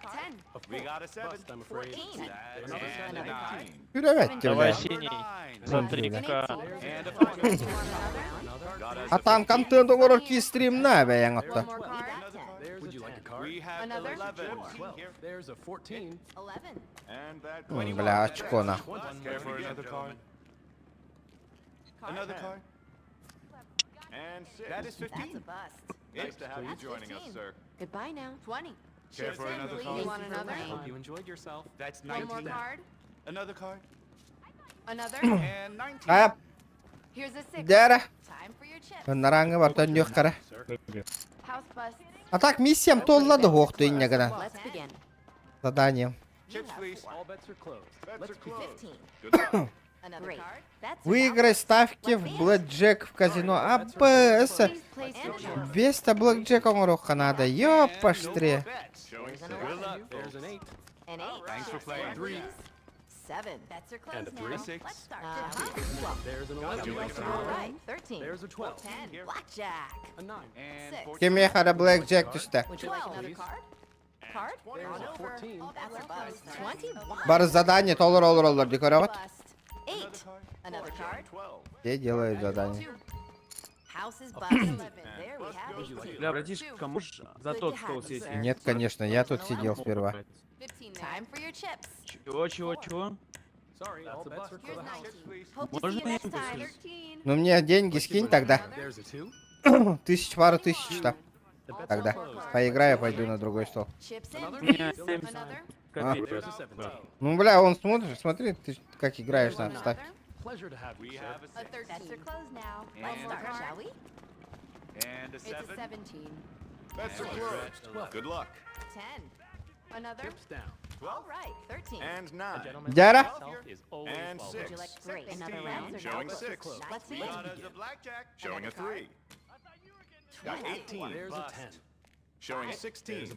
10. We got a 7. Bust, I'm afraid. 14. And a 9. Күрөбетти, бля. синий. 9. And a 5. You want another? Got us А там контент оңорор ки стрим на беяң One атта. more card. There's Would you like a card? We have Another? 11. 12. There's a 14. 11. And that Бля, очко на. Care for another card? Another card? And 6. That is That's a 15. bust. Nice to have you That's joining us, 15. sir. Goodbye now. 20. Care for another please. card? You want another? Hope you enjoyed yourself. That's One more 19. card. Another card? Another. And 19. Ап, Here's a 6. дера. Time for your chips. Нараңы бар төндөк кара. House busts. А так миссиям толлады хокту иннегена. Let's begin. Заданием. Chips, please. All bets are closed. Bets Let's are closed. 15. Good luck. Another card. That's Выиграй ставки в блэкджек в казино АПС. Please place your chips. Без-то блэкджека оңороққа надо. Ёпаштре. Showing There's an 7. 11. There's an 8. An 8. Thanks for Chips playing. in, please. 7. Bets are closed And a now. 3. Let's start. 12. There's an 11. All right. 13. There's a 12. 10. Blackjack. A 9. And 6. 14. Кеме хара блэкджек түшті. Would you like another card? card? On over. That's a bust. 21. Бар задание толыр олар декоровать. Bust. 8. Another card. 12. Где делают задание? Two. House is bust. 11. There we have it. Бля, братишка, можешь за тот стол сесть? Нет, конечно, я тут сидел сперва. 15 Time for your chips. Чего? Sorry, all bets are Here's 19. please. Hope to see Можно you next я time. напишу? 13. Ну мне деньги скинь тогда. There's a 2. Пару тысяч там. Тогда. Поиграю, пойду на другой стол. Chips in, Another? please. Yeah, Another. Копейки. There's a 17. Ну, бля, он смотри, ты как играешь, надо Another. ставь. Pleasure to have you. We have A 13. Bets are closed now. And Let's start, a shall we? And a It's a 17. Bets are closed. Good luck. 10. Another. down. All right. 13. And 9. Дяра? And Would 6. you like great? Another round. Showing 6. Let's see. Showing a 3. Got 18. There's a 10. Showing 16.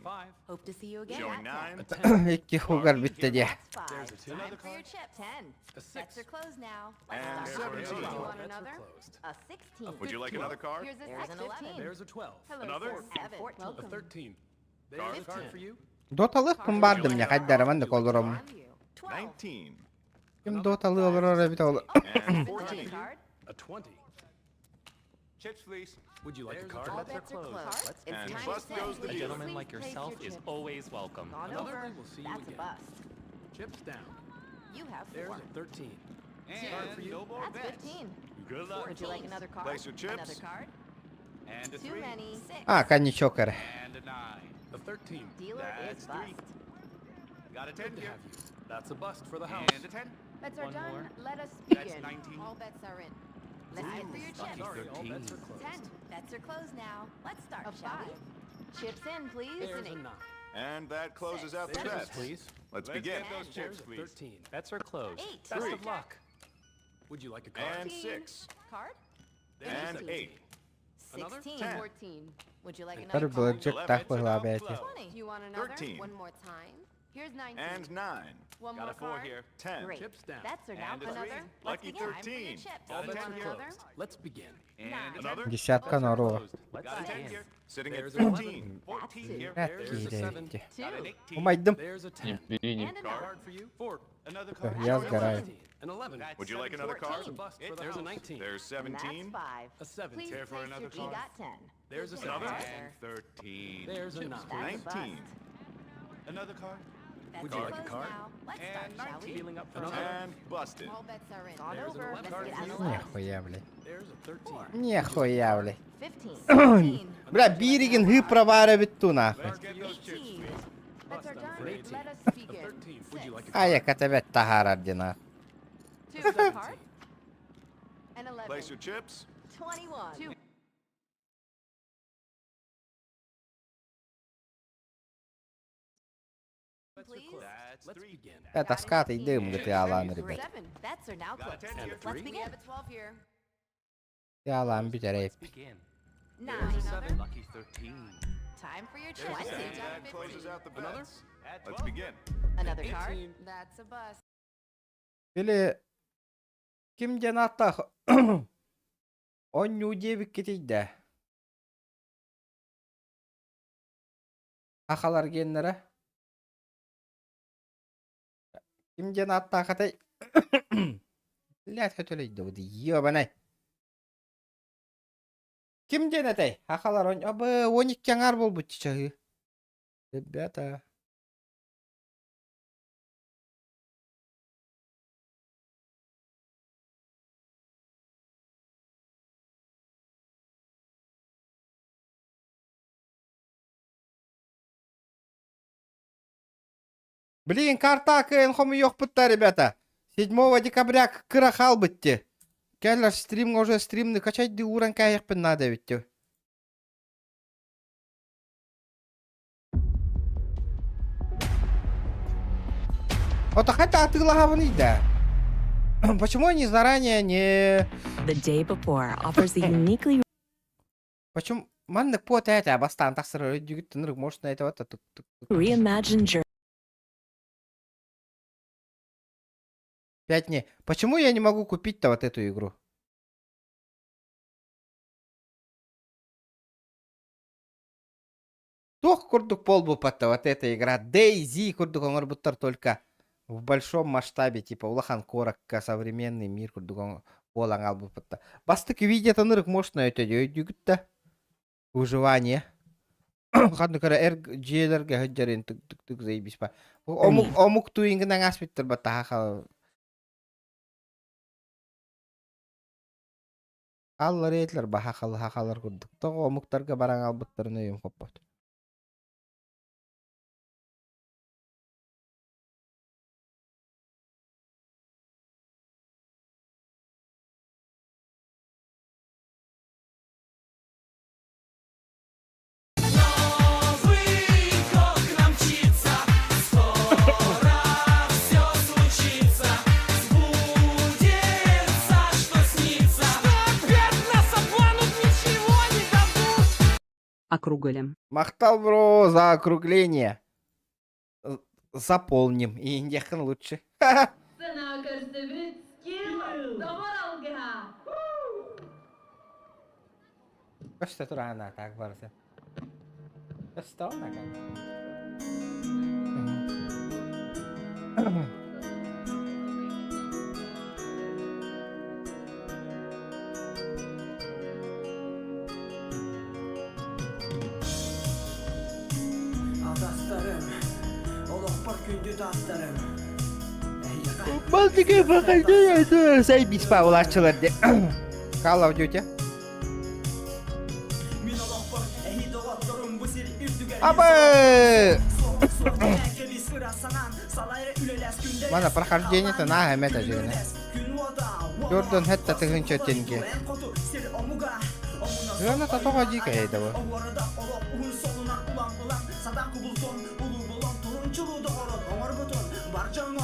Hope to see you again. Showing at 9. 2 хугар битте де. That's 5. Time for your chip. 10. Bets are closed now. Let's And start. 17. You want another? A 16. Would you like another card? Here's a 11. a 12. Hello, Another? 7. 14. 13. There's a 10. for you. Доталыктын барды мне кайдары мен де колдурам. 12. 19. Ким доталы олор бит ол. And Another 14. card. A 20. Chips, please. Would you like a card? All bets are closed. It's And time bust to goes say, the please, gentleman please like place your chips. always welcome. Gone over. That's a bust. Chips down. You have 4. 13. That's 15. Good Would you like another card? Place your chips. Another card? And a Too 3. many. 6. А, коньячокер. And a 9. A 13. Dealer is bust. Got a 10 here. That's a bust for the house. And a 10. Bets are One done. more. Let us That's begin. 19. All bets are in. Let's get for your chips. Sorry, all bets are closed. 10. Bets are closed now. Let's start, shall we? Chips in, please. There's a 9. And that closes out the There's bets. Please. Let's begin. those chips, please. 13. Bets are closed. 8. Best of luck. Would you like a card? And 6. Card? And 18. 8. 16. 10. 14. Would you like Тар another card? булачак так пыгла 20. You want another? 13. One more time. Here's 19. And 9. One more card. 10. Great. Chips down. Bets are down. And a 3. Another. Let's Lucky begin. Time for your 13. chips. All You bets want are another? closed. Let's begin. And 9. another. Десятка норова. Let's Got a 10 begin. here. Sitting at There's 14. 14 here. There's a 7. 2. Got an 18. Умайдым. There's a 10. And another. Card for you. 4. Another Всё, card. я сгораю. An 11. Would you like another card? 14. There's a 19. There's And that's 17. 5. A 7. Please Care for place another your card? got 10. There's a Another? 7. And 13. There's a 9. That's a 19. bust. Another card? Bets Would are you like a closed card? now. Let's start, And shall 19. we? Feeling up for Another. another. And busted. All bets are in. Gone There's over. another Let's card get for on you. the left. Нихуя, блядь. There's a 13. Нихуя, блядь. 15. 16. Бля, биригин хы провара битту нахуй. 18. Bets are done. 18. Let us begin. 13. Would you like a А я катавет тахарар дина. 2 card. And 11. Place your chips. 21. 2. Please. Let's begin. Это скаты и дым, ты алан, ребят. 7. Bets are now Got a closed. 10 here. Let's begin. We have a 12 here. Ты алан битерей. Begin. 9. Lucky 13. Time for your There's a chips. 10. That closes out the bets. Let's begin. Another card. 18. That's a bust. Или кимден аттах он нюдебик кетейді. Ахалар геннері. Кимден аттах атай. Лят хөтөлейді бұды, ебанай. Кимден атай? Ахалар он... Абы, 12 аңар бол бұд чағы. Ребята... Блин, карта КНХОМ yok бытта, ребята. 7 декабря кырахал бытти. Келлер стримға уже стримны качайды уран каяқпын надо битти. Вот хотя атыла да. Почему они заранее не... The day before offers the uniquely Почему... Маннык по это бастан тақсыр өйдігіттінірік, может, на это вот... reimagined journey. 5 дней. Почему я не могу купить-то вот эту игру? Тох курдук пол бупатта, вот эта игра. DayZ курдук оңор буттар только в большом масштабе, типа улахан коракка, современный мир курдук болаң ал бупатта. Бастык видео танырык мощно өтөдө, өйдүгүтта. Выживание. Ханны кара жээлерге хөджөрүн тук заебись па. Омук туингинен аспиттер бата хаха. Аллар этлер ба хахалар курдук. Тоо омуктарга бараң албыттарын өйүм коппот. Округлим. Махтал, бро, за округление. Заполним. И индехен лучше. Что тут она так барса? Что она Мальчики, проходите. Заебись, Павлачылар. Call of Duty. Абы! Mana прохождение-то на это же. Jordan хетта тыгынча тенге. Yana татога дикая этого.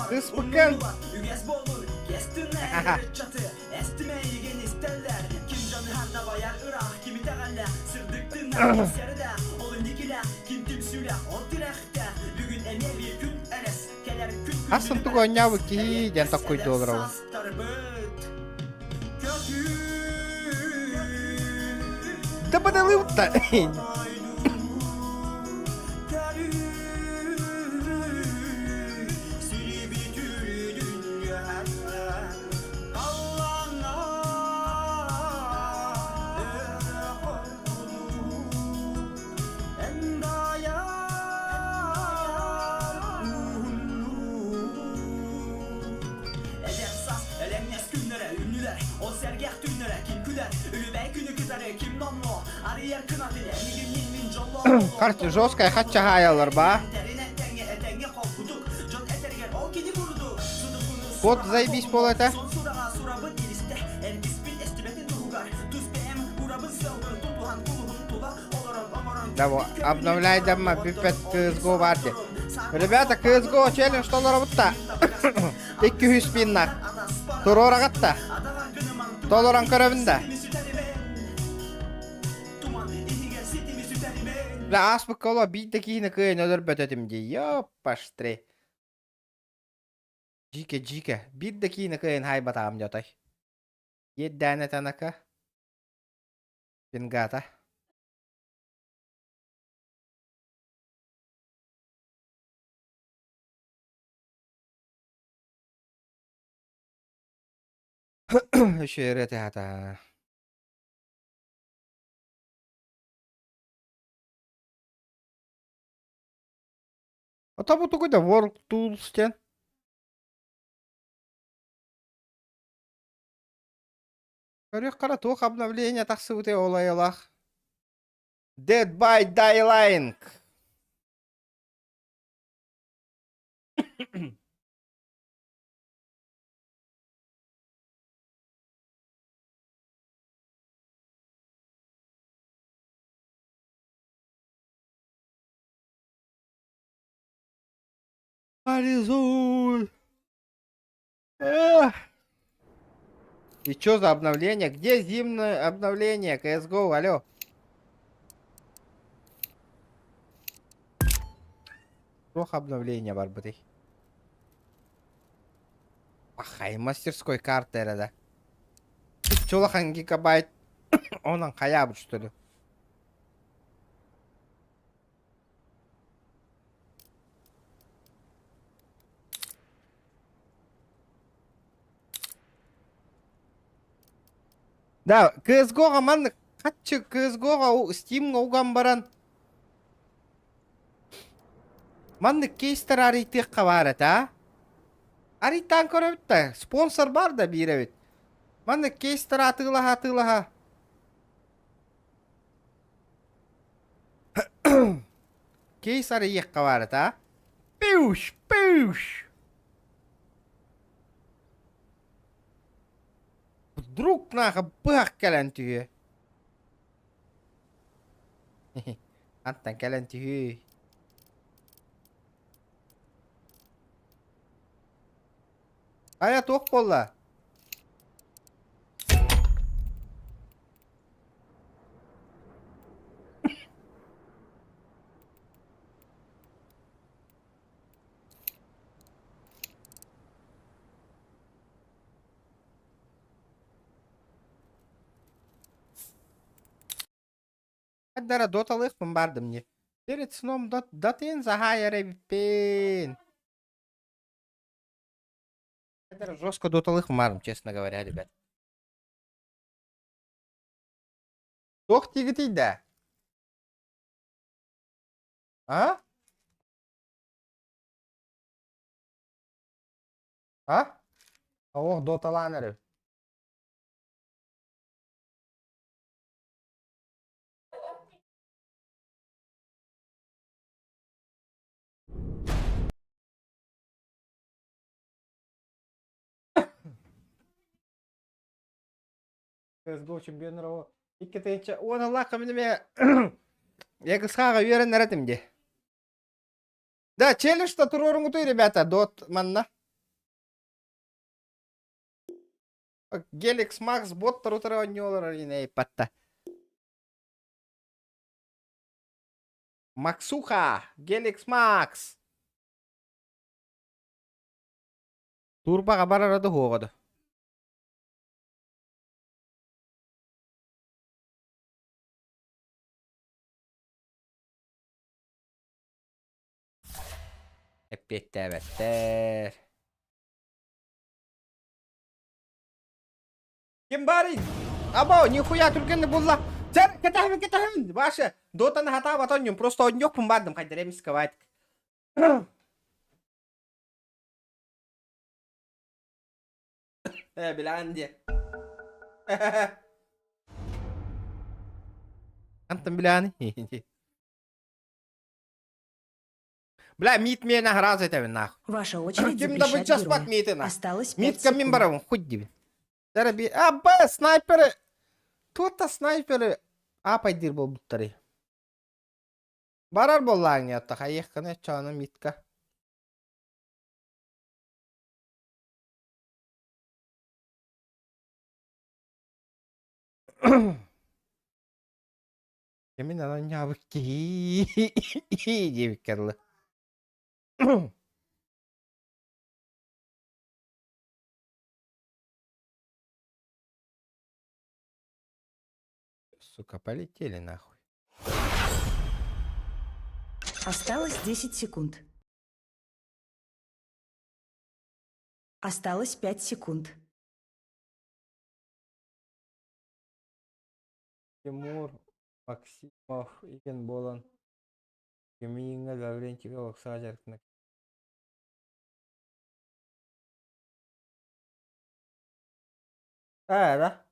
Республикан. Астын тугу нявы ки ден такой долларов. Да подалым-то. Короче, жесткая хачахаялар, ба. Код заебись пол это. Да вот, обновляй дома, пипет CSGO варди. Ребята, CSGO челлендж, что на работа? 200 пиннак. Турорагатта. Долларан көрөбүндө. Ла аспык кола бийде кийине кыйын өлөрбөт этим дей. Ёпаштре. Жике. Бийде кийине кыйын хайбатам жотой. Еддәне танака. Пингата. Еще это. А там вот такой-то World Tools тен. Корёк каратук обновление таксыуте олайылах. Dead by Daylight. Аризон. И чё за обновление? Где зимнее обновление? CSGO, алло. Плохо обновление, барбаты. Ахай, мастерской карты, да. Чулахан гигабайт. Он хаябут, что ли? Да, CSGO'га ман катчы CSGO'га Steam'га уган баран. Манны кейстер аритек кабарат, а? Ариттан көрөбүт спонсор бар да биребит. Манны кейстер атылаха. Кейс аритек кабарат, а? Пуш. Вдруг наха бах кэлэн түйе. Антан кэлэн түйе. Ая тоқ болла. Аддара доталықпын бардым не. Перед сном дотын захайыр эбиппен. Аддара жестко доталықпын бардым, честно говоря, ребят. Тоқ тигітейді. А? А? Оқ доталаныры. CSGO чемпионы иккетенче оны лақы менеме егісқаға үйерін әретімде. Да, челлендж-то турорын ұтой, ребята, дот манна. Геликс Макс боттар ұтыры не олар аринай патта. Максуха, Геликс Макс. Турбаға барарады хоғады. Эппеттәбәттәр. Кем барин? Абау, нихуя түргенді болла. Сәр, кетахын. Башы, дотаны хата батоньем, просто он yok бардым, қайдареміз кавайтық. Біләнде. Антым біләні? Бля, мит мне награз это нахуй. Ваша очередь Кем да бы час запрещать пат героя. миты нахуй. Осталось 5 Мит камин секунд. барам, хоть диби. Зараби. А, б, снайперы. Кто-то снайперы. А, пайдир бол буттары. Барар боллаң ятта, хайыққаны чаны митка. Кемин анан ябык ки. Дебик керлы. Сука, полетели нахуй. Осталось 10 секунд. Осталось 5 секунд. Тимур Максимов иген болан. Кемиңе Лаврентьеве оқса жарқына. Да?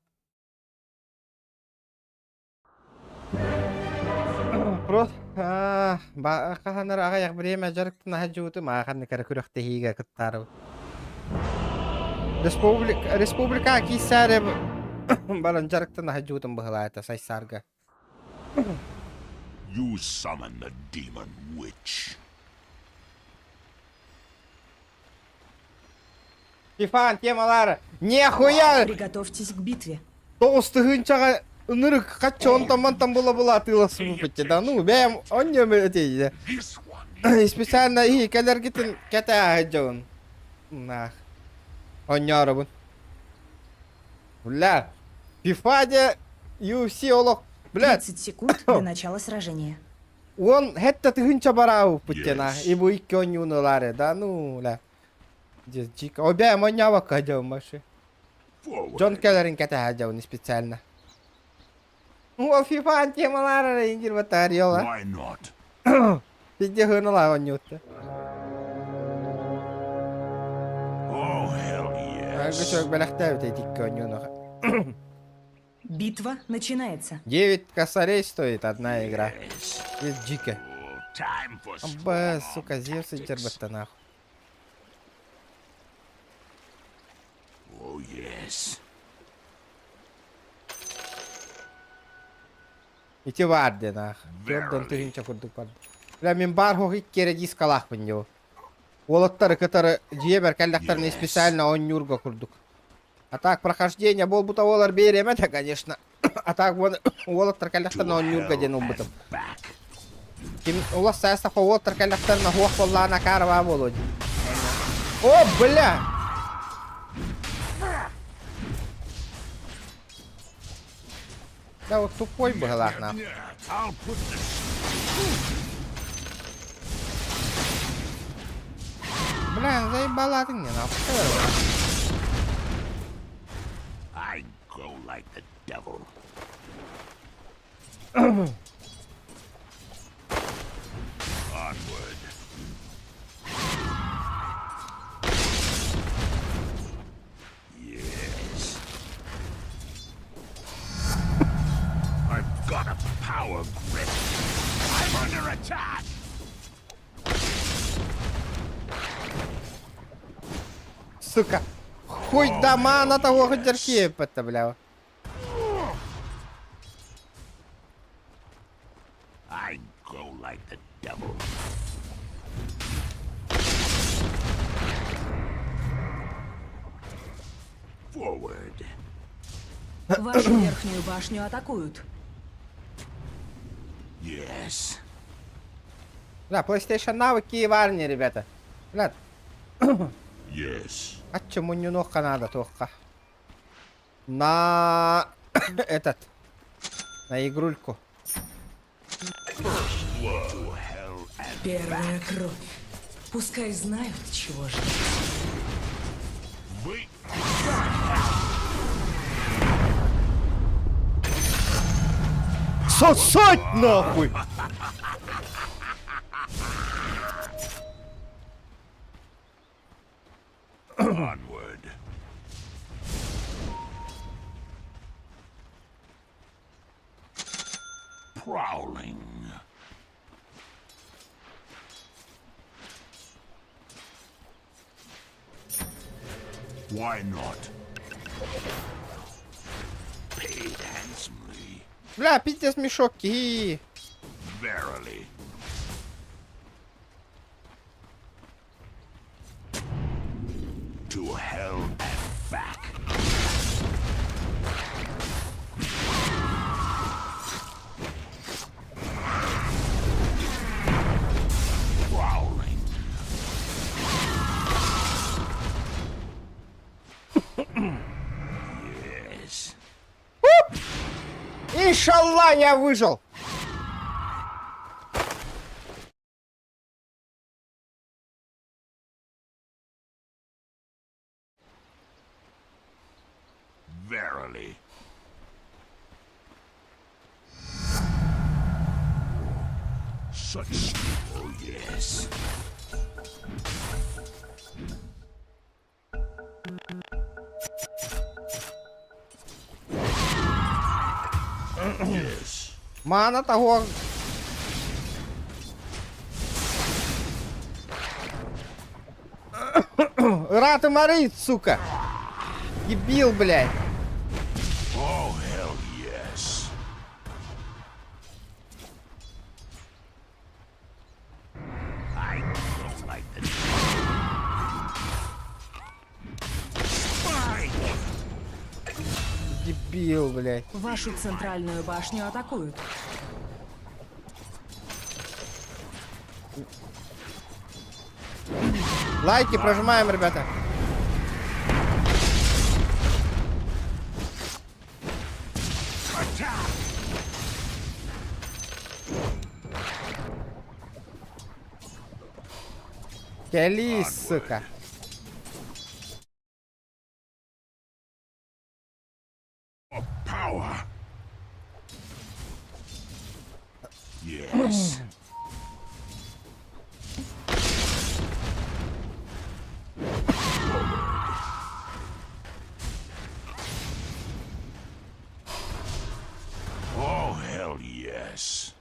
Просто қаханар ағаяқ біреме жарықтың ажуыты мағанны кәрі күріқті хиге күттары. Республика кисәрі балан жарықтың ажуытын бұғылайты сайсарға. You summon the demon witch. Стефан, темалары. Нехуя! Приготовьтесь к битве. Тоғысты ғынчаға ынырық қатшы онтан-мантан бола атыласы бұпытчы да. Ну, бәйім он не өтейді. Специально и кәлер кетін кәті ағыджауын. Нах. Он не арабын. Бля. Фифаде UFC олық. Бля. 30 секунд до начала сражения. Он хетта тыгынча барау путтена. Ибу икки он юнылары. Да ну, ля. Обяем он не авака ажауын башы. Джон Келлерин кәті ажауын специально. O FIFA'nın temaları incir batarıyorlar. Why not? Bir de hırnalar oynuyordu. Oh, hell Ben yes. çok belakta öteydik oynuyorlar. Битва начинается. 9 косарей стоит одна игра. Есть дико. Time for Аба, сука, Зевс и Джербата нахуй. Oh, yes. İti vardı nahı. Gördüm tühünçe kurduk vardı. Bля, мен бар хохи кере дискалах бен его. Олоттары, которые жебер калдактарны специально он нюрга курдук. А так прохождение бол бута олар берем это, конечно. А так вон олоттар калдактарны он нюрга ден убытым. Ким улас саяста по олоттар калдактарны хуах боллана карва болоди. О, бля! Да вот тупой была нахуй. I'll put the Бля, заебала ты мне нахуй. I go like the devil. Onward. Yes. I've got a power grip. I'm under attack. Сука. Хуй дома на того ходерки, бля. I go like the devil. Forward. Вашу верхнюю башню атакуют. Yes. Бля, PlayStation навыки варни, ребята. Бля, Yes. а чему не нога надо только? На этот. На игрульку. Первая кровь. Пускай знают, чего ждать. Вы... Сосать нахуй! Onward. Prowling. Why not? Paid handsomely. Бля, пиздец мешок. Verily. To hell and back. Prowling. Yes. Иншалла, я выжил. Verily. Such. Oh, yes. Yes. Мана того. Рад и морит, сука. Дебил, блядь. Oh, hell yes. I don't like the spike. Дебил, блядь. Вашу центральную башню атакуют. Лайки прожимаем, ребята. Келись, сука. Power. Yes. Oh, hell yes.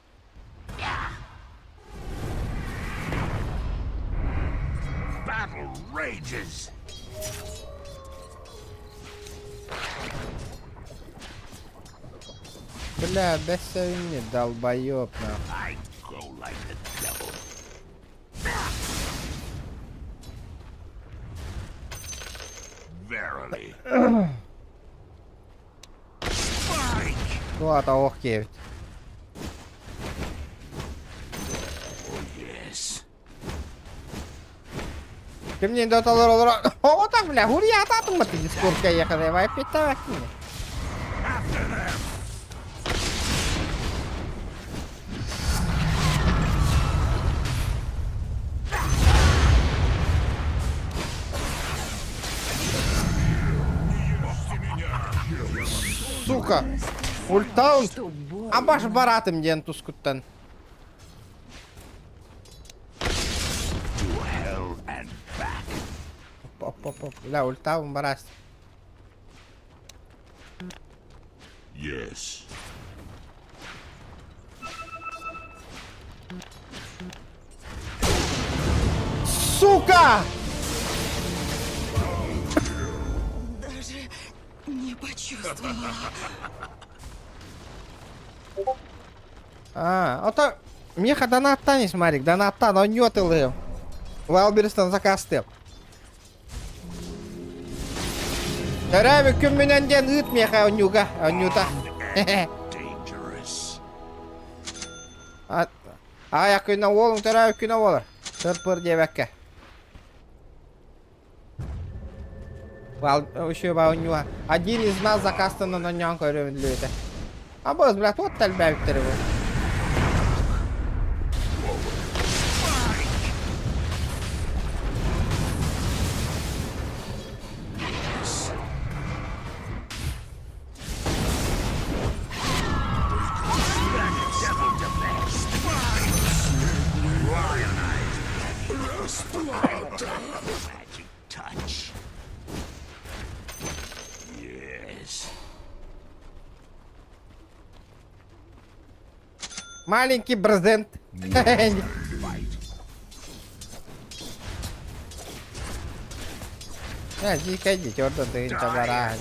Battle rages. Бля, да сегодня долбоёб, нахуй. I go like the devil. Verily. Spike. Tuota ohkeet. Oh, yes. Ты мне до того... О, вот так, бля, гурьята, ты маты дискордка ехали, вай питать меня. Сука! Ультаун! А баш баратым ден тускуттан. Оп. Бля, ультаун бараст. Yes. Сука! Даже не почувствовала. Ото... Меха донаттан Марик, донаттан, он нётылы. Валберстан закасты. Тарабы күн менен ден ыт меха онюга, онюта. Dangerous. Аяк күнна олың, тарабы күнна олар. Тырпыр дебекке. Еще ба онюга. Один из нас закастан на нянку рövendlöte. А бос, блядь, вот тальбәвиктері бұл. Magic touch. Yes. Маленький брезент. Иди, ордан ты инта барахан.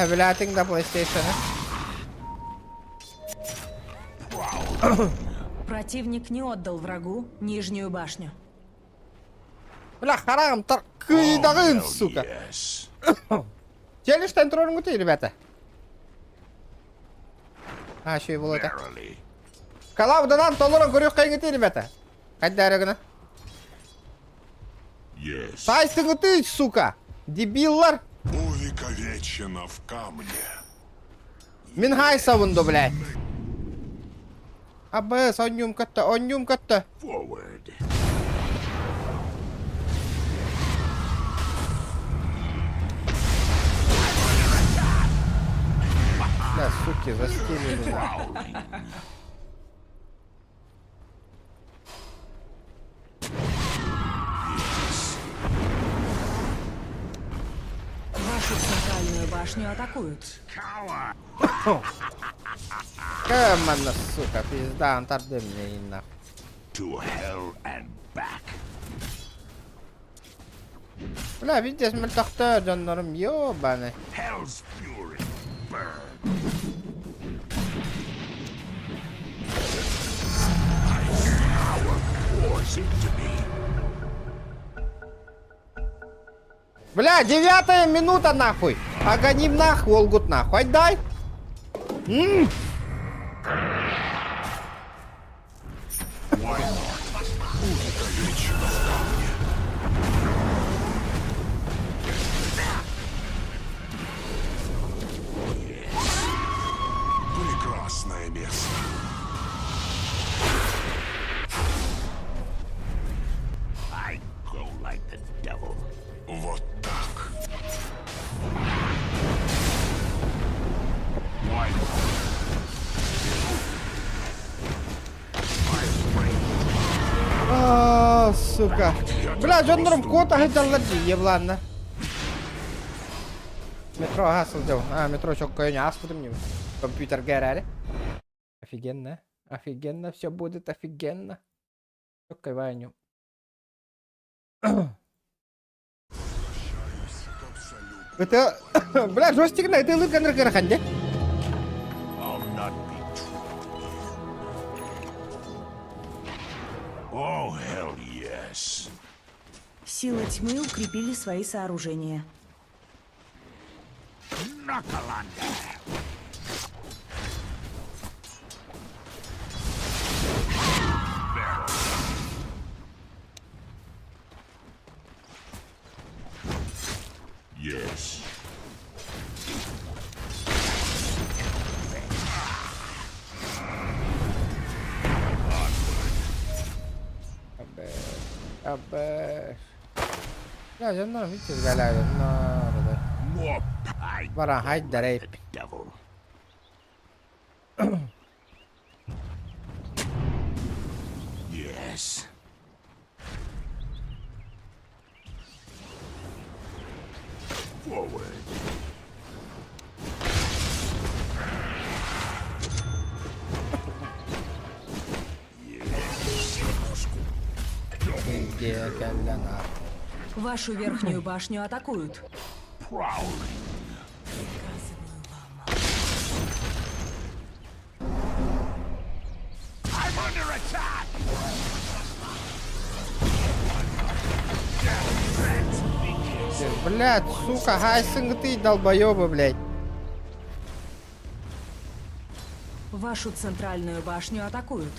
Блятинг на PlayStation. Противник не отдал врагу нижнюю башню. Бля, харам, кыйдагын, сука. Yes. Челюштен тронуң ты, ребята. Еще и было это. Verily. Калавдадан толорон көрөк кайгыты, ребята. Кайдарыгына. Yes. Сайстыңы ты, сука. Дебиллар. Увековечено в камне. Минхай савунду, блядь. Абэс, онюм катта. Forward. Бля, суки, застилили. Вашу центральную башню атакуют. Кэмана, сука, пизда, антарды мне и нахуй. To hell and back. Бля, видите, смертахта, жандарым, ёбаны. Hell's fury. Burn. Power pours into me. Бля, 9-я минута, нахуй. Агоним нахуй, Олгут, нахуй. Отдай. Прекрасное место. I go like the devil. Вот так. Why? сука. Бля, Джоннором кота хыжаллар ебланна. Метро асыл жау. Метро çok koyun аспытым не. Компьютер гарали. Офигенно. Офигенно, все будет офигенно. Çok кайваню. Это, бля, джойстик на этой лыган рыгараханде. Oh, hell yes. Силы тьмы укрепили свои сооружения. Yes. Abbe. Ya Джоннором hiç izgalaydı. More pie. Bara haydi reyp. Devil. Yes. Forward. Где калляна. Вашу верхнюю башню атакуют. Prowling. I'm under attack. Блядь, сука, хайсинг ты долбоёбы, блядь. Вашу центральную башню атакуют.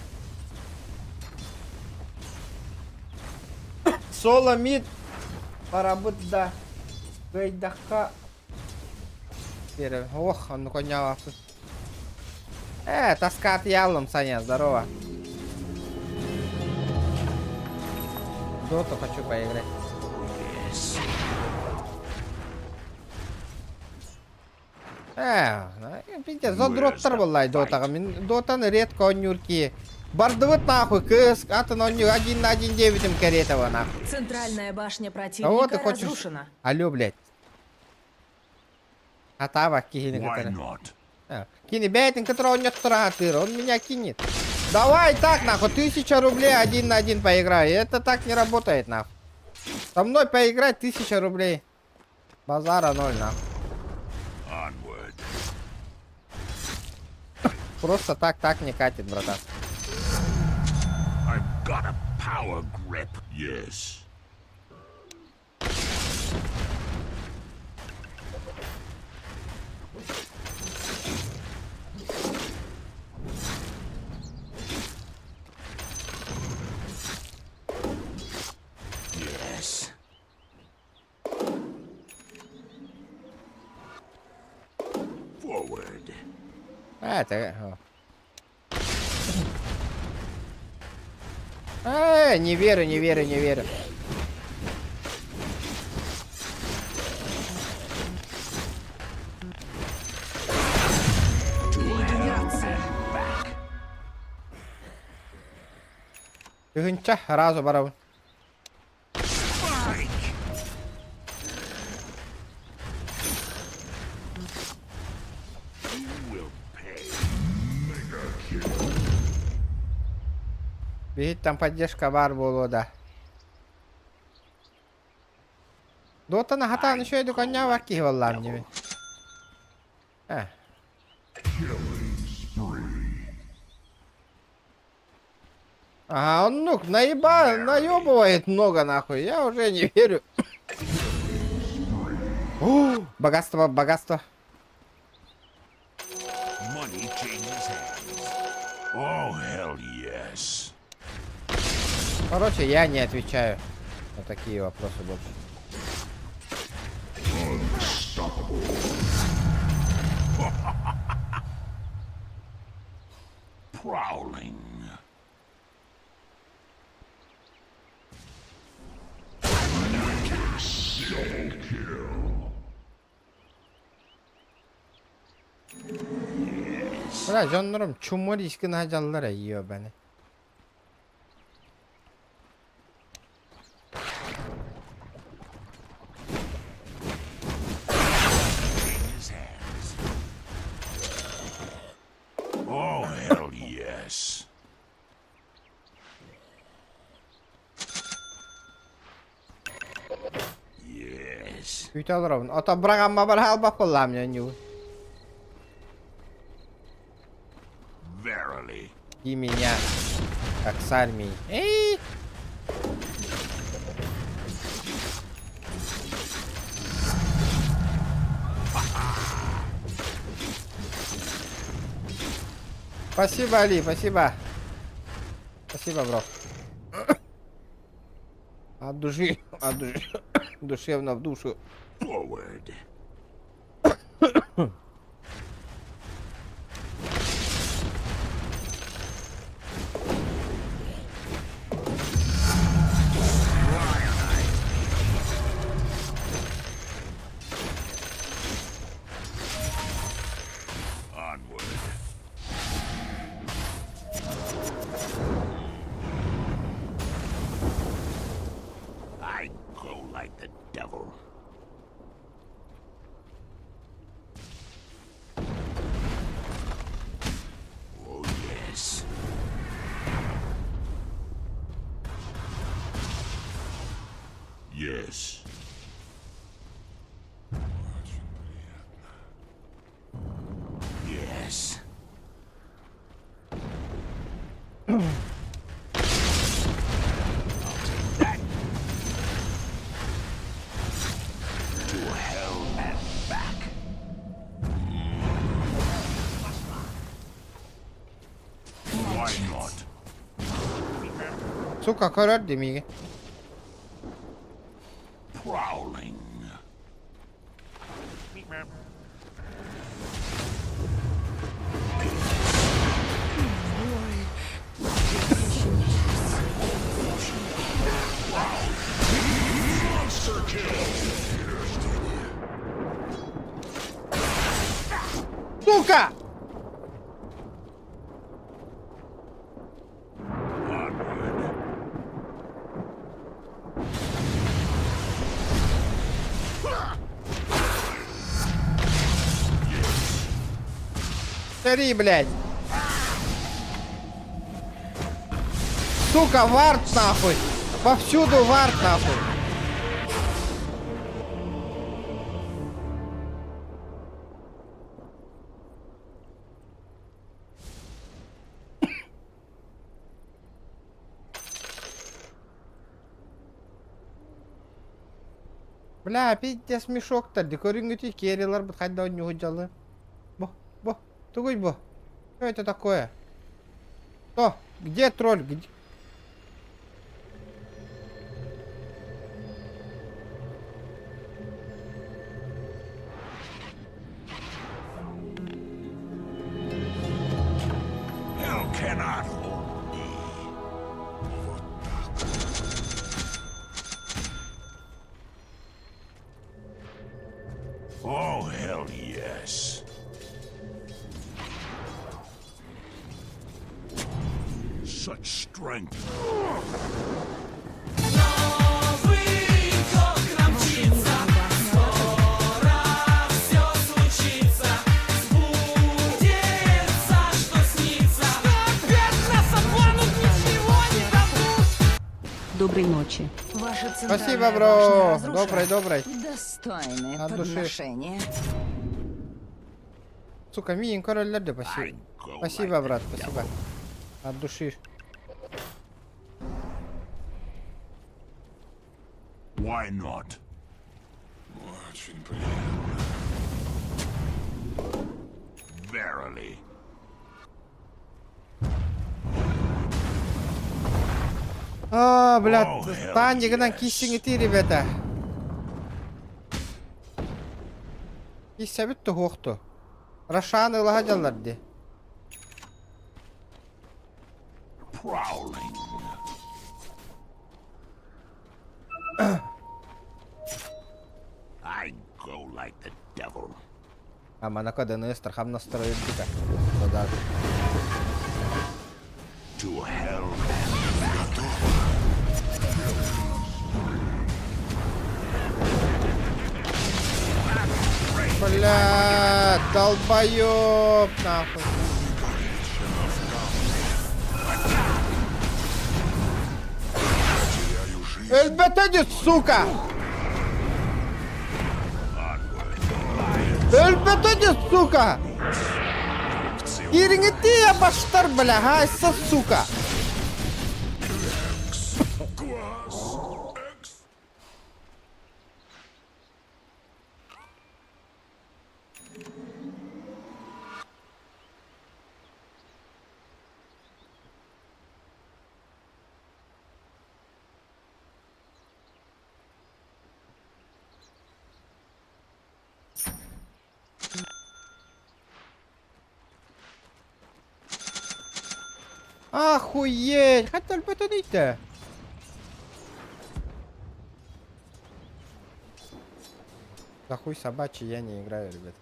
Соло мид. Парабыдда. Гайдаха. Ох, он коня. Таскат ялом, Саня, здорово. Доту хочу поиграть. Пиздец, задроттар боллай дотага. Мен дотаны редко онюрки. Бардывыт нахуй, кыс, атын онюр 1 на 1.9 им каретова нахуй. Центральная башня Кого ты противника хочешь? разрушена. Алло, блядь. Атава кихини Why который. not? Кини бейтинг, который он не стратыр, он меня кинет. Давай так, нахуй, 1000 рублей 1 на 1 поиграй. Это так не работает, нахуй. Со мной поиграть 1000 рублей. Базара 0, нахуй. Onward. Просто так не катит, братан. I've got a power grip. Yes. Yes. Forward. Это... не верю. Гынча, разу барабын. Бейт, там поддержка бар болу да. Дотаны хатан еще иду коня ваки валлам неме. Ага, он ну наебывает много нахуй. Я уже не верю. Богатство. Money changes hands. Oh, hell yes. Короче, я не отвечаю на такие вопросы больше. Prowling. Double kill. Bırak Джоннором чумор işkin hacallara yiyor beni. Ütel ровно. Ото брагамма бар халбак болам я ню. Verily. И меня. Как с армией. Эй! Спасибо, Али, спасибо. Спасибо, бро. От души, душевно в душу. Forward. Onward. I go like the devil. Oh, yes. Yes. Yes. To hell and back. Why not? Сука, корот демиги. Prowling. Monster kill. Сука! Смотри, блядь. Сука, вард нахуй. Повсюду вард нахуй. Бля, пиздец мешок-то. Декорингути керилар бит хайда у него жалы. Бо, тугуй бо. Что это такое? Что? Где тролль? Где? Hell cannot hold me. Oh, hell yes. Such strength. Доброй ночи. Ваша Спасибо, бро. Добрый. Достойное От души. подношение. Сука, миин короллерде спасибо. Спасибо, брат, спасибо. От души. Why not? Очень приятно. Verily. А, блядь, Oh, hell тандигынан yes. киссиңити, ребята. Киссабит тухукту. Рашаны лагадалларди. Prowling. I go like the devil. А манакада нестер хам настроит дика. Тогда. To hell and back. Бля, долбоёб, нахуй. Эльбетади, сука! Өлбөт өте, сука! Еріңетті я баштар, бля, ғайсы, сука! Охуеть! Хотя бы это не-то. За хуй собачий я не играю, ребят.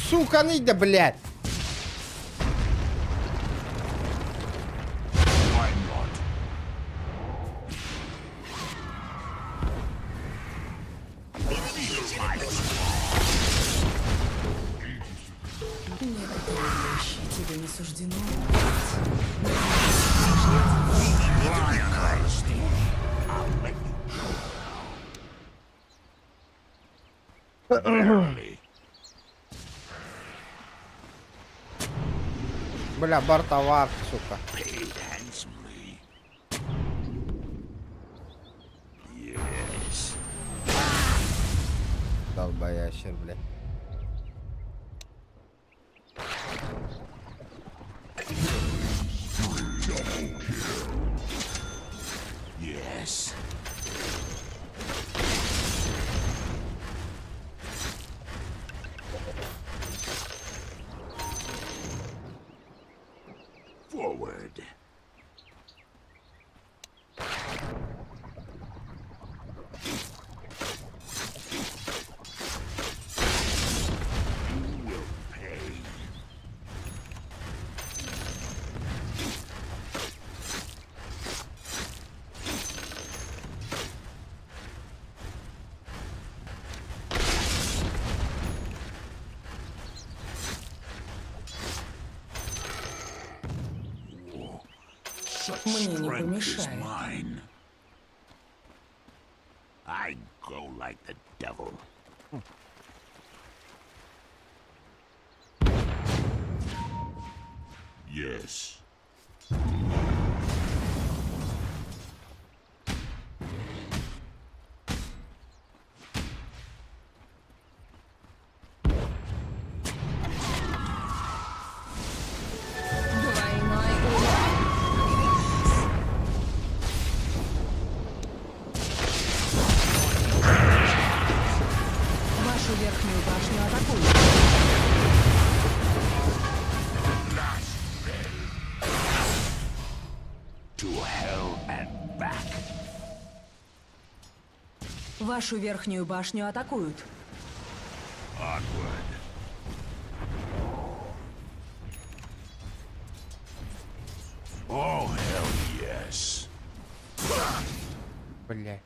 Сука, не да, блядь! Тебе не суждено. Бля, бортовар, сука. Долбоящер, бля. Yes. Forward. You will pay. Such Мне не strength is помешает. mine. I go like the devil. Yes. Вашу верхнюю башню атакуют. To hell and back. Вашу верхнюю башню атакуют. Onward. Oh, hell yes. Бля.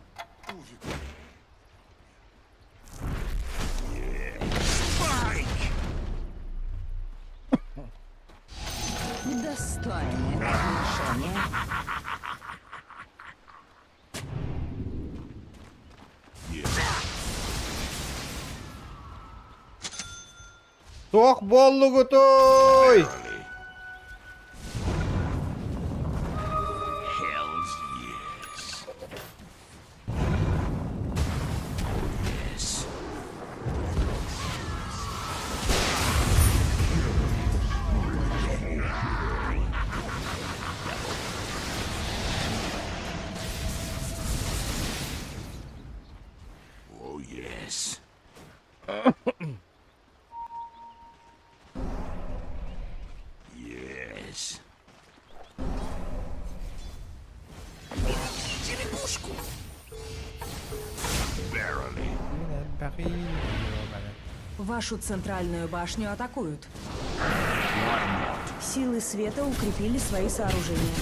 Spike! Достойное решение. Тох боллугу той! Hell's yes. Yes. Oh yes. Yes. Черепушку. Barely. Вашу центральную башню атакуют. Силы света укрепили свои сооружения.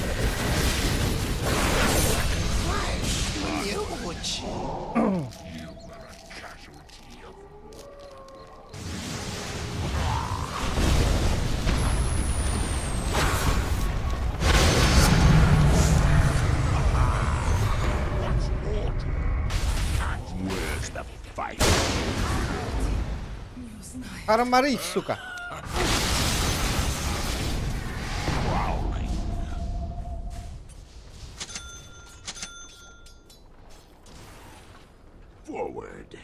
Армарить, сука. Forward.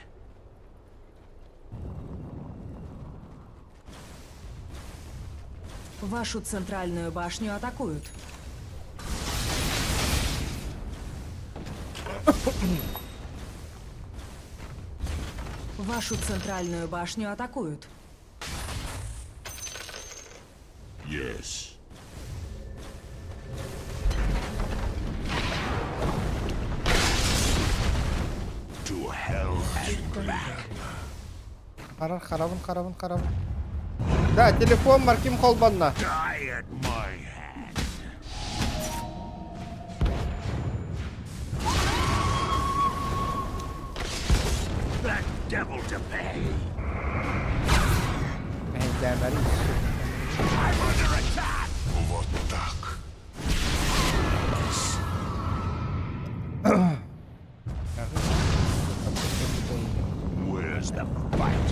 Вашу центральную башню атакуют. Вашу центральную башню атакуют. Yes. To hell and back. Харабын. Да, телефон Марким Холбанна. Die at my hand. That devil to pay. I'm under attack. Вот так. Where's the fight?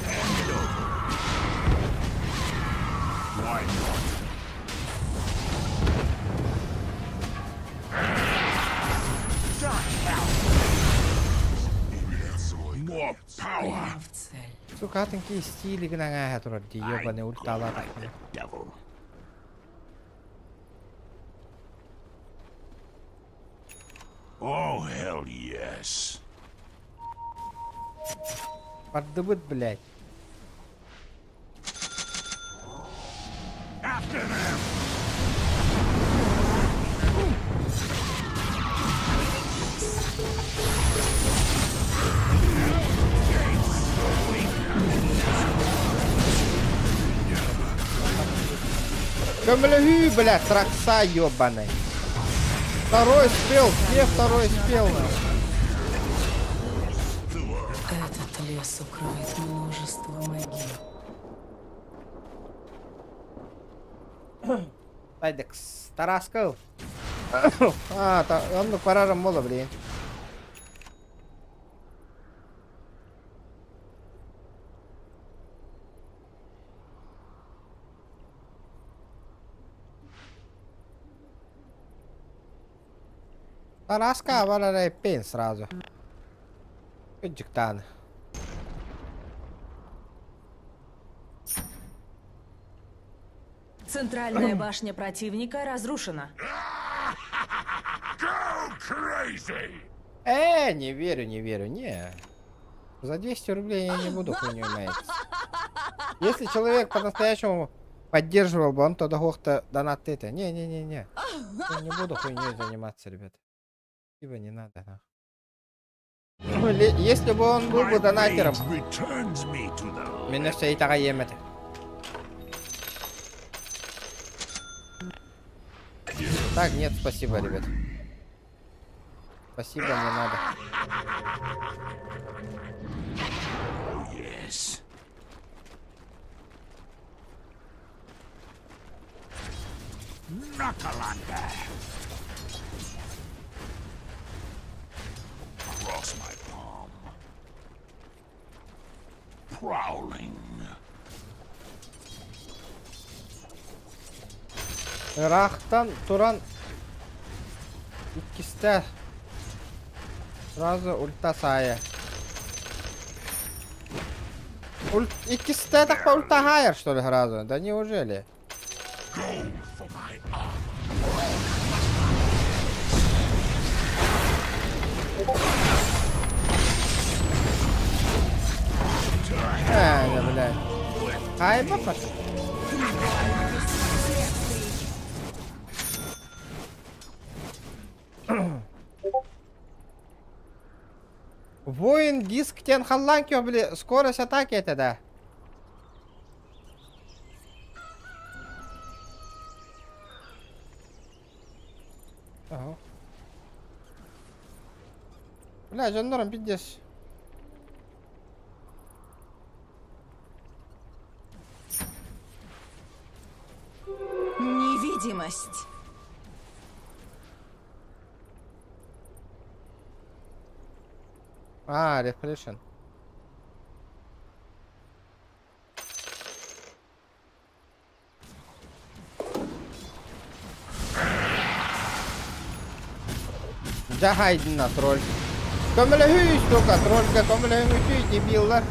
Hand it over. Why not? More power. Сука, такие стили гнага, которые ёбаные ультала. Devil. Oh, hell yes. Поддыбыт, блядь. After them. Камлюхи, блядь, тракса ёбаный. Второй спел, где второй спел? Этот лес укроет множество могил. Айдекс, Тараскал. Он парарам мола, блин. Тараска, валяй пен сразу. Джиктан. Центральная башня противника разрушена. Go crazy. Не верю, не. За 200 рублей я не буду хуйню иметь. Если человек по-настоящему поддерживал бы, он тогда хохта донат это. Не. Я не буду хуйней заниматься, ребята. Спасибо, не надо, нахуй. Если бы он был бы донатером, меня все и так емет. Так, нет, спасибо, ребят. Спасибо, не надо. Yes. Knuckalanda. Across my palm. Prowling. Рахтан, Туран. Иккисте. Сразу ульта сая. Иккисте так по ульта хайер, что ли, сразу? Да неужели? Блядь. Ай, папа. Воин диск тен халланки, блядь, скорость атаки это да. Ага. Бля, жандарм, пиздец. Невидимость. А, рефрешн. Jahaydın troll. Kömele hüs toka trollga kömele hüs debillar.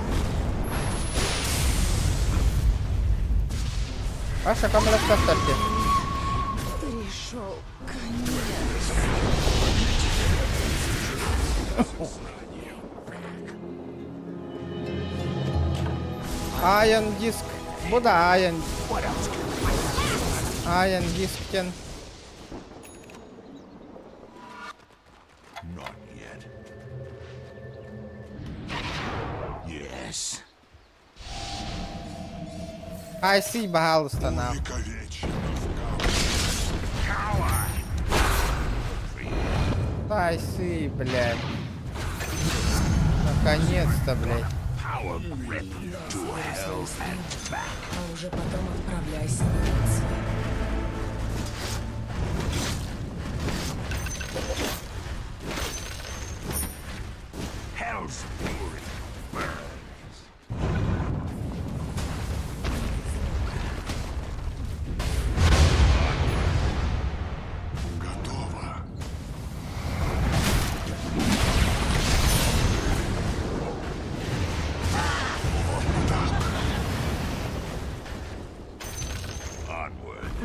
Паша, камера ставьте. Пришел Iron disk. Bu da iron. Iron disk'ten. Not yet. Yes. I see, пожалуйста, нам. I see, блядь. Наконец-то, блядь. А уже потом отправляйся на тот свет. Hell's fury burns. Готово.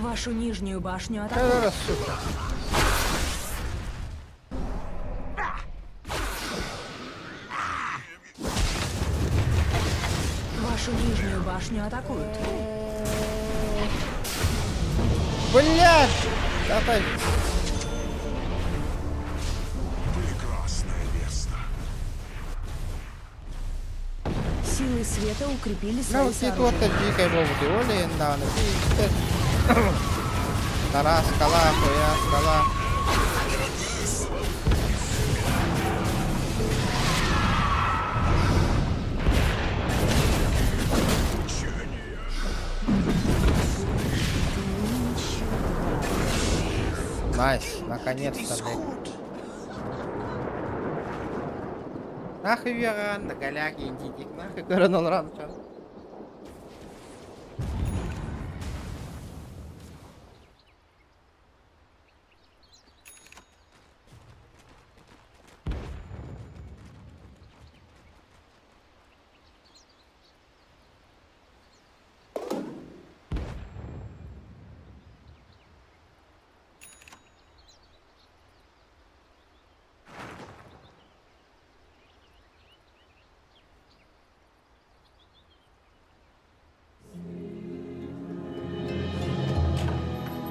Вашу нижнюю башню Раз, атакуют. сука. Вашу нижнюю башню атакуют. Блядь! Давай. Прекрасное место. Силы света укрепили Ну, свои вот тут сооружения. дикой бомбы, Оли, да, Тара, скала, хуя, скала. Найс, наконец-то, блядь. Нахуй веган, да голяки, индитик, нахуй коронал ранчо.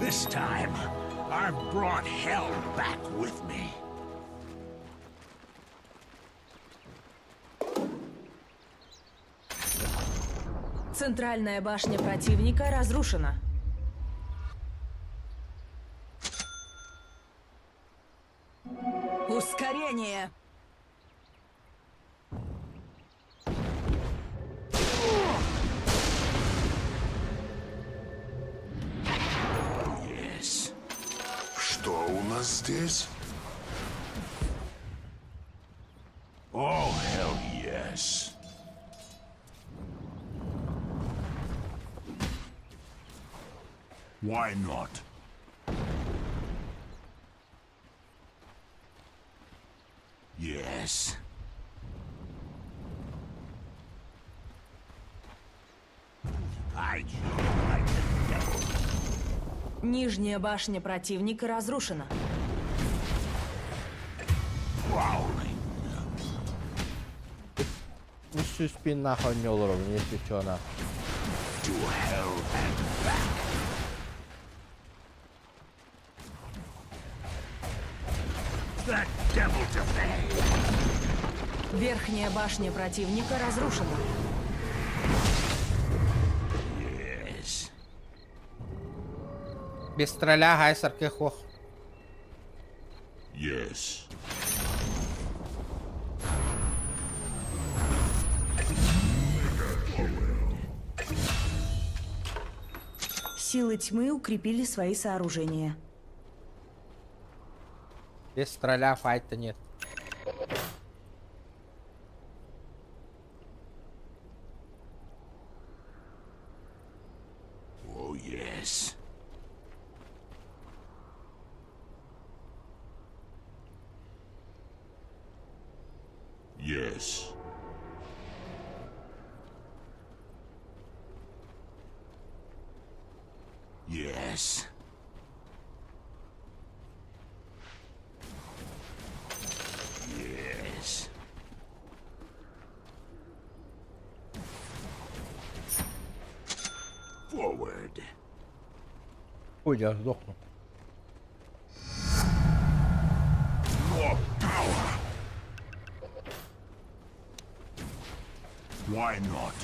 This time, I've brought hell back with me. Центральная башня противника разрушена. Ускорение! Yes. Что у нас здесь? Oh, hell yes. Why not? Yes. I like the devil. Нижняя башня противника разрушена. Üstü spin nahon ne olur oğlum, если чё на. To hell and back. That devil to pay. Верхняя башня противника разрушена. Yes. Без стреля гайсер кехох. Yes. Силы тьмы укрепили свои сооружения. Без стреля файта нет. Yes. Yes. Yes. Yes. Forward. Ой, я сдохну. More power. Why not?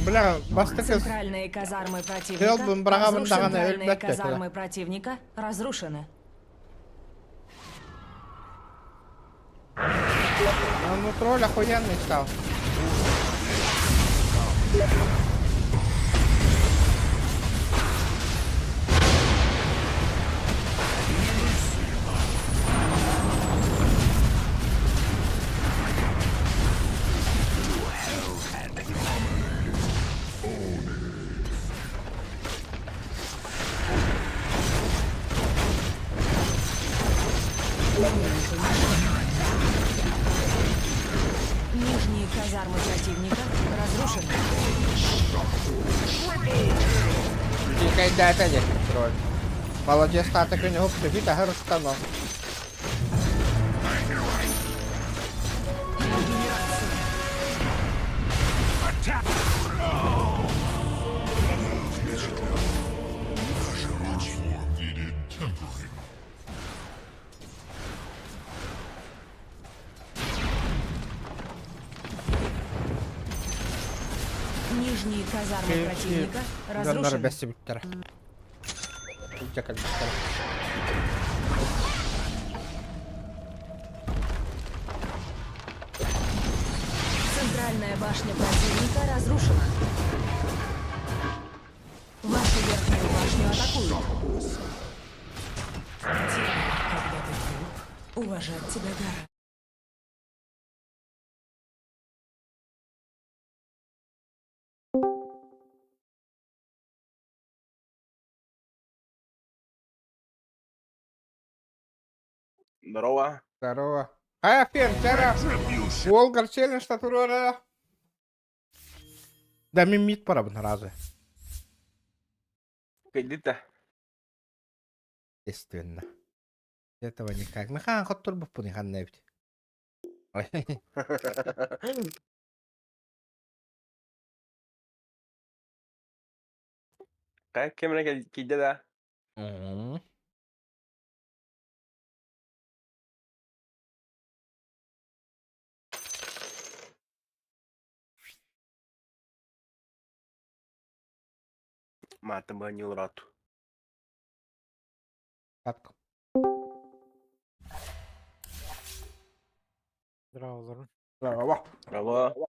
Бля, бастык Центральные казармы противника. Хелбун брагамын даганы Центральные өлбәттә тула. казармы противника разрушены. Ну, тролль охуенный стал. Нижние казармы противника разрушены. Тільки йде тоді, троль. Молодець, статик у нього прибіта геростано. Нижние казармы противника Ганнар разрушены. бәсі біттір. Үтекіл біттір. Центральная башня противника разрушена. Вашу верхнюю башню атакуют. Теперь, когда ты труп, уважать тебя гора. Здорово. Здорово. А, Фен, вчора Волгар челлендж татура. Да, мимит пора б наразі. Иди-то. Естественно. Этого никак. Механ ход турбо по них анневить. Ой. Как кемре киде да? Мата банил рату. Так. Здраво, Здорово. Браво.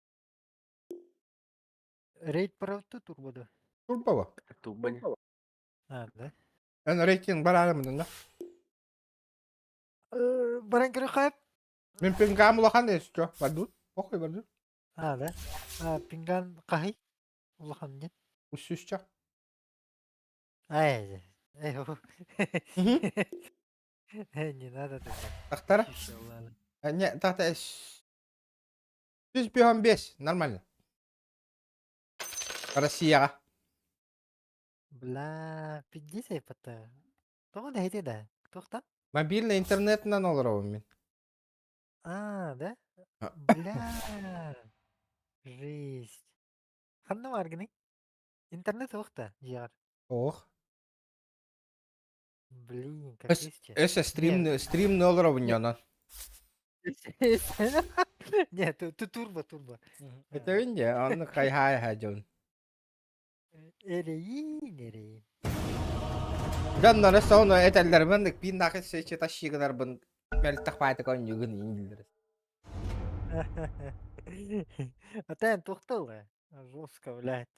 Рейд правда турбода. Турбова. Тубань. А, да? En рейтинг барарымын да. Баранкер хайп. Мен пингам улахан да что? Бардут? Охой бардут. А, да? А, пинган кахи. Улахан нет. Усюшча. Ай, не надо так. Тахтара? Не, тахта. 105. Нормально. Россия. Бля, 50 пата. Кто да эти да? Кто кто? Мобильный интернет на нолровым. А, да? Бля. Жесть. Ханна варгни. Интернет охта, яр. Ох. Блин, как есть. Эше стрим нолровым. Нет, турбо. Это Индия, он хай хаджон. Эреин. Жаннары соны этеллермен бин нахыс сече ташыгынар бын мелтах пайты кон югын индилдер. А ты тухтал, жестко, блядь,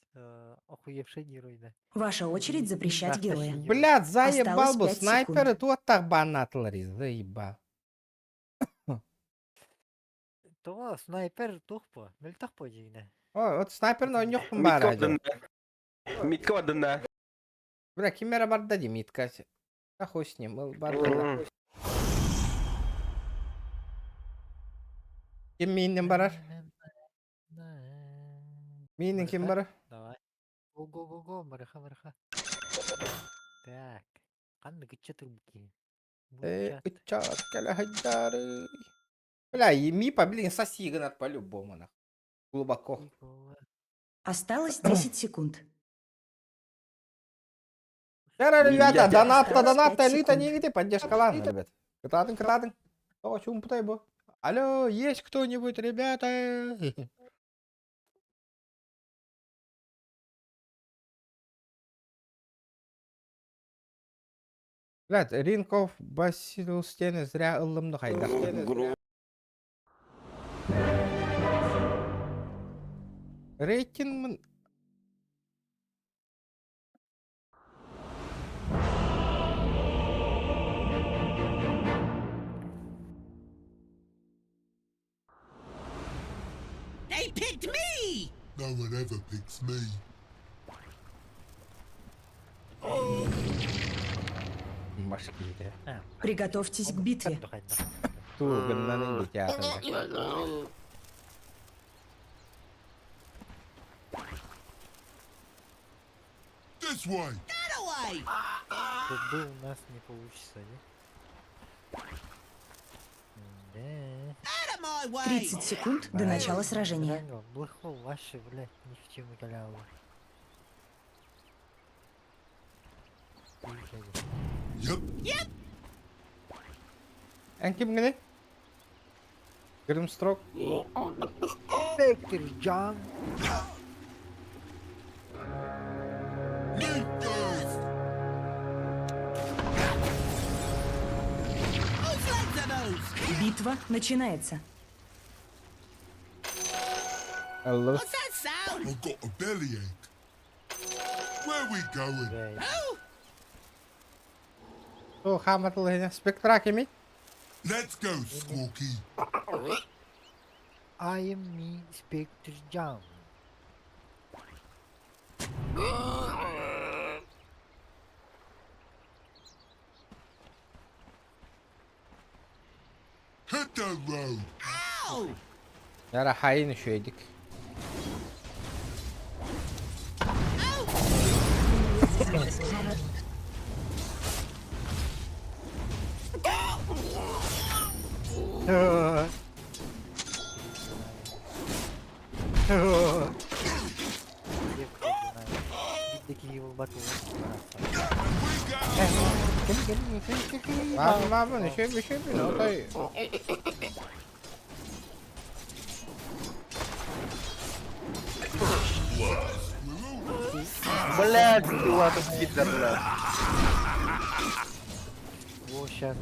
охуевший герой, да. Ваша очередь запрещать героя. Блядь, заебал Осталось бы 5 снайперы тут так банатлари, заебал. Того снайпер тухпо. Мельтах по жигне. O, o sniper'ın oyun yok mu bari acaba? Митка одна. Бля, Кимера бар дадим, Митка. Да хуй с ним, был бар да. Kim minin barar? Minin kim barar? Давай. Го-го-го-го, мараха. Так. Канны гыча турбуки. Чат, каля хайдары. Бля, и Мипа, блин, соси гранат по-любому, нахуй. Глубоко. Осталось 10 секунд. Ребята, донат, Осталось 5 элита, не секунд. элита, поддержка, ладно, ребят. Кататын. О, чум путайбо. Алло, есть кто-нибудь, ребята? Блядь, Ринков басил стены зря ылымды хайдак. Рейтинг... They picked me! No one ever picks me. Машкиде. Приготовьтесь к битве. Туганнан индикатор. This way. That away! Тут был у нас не получится, не? Да. Out of my way! 30 секунд до начала сражения. Реально, блэхло ваше, блядь, ни в чем не галяло. Yep. En kim gene? Grimstroke. Victory, John! Whose legs are those? Битва начинается. Hello. What's that sound? I've got a bellyache. Where we going? Блядь. Who? О, хаматыл гене. Спектра кеми? Let's go, Squawky. I am me, Spectre John. Hit the road. Ow! Yara hain üşüydük. Такие его батлы. Abi ne şey bir şey bir notayı. Блядь, ладно, пидор, блядь. Во, сейчас.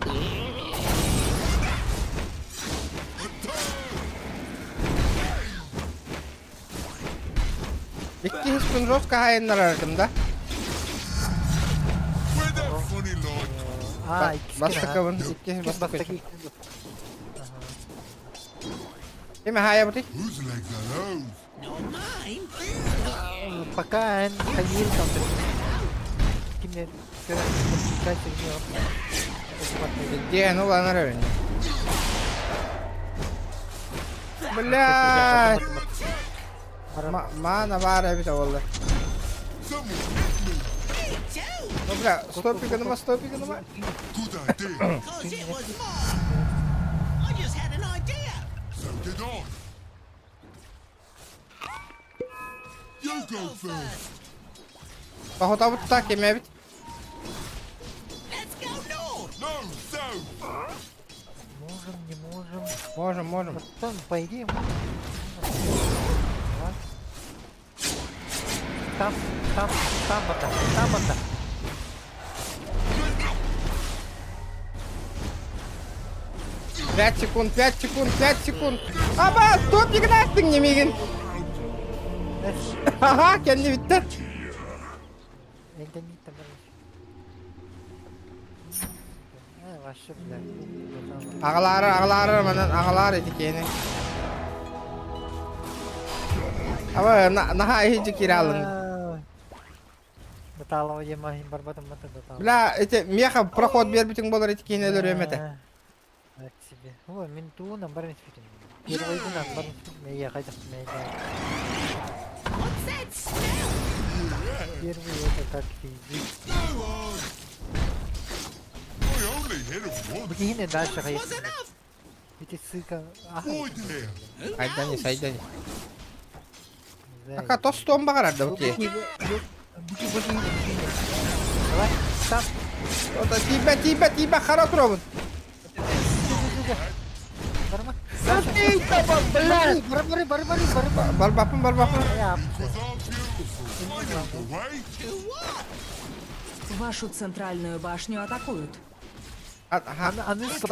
İki hiçbir Roska hainler aradım da. Where that funny line? А, ikisi Bastı kavun. İki bastı bastı kaçın. Değil mi haya bu değil? Whose legs are those? Not mine! Пока ходил там. Kimler? Kaç Где ну ладно ровно. Блядь. Мана вара bir de vallahi. Someone hit me. Me too! Ну бля, стопи ганıma. Good idea. Cause it was mine! I just had an idea! So did I. You go first. Походу вот так имею. Let's go north! No, south. Можем. Потом, по идее, Там банда. 5 секунд. Ama top yıkınaktın yemeğin. Aha kendi bitti. Это не там. Вообще, блядь. Ağlar benden ağlar edik yeni. Ава нага иди киралын. Металловый махин барбатым металл. Бля, эти меха проход бербитин болар эти кинелер эмете. Так себе. О, мен туынан барын спитим. Первойдунан барын спитим. Мейе қайдақ мейе. Первый это как физик. Бігіне дальше қайдақ. Эти сыка. Айдани. Ака тостон багарар да буки. Буки. Давай, стоп. Ота тиба хара туробун. Барма. Барбапын. Вашу центральную башню атакуют. Аныска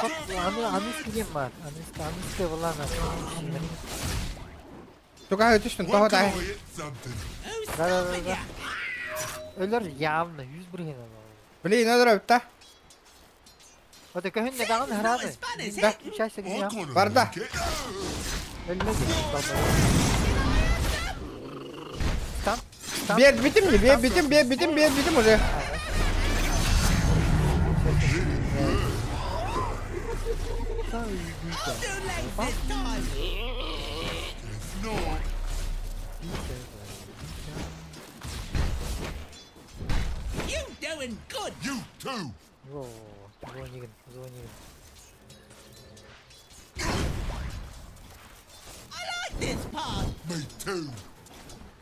кем бар? Аныска валана. Туга өтүштүн того да. Да. Өлөр явно 100 бірген ала. Блин, öldürüp da. Вот это хынне даган харады. Да, часик я. Барда. Там. Битим уже. You doing good. You too. О, звонигин. I like this part. Me too.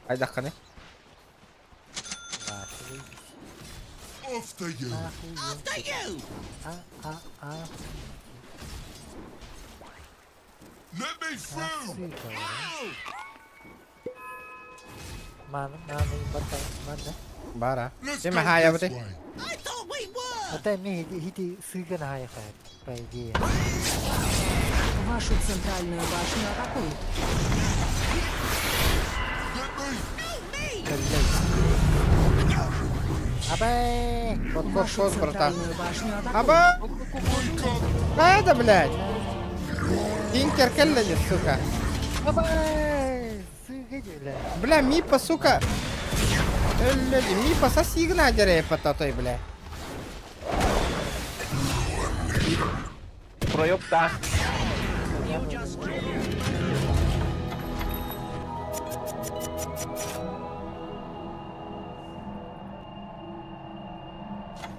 Айдакканы. After you. After you. Let me through. Mana Бара. Let's Ти go ме хая this бути. way. I thought we were. Это ми хити сыган хая хая, по идее. Вашу центральную башню атакуют. Let me. Абай! Кот, братан. Центральную башню атакуют. Аба! Это, блядь. Тинкер келлedi, сука. Абай! Сыган, бля. Бля, Мипа, сука. Öldü. Мипа сосигна дерев той, бля. Проёбта.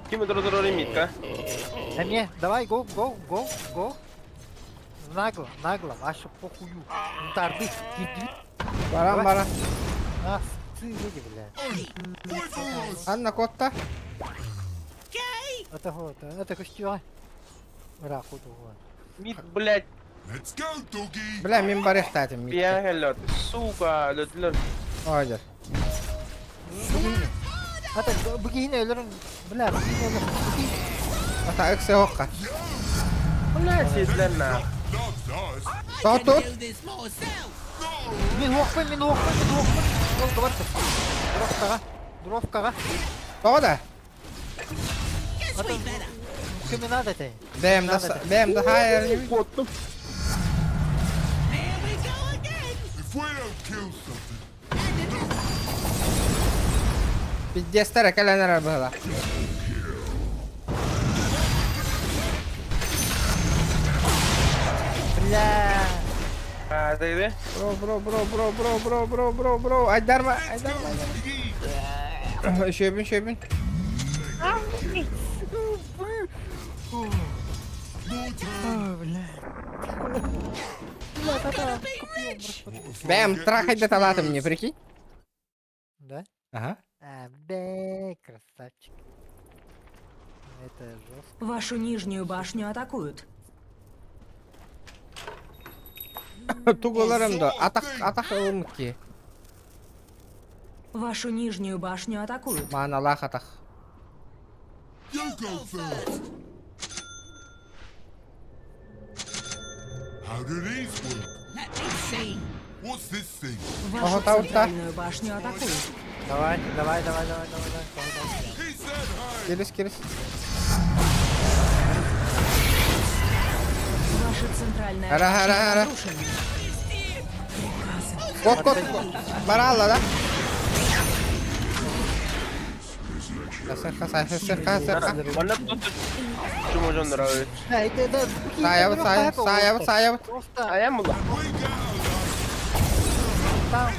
Ким друг лимитка? Да не, давай, го. Нагло, ваша похую. Тарды, киди. Бара. А, сыган, бля. Анна Котта. Это костюм. Раху того. Мид, блядь, Let's go, doggy. Бля, мин барих татим. пиагелот. Сука, лөтлөр. Ойдер. Это богиня, бля, богиня. Ата эксе хокка. Блядь, сидлерна. Loves us. Кто тут? Do this myself. Мен оқпын. Ол говорится. Дровкаға. Кто да? Guess we better. Кім надо ты? Бэм да хайер. Here we go again. If we don't kill something, Пиздец, календар была. Бля. А, ты иди? Бро. Айдарма. Шөбін. Бэм, трахать до талата мне, прикинь? Да? Ага. Бе, красавчик. Это жестко. Вашу нижнюю башню атакуют. Туголарым да. Атақ ылмыкки. Вашу нижнюю башню атакуют. Мана лах атақ. you go first. How do these work? Let me see. What's this thing? Вашу Ого, там центральную башню атакуют. Давай. He said, hey. Келіс. Ваша центральная Ара. башня разрушена. Кот. Баралла, да? Сырха. Бана кто-то чему же нравится? Саябыт. Просто А я могу. там...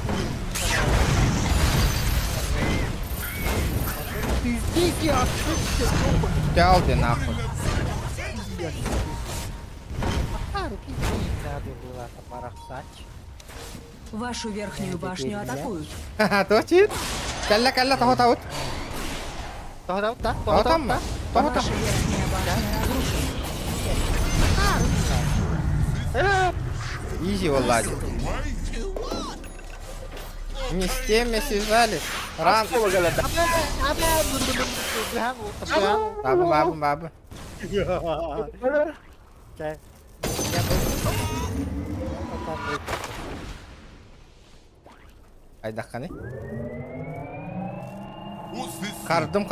Ты здесь, я отсутствие. Тялди нахуй. Руки надо было поборохтать. Вашу верхнюю башню атакуют. Ха-ха, точит. Калла, тахот. Да? Тахотамма. Ваша верхняя башня разрушена. Изи, Влади. Не с теми связались. Ран. Баба. Айдаққаны. Қардым.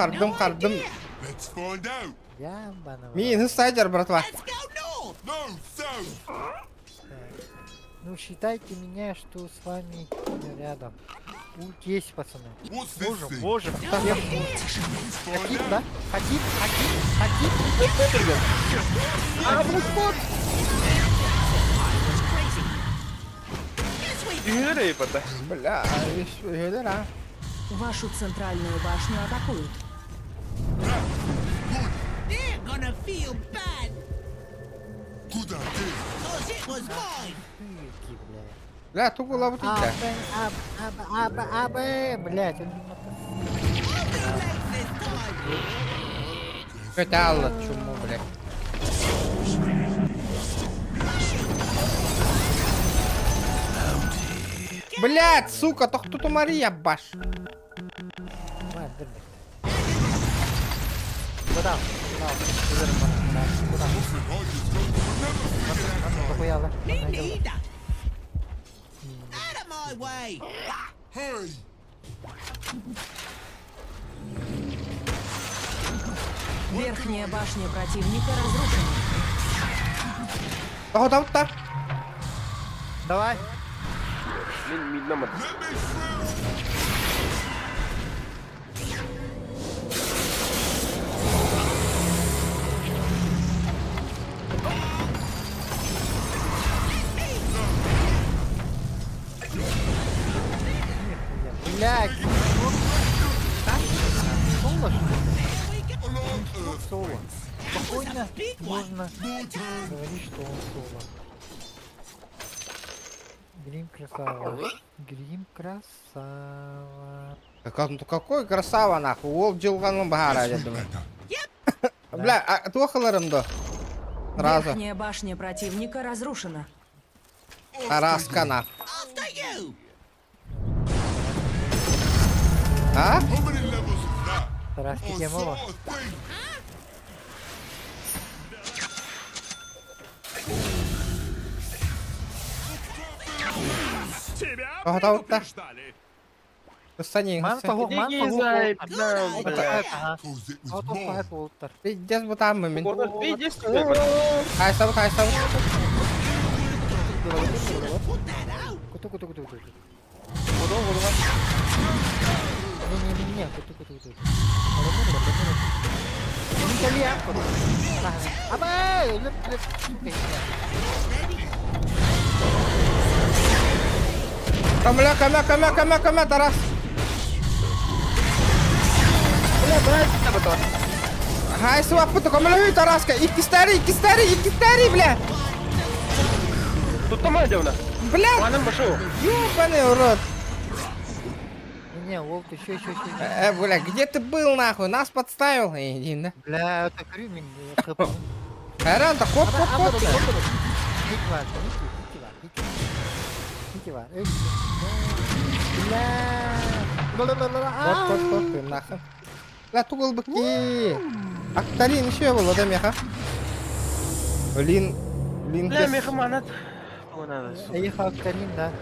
Let's find out. Мен сайдер, братва. Ну, считайте меня, что с вами рядом. Ult есть, пацаны. Боже. Хотит, да? Хотит. Бля, а? Вашу центральную башню атакуют. Бля, тугу лабутить. Блядь, он Хотяла, чуму, блядь. Блядь, сука, то кто-то Мария баш. Куда? Похуяла. Верхняя башня противника разрушена. Тахот. Давай. Мид номер. Блядь. Соло. Спокойно можно говорить, что он соло. Грим красава. Какой красава, нахуй. Ол жылғаның бағара, я думаю. Бля, туақыларымды. Раза. Верхняя башня противника разрушена. Тараска, нахуй. А? Тараски темова. Тахот. Кыстани. Пиздец бутам мен. Хайсабы. Куту. Не, куту. Камля, Тарас. Хай свапы, то камля, Тараска. Ики старый, бля. Тут тома идём. Бля. Ваном пошел. Ёбаный урод. Не, Волк, еще. Бля, где ты был, нахуй? Нас подставил. Иди, да? Бля, это Крюмин. Хайран-то, ход. Нитива. Вот, нахуй. Бля, тугол быки. Актарин еще был, да, меха? Лин, Бля, мехаманат. Ехал Актарин, да.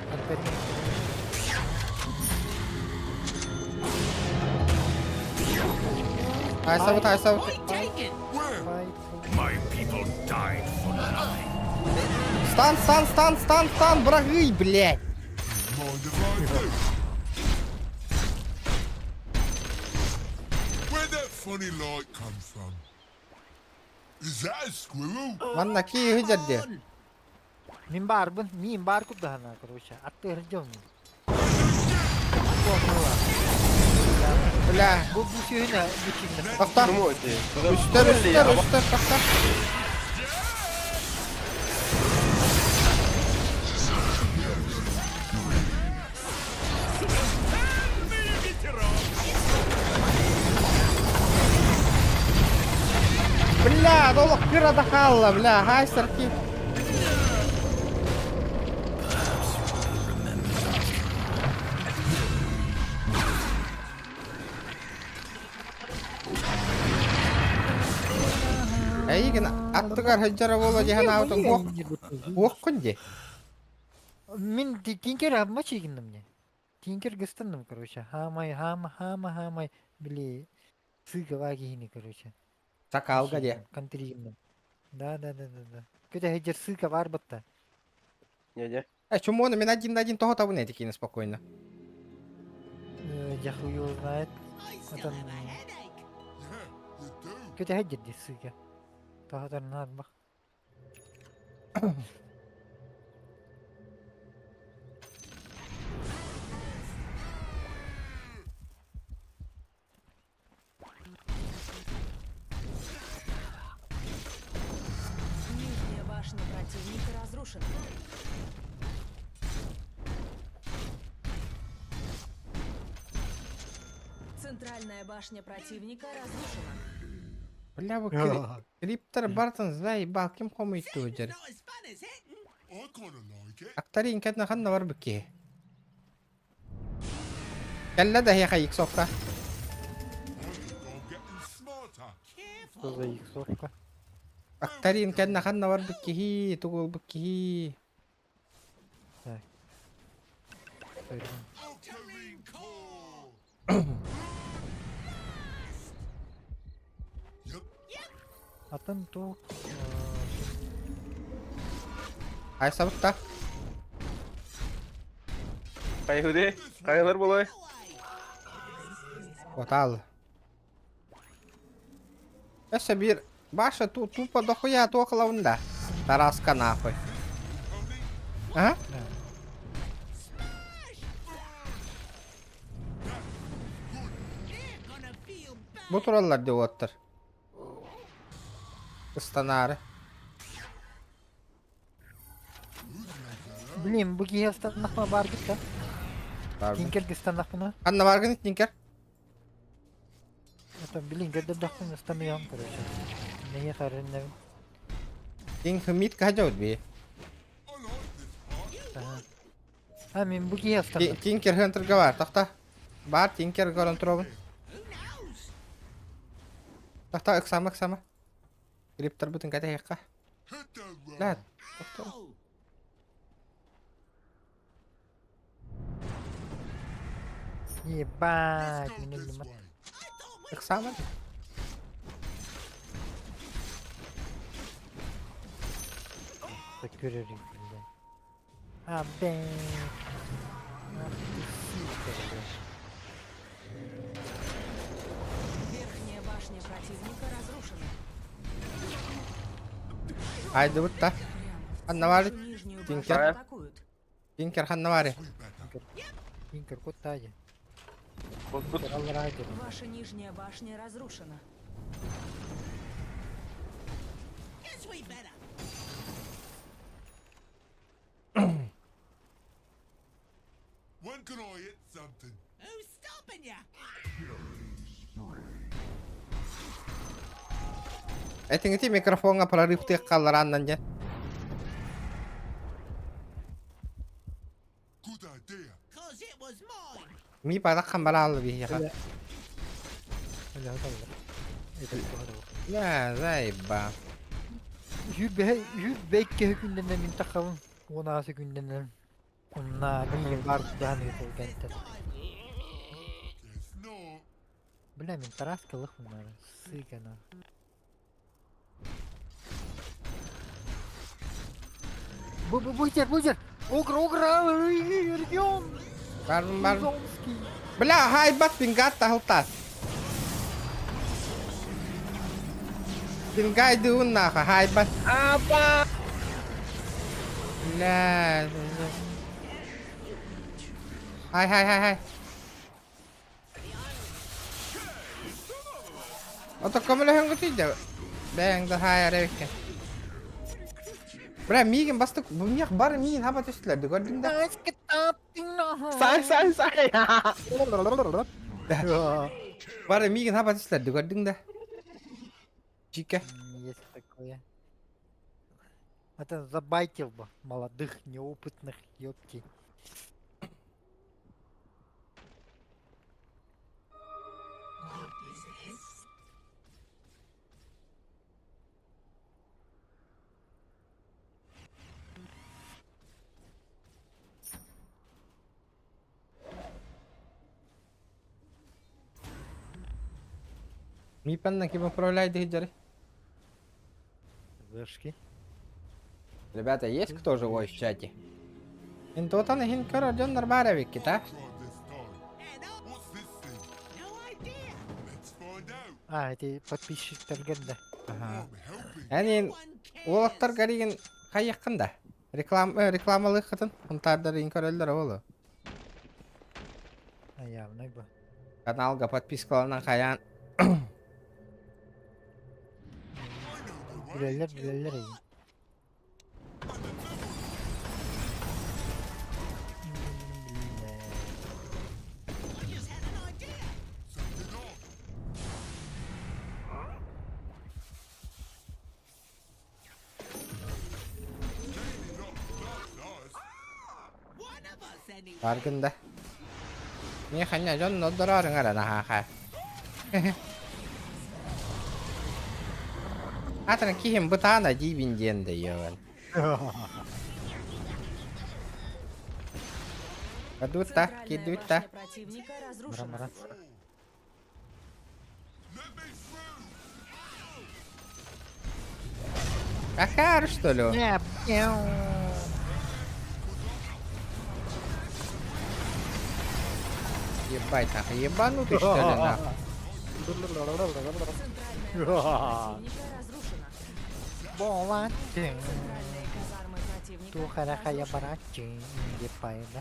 Хайсабы. My people died for nothing. Стан, враги, блядь. Where'd that funny light come from? Is that a squirrel? Манна ки хыжадде. Min barbun, min bar kudahana, короче. Attır jom. Бля, Bu şeyine bu çıktı. такта. Üstter, такта. Бля, доллар пира дахалла, бля, хайсерки. Эй, кена аттыгар хыжжара боло жехана аутун хуок конде. Min tinker yapma çekindim ya. Tinker gösterdim короче. Хамай били сыга ваги хини короче. Сакалга де. Контригинdim. Да. Көтө хеджер сыга бар бытта. Не-не. Чему он мен один на один того табу не тикини спокойно. Я хуй его знает. Это... Көтө хеджер ди сыга. Тахатар над бак. Нижняя башня противника разрушена. Центральная башня противника разрушена. Бля, вы криптер бартын заебал, ким комуйты өжер. I kinda like it. Актарин кәтна ханна бар бікке. Кәллә да хеха иксоқта. I'm getting smarter. Что за иксовка? Актарин кәтна ханна бар бікке хи, тугул бікке хи. Octarine core. Атын то... Ай сабықта. Кайгыды, кайгылар болой. Отал. Эссе бир баша тупо дохуя тоқылауында. Тараска нахуй. А? Бұ туралар деп оттыр. Ыстанары. Блин, bu gihe stanakma бар бит, Бар. Tinker станакна. Ханна баргын тинкер. Это, блин, когда дахнын станыям, короче. Не харынна. Тинк мид кажаут би. А, мен bu gihe станак. Тинкер хантырга бар, тақта. Бар, тинкер горон туробын. Тақта ықсама. Криптер бүтін кәте хеққа. Hit the road. Ләд, тақта. Ебать, Go меня this не way. Ықсама. Закурили, блин. А, бэн. Ах ты сука, блин. Верхняя башня противника разрушена. Айды бұтта. Ханна бар. Нижнюю Тинкер. башню атакуют. Тинкер ханна бар. Tinker, кот тади. Вот тут Райдер. Ваша нижняя башня разрушена. When can I hit something? Этиңити микрофонга прорыв тек қалар аннан же. Good idea. Ми бада камбара алды би яха. Öyle hadi. Evet, doğru. Ля, заеба. Yübbeke günden min takavun. Onası günden. Onna bilin var yani kente. Guess not. Бля, min тараскалых bunlar. Сыкана. Бузер. Огра, Родион. Бар. Бля, хайбат пингат тахылтат. Пингайды он нахуй, хайбат. Апа! Бля. Хай. Ото камера хангутыйда. Бәңді хай арайке. Бля, миген бастық. Бұл неқ бары миген хабат өстілерді, көрдің да? Сай! Бары миген хабат өстілерді, көрдің да? Чика. Есть такое. Это забайтил бы молодых, неопытных, ёпки. Мипанна кем управляет хиджары? Вышки. Ребята, есть кто живой в чате? Интотан хинкара джондар баравик кита. А, эти подписчик Тергенда. Ага. Yani олақтар гариген қайыққында. Рекламалы қытын. Құнтардар инкарелдер олы. Явно бы. Каналға подпискаларынан қаян. Bilerler iyi. Farkında. Niye hanya John nodorarın arana ha. Атырын кейім бұтана дейбінденді еуін. Кедутта. Мара. Какар, что ли? Ебать, нахуй, ебанутый, что ли, нахуй? Болатчик. Тухарахая барачик. Епайда.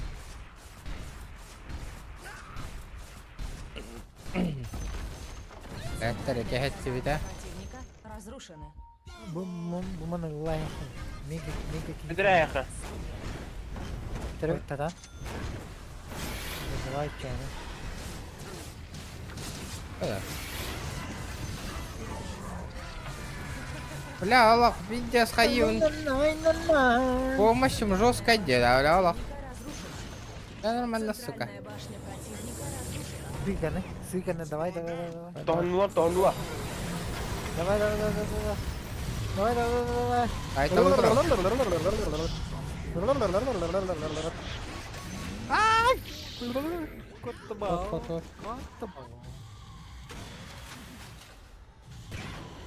Эттер, кехет себе, Разрушены. Буманы лайх. Мига. Бедреха. Тогда. Давай чайно. Бля, Аллах, пиздец, хаюн. Помощью жестко дело, бля, Аллах. Да нормально, сука. Сыканы, давай. Тонла. Давай. А это утро.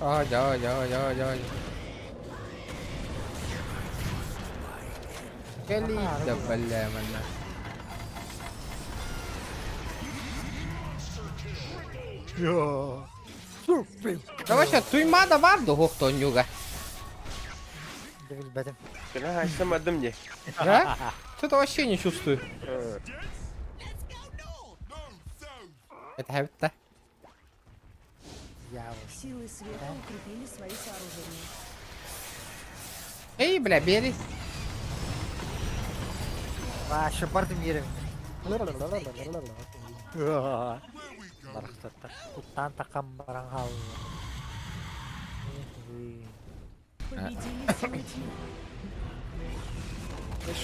Вот. Ой. Келида, бля, манна. Да вообще, туймада варду хохто нюга. Кена açtım adım diye. Да? Что-то вообще не чувствую. Это хабита. Силы света укрепили свои сооружения. Эй, бля, бери. Шапартым ерем. Барахтатта. Уттан такам барангал. Победили силы тьмы.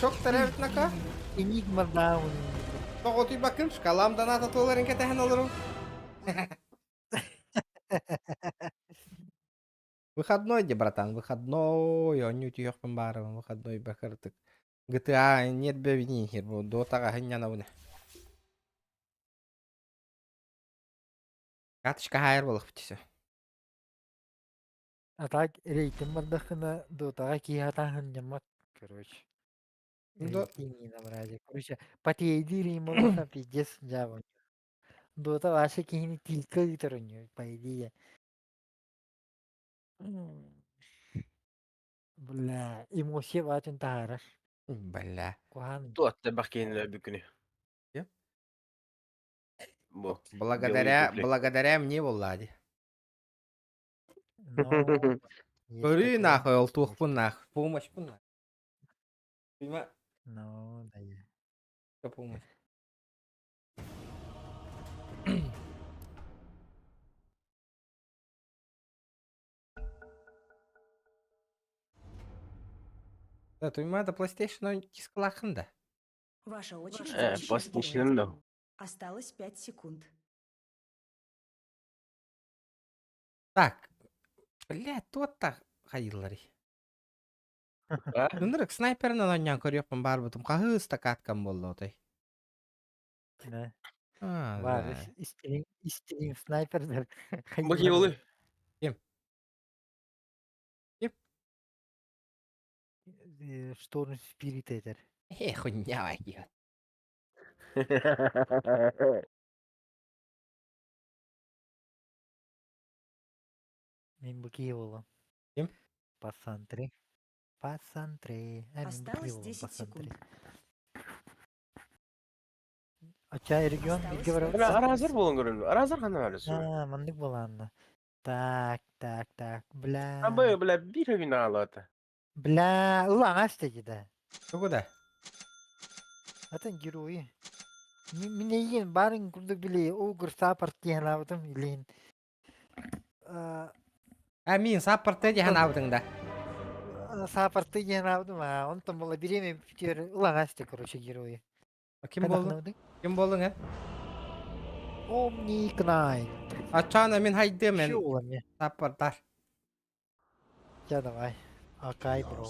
Шок тарабит нака. Энигма даун. Тоғот үй бакым, шкаламдан ата толарын кетехен олыру. Выходной, где, братан, выходной. Оню түйоқпен барым, выходной бақырдық. GTA нет бәбінен хер, бұл дотаға хынняна бұны. Катышқа хайыр болып бітісі. А так рейтинг бардахына дотага киятахан ямак, короче. Да. Именно, братик. Короче, потеедили ему нужно пиздец джаву. Дота ваши какие-нибудь тилька у нее, по идее. Бля, ему все ватен тараш. Бля. Кухан. Туатта бакенлер бүкүнү. Е? Бу. Благодаря мне, Влади. Ну, есть Говори такое, нахуй, есть олтух пун такое. нахуй. Помощь пун нахуй. Понимаешь? Ну, да. Что помощь? Да, понимаешь, PlayStation кискалахында. Ваша очередь. Постичным да. Осталось 5 секунд. Так. Блядь, тот-то хайыллары. Күндірік снайперінен ойнан көрөппін бар бұтым. Қағыз-та каткан болды отай. Да. А, Var, да. istediğin sniper'dır. Bakayım oluyor. Storm Spirit eder. Хуйня вайгет. Мен bakayım oğlum. Kim? Passantre. Passantre. Осталось 10 секунд. Açay region bilgi var. Ara hazır bulun görün. Ara hazır kanı var. Ha, mandık bulandı. Tak. Bla. Ha böyle bir gün ağladı. Bla. Ulan açtı gide. Что да? Zaten giriyor. Mineyin barın kurduk bile. O gırsa partiyen aldım ileyin. Амин, саппорты деген аудыңда. Сапарты ген алdım ha. Он там было беременный птер. Ulan açtı короче герои. Ким болдың? Ким болдың, ә? Omni Knight. Ачана мен хайды мен. Şu olan ya. Саппорттар. Ya давай. Акай, бро.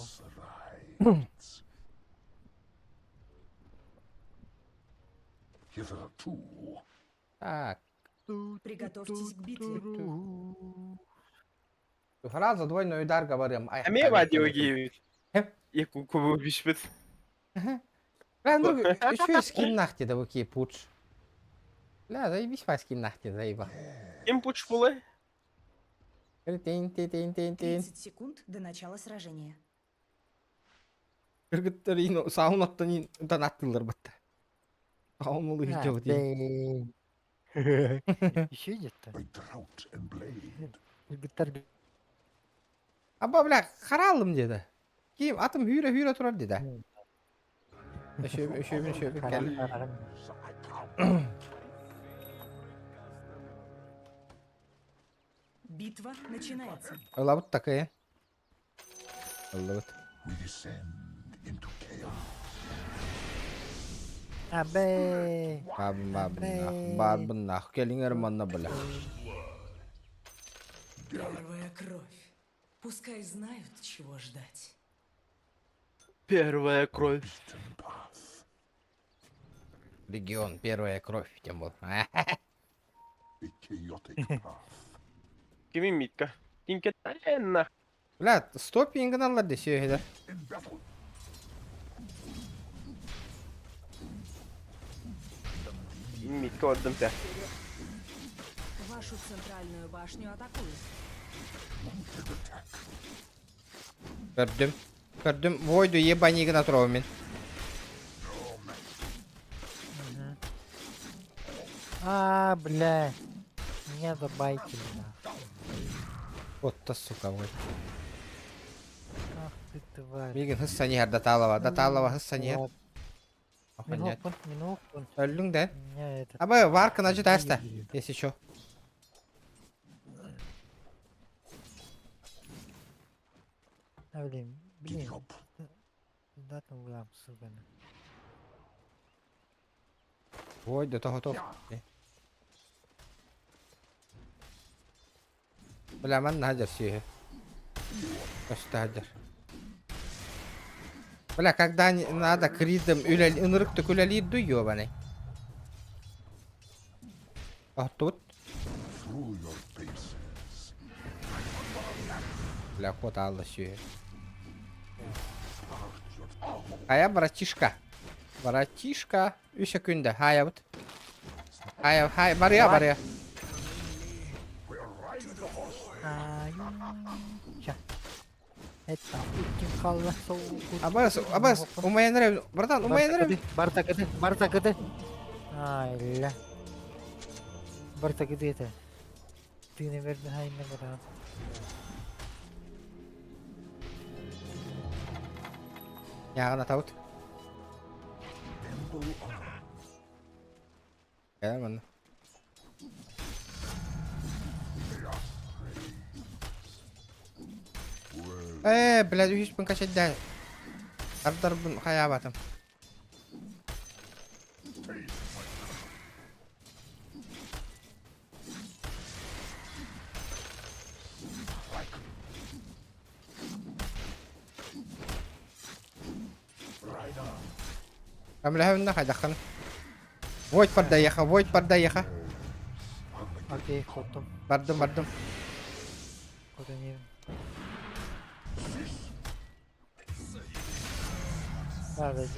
Так. Приготовьтесь к битве. Сразу двойной удар говорим. А мне вадио гиюет. Я кубу бишпет. Бля, ну, еще и скиннах тебе такие пуч. Бля, заебись по скиннах тебе, заеба. Кем пуч пулы? Тин. 30 секунд до начала сражения. Кыргыттар сауынаттан аттылар бітті. Сауынлы хиджабы дейін. Еще идет-то. Гитар. Аба, бля, қаралым деді. Кейім атым хүйре тұрар деді. Шөбін кәл. Битва начинается. Лабыт такая. Лабыт. Абе. Бабын нах. Келингер манна бля. Первая кровь. Пускай знают, чего ждать. Первая кровь. Регион, первая кровь. Тем был. Kimin mitka? Tinket enna. Бля, 100 пингін алар десе еді. Mitka oldum te. Вашу центральную башню атакуют. Gördüm. Voydu ебанигін атырау мен. Бля. Меня забайтили. Вот та сука, вой. Ах ты тварь. Мигін хыссанер даталова хыссанер. Минутку. Өлдің дән. Меня это... Абы, варкын ажы тәсті. Если шо. Блин. Да там улам, сука. Voydu toho. Бля, мен нахаджар сүйе. Кашты хаджар. Бля, когда надо кридом ынырыкты күләлейді ёбаный. А тут? Бля, ход алды сүйе. Хая, братишка. Братишка. 3 секунда. Хая вот. Хая, баря, баря. Ча. Это kim kalmazsa Абас, умайнрем. Братан, умайнрем. Барта кыды. Айля. Барта кыды это. Ты не веришь, хай не брат. Яғына таут. Мына. Блядь, 3 мың качать да. Ардарбын хая батым. Камляхын хайдаққан. Войт поддаеха, войт поддаеха. Окей, хотом. Бардым. Хотом не. Ладно,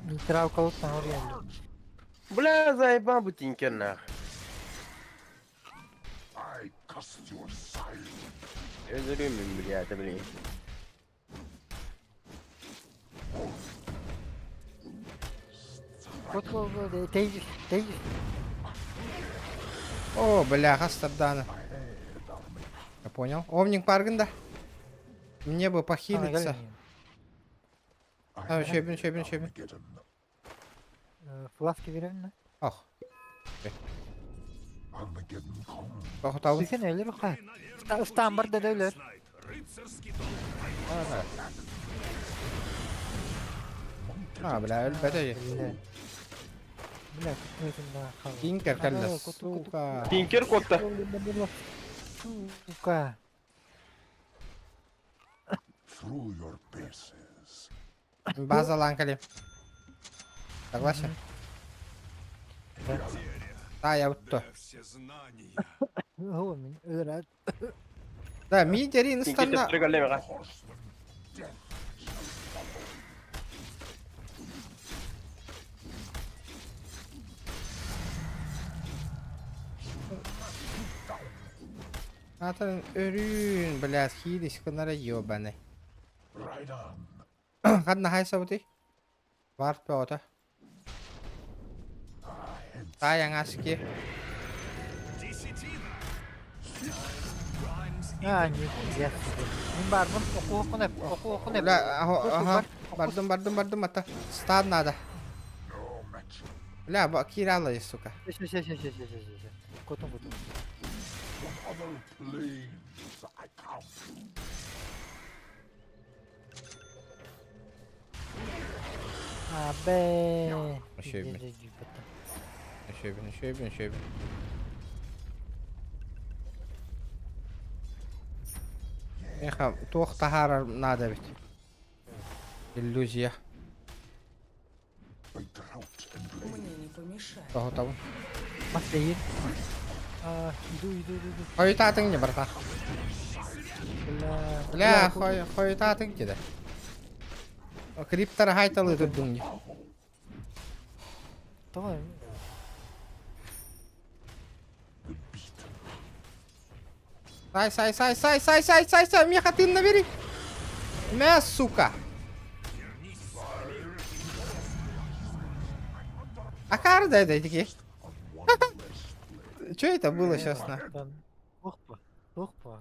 не трав кого-то там реально. Бля, заебал бы тинкер нах. Я зарюмим, блядь, блин. Вот, тейдиш. О, бляха, стардана. Я понял. Омник паргында. Мне бы похилиться. Шебин. Фласки берем, да? Ох. Тоқтауын. Сүйкен өлер ұқа. Ұстан бар да өлер. Бля, өлбәді. Бля, күтмейтін да қалды. Тинкер кәлді. Сука. Тинкер котта. Сука. Базалан кәлем. Согласен? Да, я вот то. О, мен өрәд. Да, мидерин станна. Атын өрін, блядь, хились кынара ёбаны. Қадна хайса бұты? Барт па ота. Таяң аске. Не, мен бармын, оқу. Бля, бардым, ата. Стан надо. Бля, киралла, сука. Котом. Абе. Шебин. Эха, тоқтахар надо ведь. Иллюзия. Мне не помешает. Тоқтауын. Мастерин. Иду. Қойытатың не, брата? Бля, қойытатың кеді. Криптар хайталы тұрдың не. Давай. Сай, меха ты набери. Мя, сука. А карда это такие? Что это было сейчас на? Оқпа.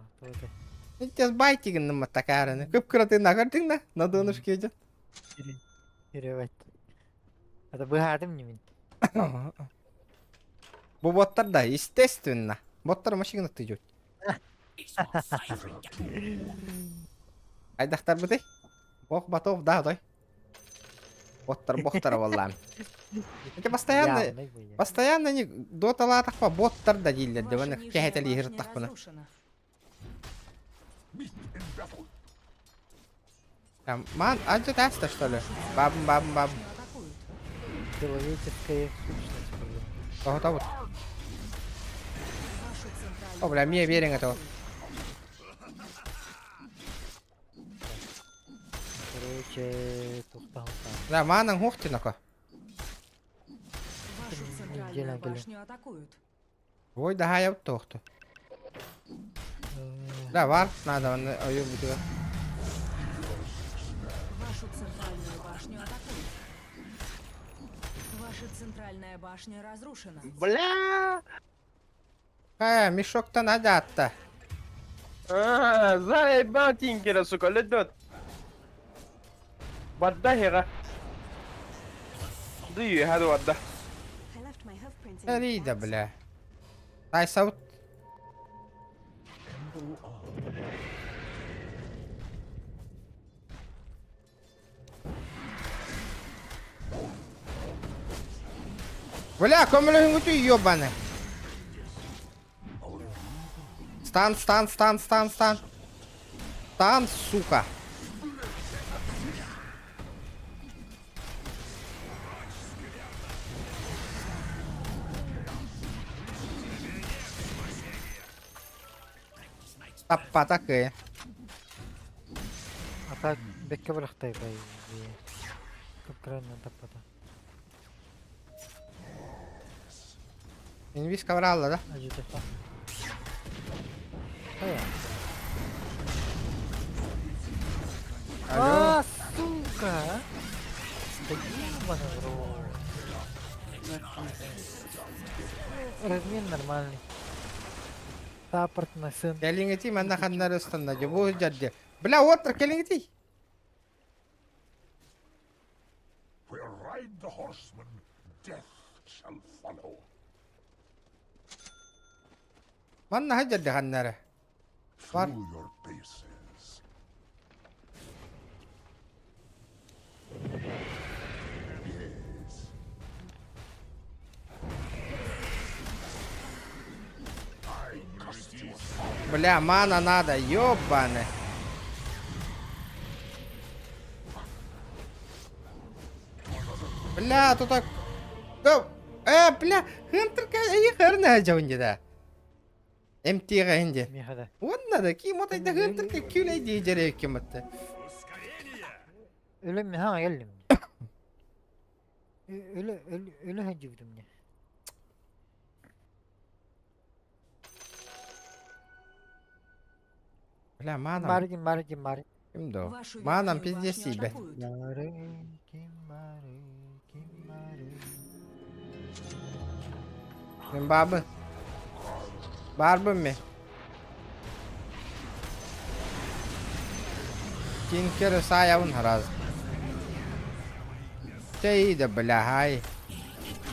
Сейчас байтиген на матакараны. Көп краты нагардың да? На донышке идет. Перевать. Это быхадым не мен. Бұл боттар да, естественно. Боттар машина тыжет. Айдақтар бұдай? Бох батов, да, дай. Боттар валлам. Это постоянно не дотала тақпа боттар да дейлер. Дебаны кәхетел егір тақпына. Ман, аджа таста, что ли? Бабым. Человеческая сущность. Кого-то вот. О, бля, мне верен этого. Короче, тухтал. Бля, маның хухтинако. Вашу центральную Дело, башню атакуют. Ой, да я тухту. Бля, вар, надо, он уебать. Вашу центральную башню атакуют. Ваша центральная башня разрушена. Бля! Мешок-то надо-то. Заебал Тинкера, сука, ледет. Вадда хера. Do you have вадда? I left my hoof prints in your Рида, box. бля. Дай саут. Бля, комелю ты ёбаный. Стан. Стан, сука. Таппа такая. А так, бекке бырахтай бай. Көп крайне таппата. Инвиз коврала, да? Ажита та. Ая. Алло. Сука! Да ебаный в рот. Размен нормальный. Саппорт на сын. Келингити манда хандар устанда жобу жадде. Бля, отыр келингити. Where ride the horseman, death shall follow. Манна хажадде ханнара. Var. Through your bases. Yes. I cast you aside. Бля, мана надо, ёбаный. Бля, тут так... бля, хынтырка хырна жауынды да. МТ-ға инде. Михада. Онна да, ким отайда хынтырка күлейді жерек кем отты. Ölüm mi? Ha geldim. Ölü hacı vurdum ya. Бля, манам. Mari. Кимді о? Вашу Манам верхнюю пиздец башню бе. атакуют. Mari. Мен бабы. Барбым мен. Тинкері саявын хараз. Тейді, бля, хай.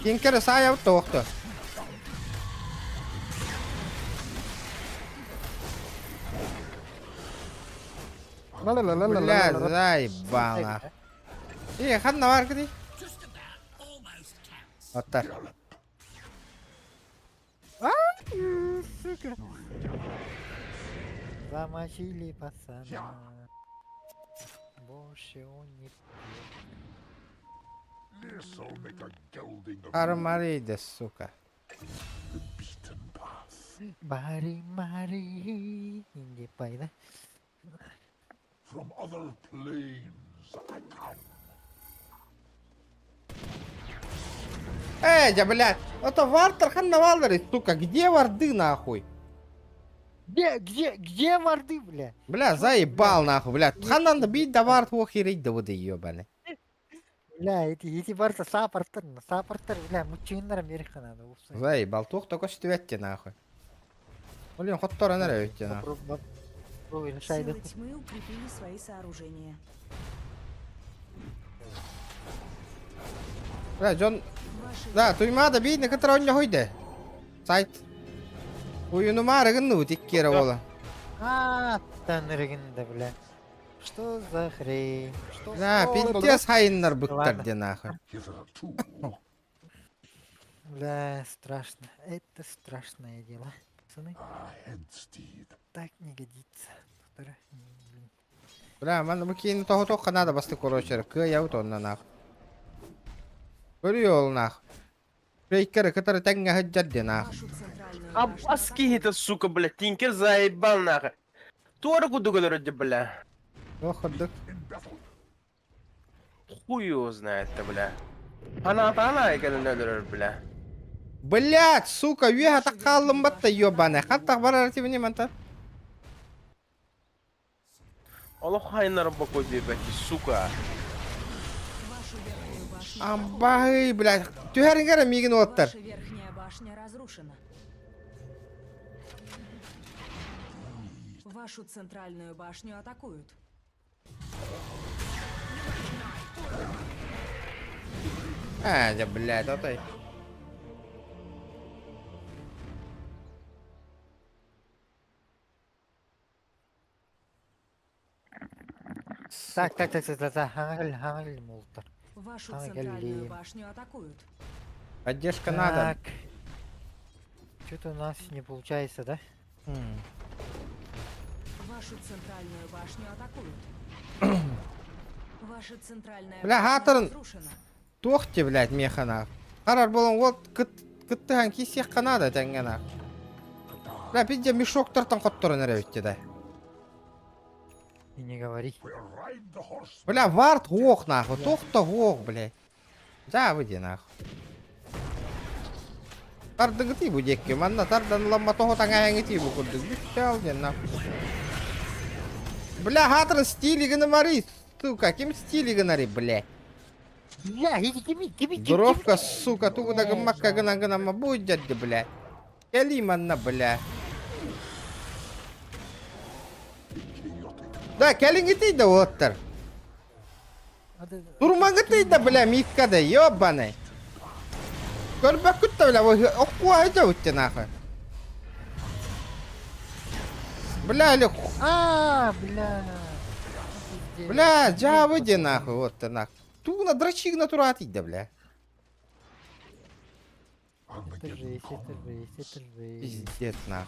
Тинкері саяв тоқты. Бля, заебал нахуй. Ханна бар кіді? Оттар. Сука. Замочили пацана. Больше он не This'll make a gelding of Армариді, сука. the beaten path. Мари. Инди пайда. From other planes I come. Да, блядь, это вартер ханна валдери, сука, где варды нахуй? Где варды, бля? Бля, заебал нахуй, блядь. Ханнанды бить да вард охерить да воды ебаный. Бля, эти барса саппорттар, бля, мучиндар Америка надо. Заебал, тоқта көстүбетте нахуй. Блин, хоттора нәре өтте нахуй. Попробуй, шайды. Силы тьмы укрепили свои сооружения. Бля, Джон... Да, туймада бейді кітір онja хойды. Сайт. Уйыны марығын ну теккері ола. Танырыгында, бля. Что за хрень? Да, пинтес хайыннар бұттарды нахуй. Hitherto, Бля, страшно. Это страшное дело. Пацаны, Headsteed. так не годится. Блин. Бля, мана бұл кейіні тоғы надо басты корочер. Кы яут онна нахуй. Көрі ол нахуй. Рейкері кітірі тәңге хыджадды нахуй. Вашу центральную Абаски это, сука, бля, Тинкер заебал нахуй. Торку дугадыр, бля. Охырдық. In battle, Хуй его знает-то, бля. Она öldürür, бля. Блять, сука, уеха так калым батта ёбаный. Хаттак барар тибини манта. Allah хайнар бакой дебеки, сука. Вашу верхнюю башню Амбай, блять. Тюхерингера мигин оттар. Ваша верхняя башня разрушена. Вашу центральную башню атакуют. А, да, блять, отай. Так, хангал молтар. Вашу Ай, центральную галим. башню атакуют. Поддержка надо. Что-то у нас не получается, да? Вашу центральную башню атакуют. Ваша центральная Бля, башня Хаттерн. разрушена. Тохте, блять, механа. Карар болон, вот кыттыган кисех канада тәңгена. Бля, пизде мешок тартан котторын рәвитте да. И не говори. Бля, вард ох нахуй, тохта ох, блядь. Да, выйди нахуй. Тардың ти бу декке, манна тардан ламма тохо таңа ти бу курдык. Бüştel ден нахуй. Бля, Хаттерн стилигіні мари, сука, ким стилигіні, блядь. Бля, иди, Здоровка, сука, тугуда гымакка гына ма будет дядя, блядь. Кели манна, бля. Да, келинги тейді оттар. Турмаңы тейді, бля, миккада, ёбаный. Көрбәк күтті, бля, оқуа өте өтті, нахуй. Бля, или... бля. Бля, жа выйди, нахуй, вот ты, нахуй. Тугна дрочик натура тейді, бля. Это жесть. Пиздец, нахуй.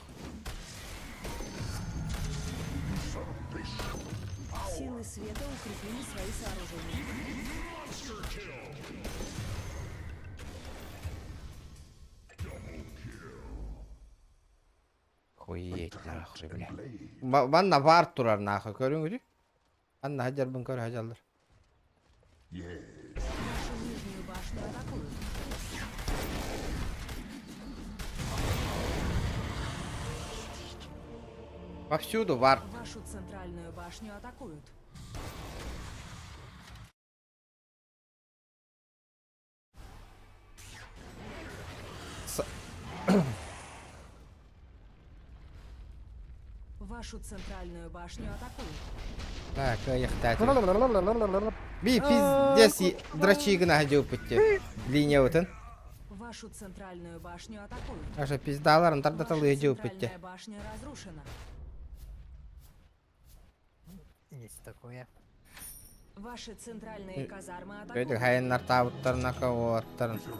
Силы света укрепили свои сооружения. Хуеть, нахуй, бля. Ванна вар турар, нахуй, көрің өте? Ванна хаджар бін көр хаджалдар. Вашу нижнюю башню атакуют. Повсюду вар. Вашу центральную башню атакуют. Вашу центральную башню атакуют. Так, яхтать. Би пиздец дрочигна хаджу путте. Линия өтін. Вашу центральную башню атакуют. Аша пиздаларын тардаталы Ваша хаджу путте. центральная башня разрушена. Есть такое. Ваши центральные казармы Өйді атакуют. хайыннар табыттарына кауаттарын. Почему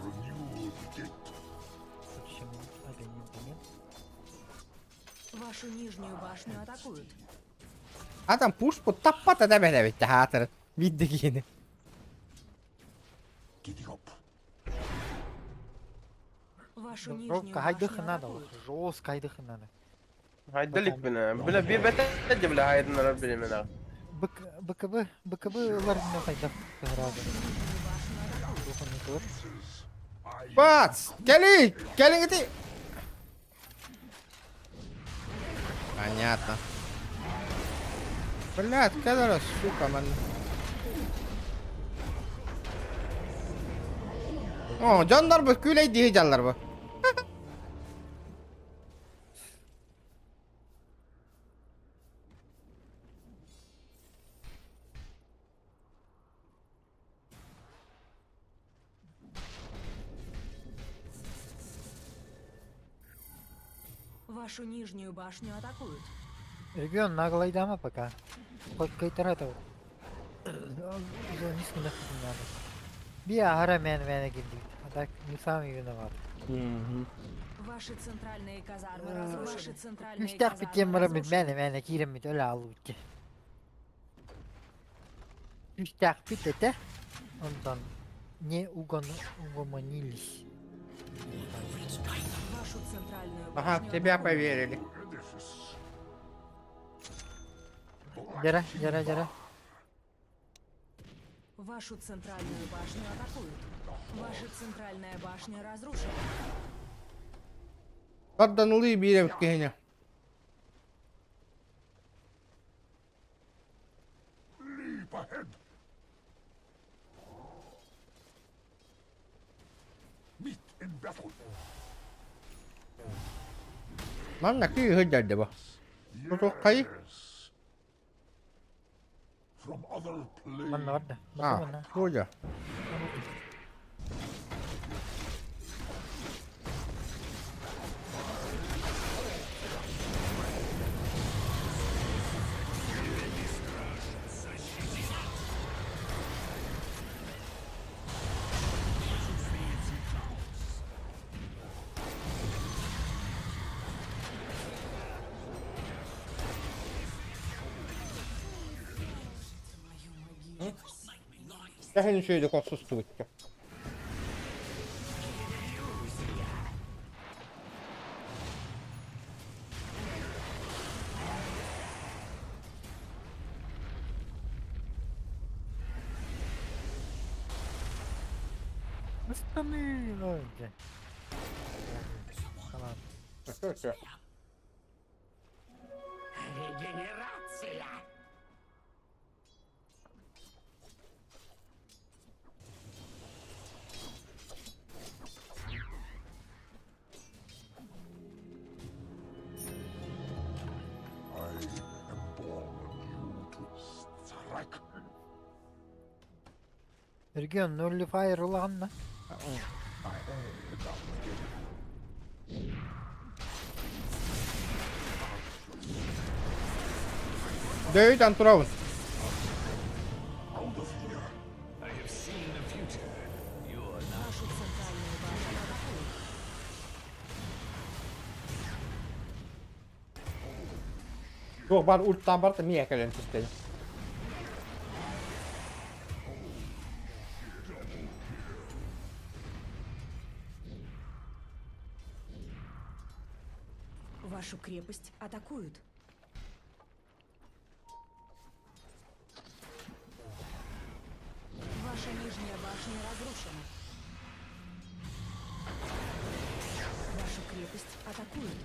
нет? Вашу нижнюю башню атакуют. Адам пуш по таппата да бәлі бітті хатыр. Бидді кейіні. Вашу нижнюю Жестко хайдых башню надо. атакуют. Жестко хайдых надо. Хайдалик біне. Бля, bir бәтәді, бля, хайдынлар білемін. БКБ ларны хайдах сразу. Руханы көр. Бац! Кели! Келіңі ти! Понятно. Блядь, кедара, сука, man. О, жандар bu, күлей дейі жанлар bu. Вашу нижнюю башню атакуют. Регион наглый дама пока. Хоть кайтар этого. Низко находить надо. Бия ара мен гидит. А так не сам виноват. Ваши центральные казармы разрушены. Ваши центральные Мистер Питем казармы рамит разрушены. мен киремит öyle alutke. Мистер Питете. Ondan не угомонились. Вашу центральную Ага, башню в тебя атакуют. поверили. Jara. Вашу центральную башню атакуют. Ваша центральная башня разрушена. Qardan ılıyı bir yere bitkihine. Lan ne ki hơi derdi bu. Bu çok kayıp. من ورده Ah, bu ya. Tähän şöyle kotsustu bitti. Останы. Ой, блядь. Ладно. Все. Регион, нули фаер улаганна. Döyden Turavun. Вашу центральную башню атакуют. Yok ben ulttan var da miyekelen istedim. Вашу крепость атакуют. Ваша нижняя башня разрушена. Вашу крепость атакуют.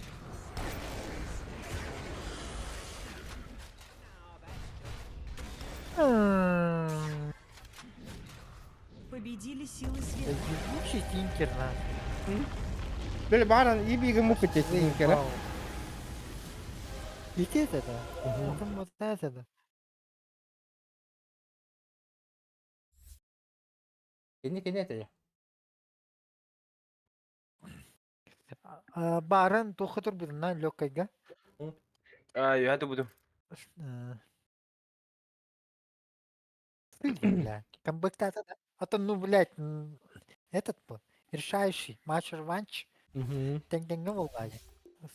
Победили силы света. Ебучий тинкер, на. Böyle bana iyi bir gemuk edeceksin kere. Летит это. Потом вот это. Kendi edecek. Барын тухатыр бирна лёгкайга. Я это буду. Бля. Камбэкта это. А то, ну, блядь, этот по решающий матч реванш. Тeng-teng'e vallahi.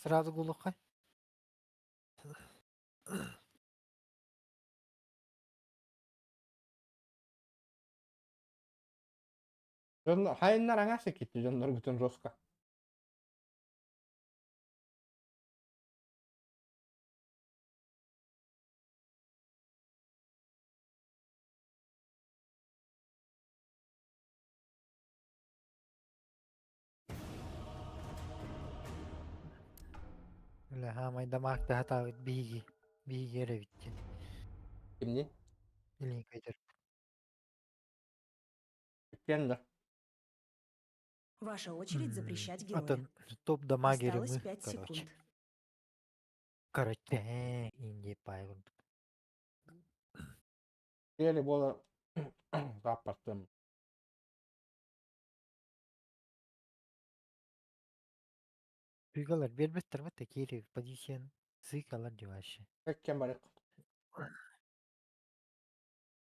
Сразу глухо. Hayınlar anası gitti canlar bütün Roska. Бля, май дамаг да хата биги. Биги ревитти. Şimdi Или кайтер. kendi. Ваша очередь запрещать Это героя. топ дамаги Осталось ремы, 5 короче. секунд. Короче, инди пайвун. Diğeri böyle kapattım. Сыгалар бербеттер ма такие позицион. Сыгалар деваши. Tek kemerek.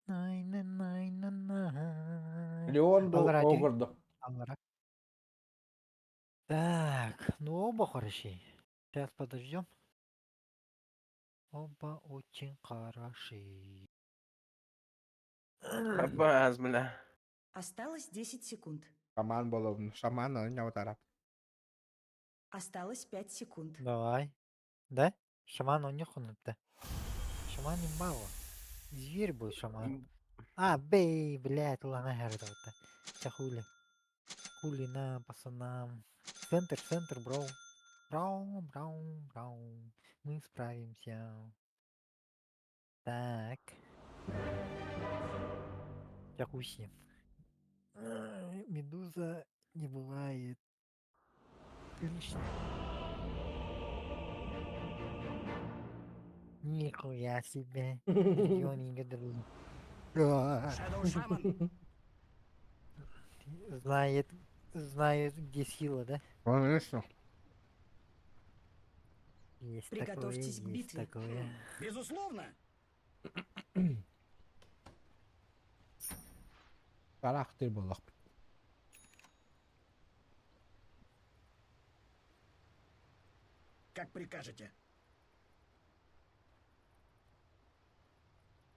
Най. Leon da Алар ати- overdu. Алара. Так, ну оба хороши. Сейчас подождем. Оба очень хороши. Базмля. Осталось 10 секунд. Şaman bolum. Şaman oynuyor o taraf. Осталось 5 секунд. Давай. Да? Шаман у них он это. Шаман имбала. Зверь был шаман. А, бей, блядь, ладно, это. Ча хули. Хули на пацанам. Центр, бро. Брау. Мы справимся. Так. Джакузи. Медуза не бывает лишней. Нихуя себе. Миллионы гадры. Знает, где сила, да? Конечно. Есть Приготовьтесь такое, к есть битве. такое. Безусловно. Салах ты был. Как прикажете.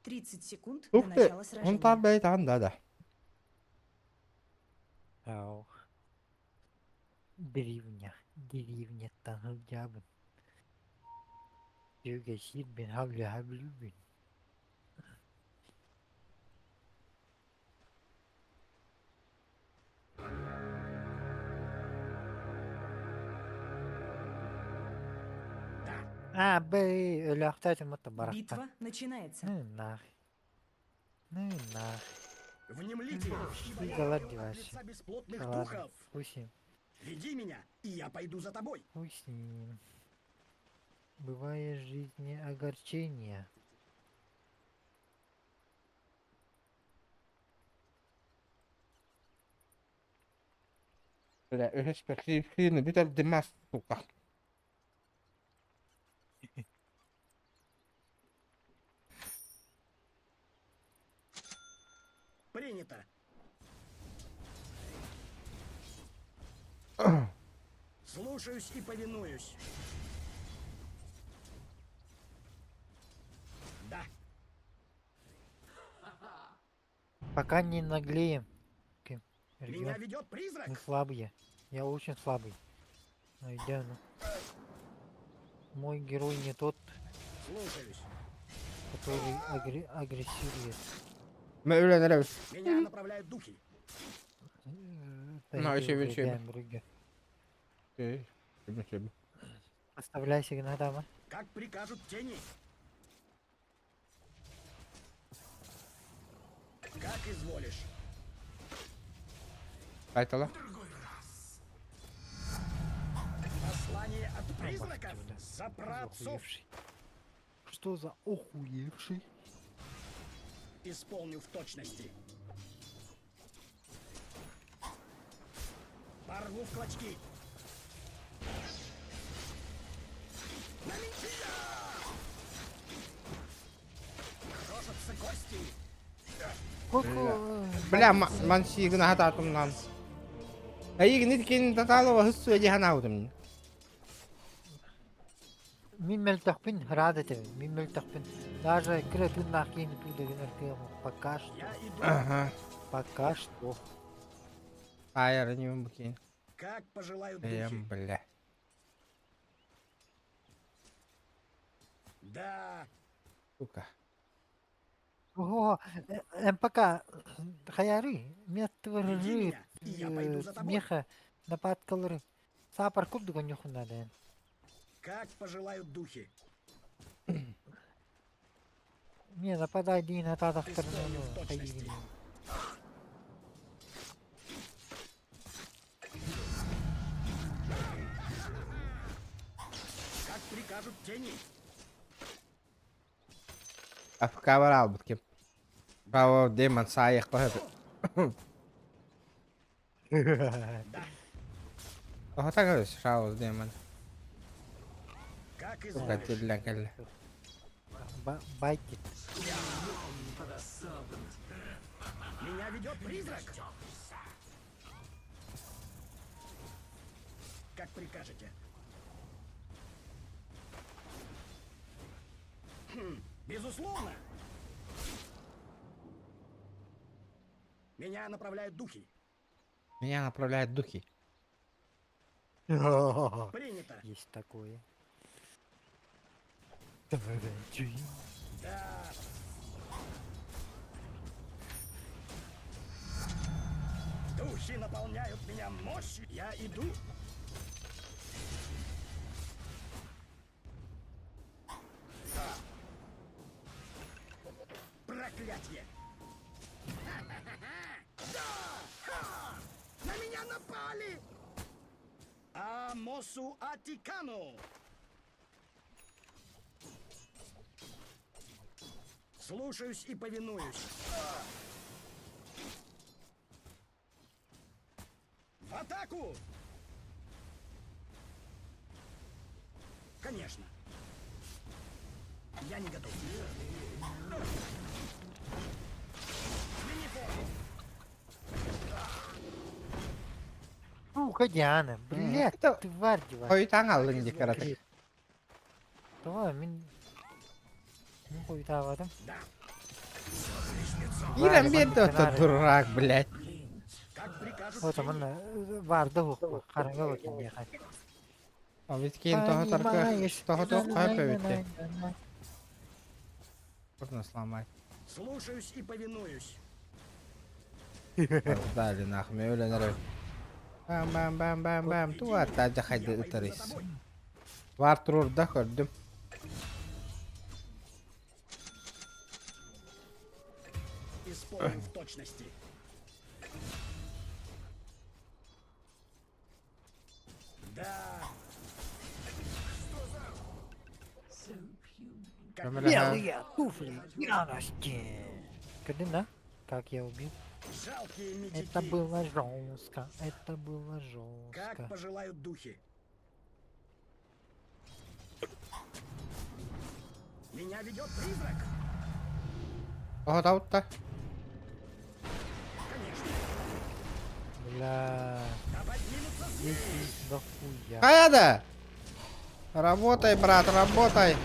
30 секунд до Ух ты, начала он сражения. там бейтан, да. Ау. Деревня Тангылдябын. Юга Сидбин, Хаблюбин. А, бей, ляхтатим это барахта. Битва начинается. Ну и нахуй. Внемлите, ибо я Голодный говорю от вообще. лица бесплотных Ладно, духов. пусть с ним. Веди меня, и я пойду за тобой. Пусть с ним. Бывает в жизни огорчение. Бля, ühes perspektiivini pitää demás suka. Принято. Слушаюсь и повинуюсь. Да. Пока не наглеем. Меня Ребят, ведет призрак. мы слабые. Я очень слабый. Найдяну. Мой герой не тот, Слушаюсь. который агрессирует. Me öğreniyoruz. Меня направляют духи. Это Ну, я еще уже вечер. гляну, други. Okey. Şimdi. Оставляй сигнал, дама. Как прикажут тени. Как изволишь. Kayıtala. Послание от призраков. За праотцов. Охуевший. Что за охуевший? Исполню в точности. Порву в клочки. Намечия! Крошатся кости. Bля, man signa hatatum lan. Ay nitkin tatalo hussu yaji hanautum. Мин мельтахпин, радите, мин мельтахпин. Даже кретин нахин туда генеркему. Пока что. Я иду. Ага. Пока что. Hayır, не bakayım. Как пожелают духи. Бля. Да. Сука. Ого, МПК, хаяры, метвыржит, меня, и я пойду за тобой. смеха, напад колоры. Сапар курдуга нюху надо. Как пожелают духи. Не, нападай, Дина, тата в Исполню в сторону. точности. Как прикажут тени. Afka var al bakayım. Bravo Demon sayık bak. Oh tak harus Raus Demon. Как Suka изволишь. dibilang kala. Байки. Меня ведет призрак. Как прикажете. Безусловно. Меня направляют духи. Меня направляют духи. Принято. Есть такое. Давай, Да. Духи наполняют меня мощью. Я иду. Проклятье! На меня напали! Амосу Атикану! Слушаюсь и повинуюсь. В атаку! Конечно. Я не готов. Сука, Диана, блядь, Это- тварь девать. Koytan aldın dikkaratı. Tamam, ben koytavadım. İrem bir de otur durak, блядь. O zaman vardı hukuk. Karanga bakayım ya. А ведь кейін toho қойып өтті. Можно сломать. Слушаюсь и повинуюсь. Дали нахуй, öğlenir. Bam. Tuvar tacı haydi ıtırız. Var turur da gördüm. Исполнен в точности. Да. Белые туфли, яности. Когда да? Как я убил? Жалкие Это медики. было жестко, это было Как жестко. пожелают духи. Меня ведет призрак. Oho tavutta. Конечно. Бля, Да поднимутся здесь змеи. их дохуя. Kayada. Работай, брат, работай.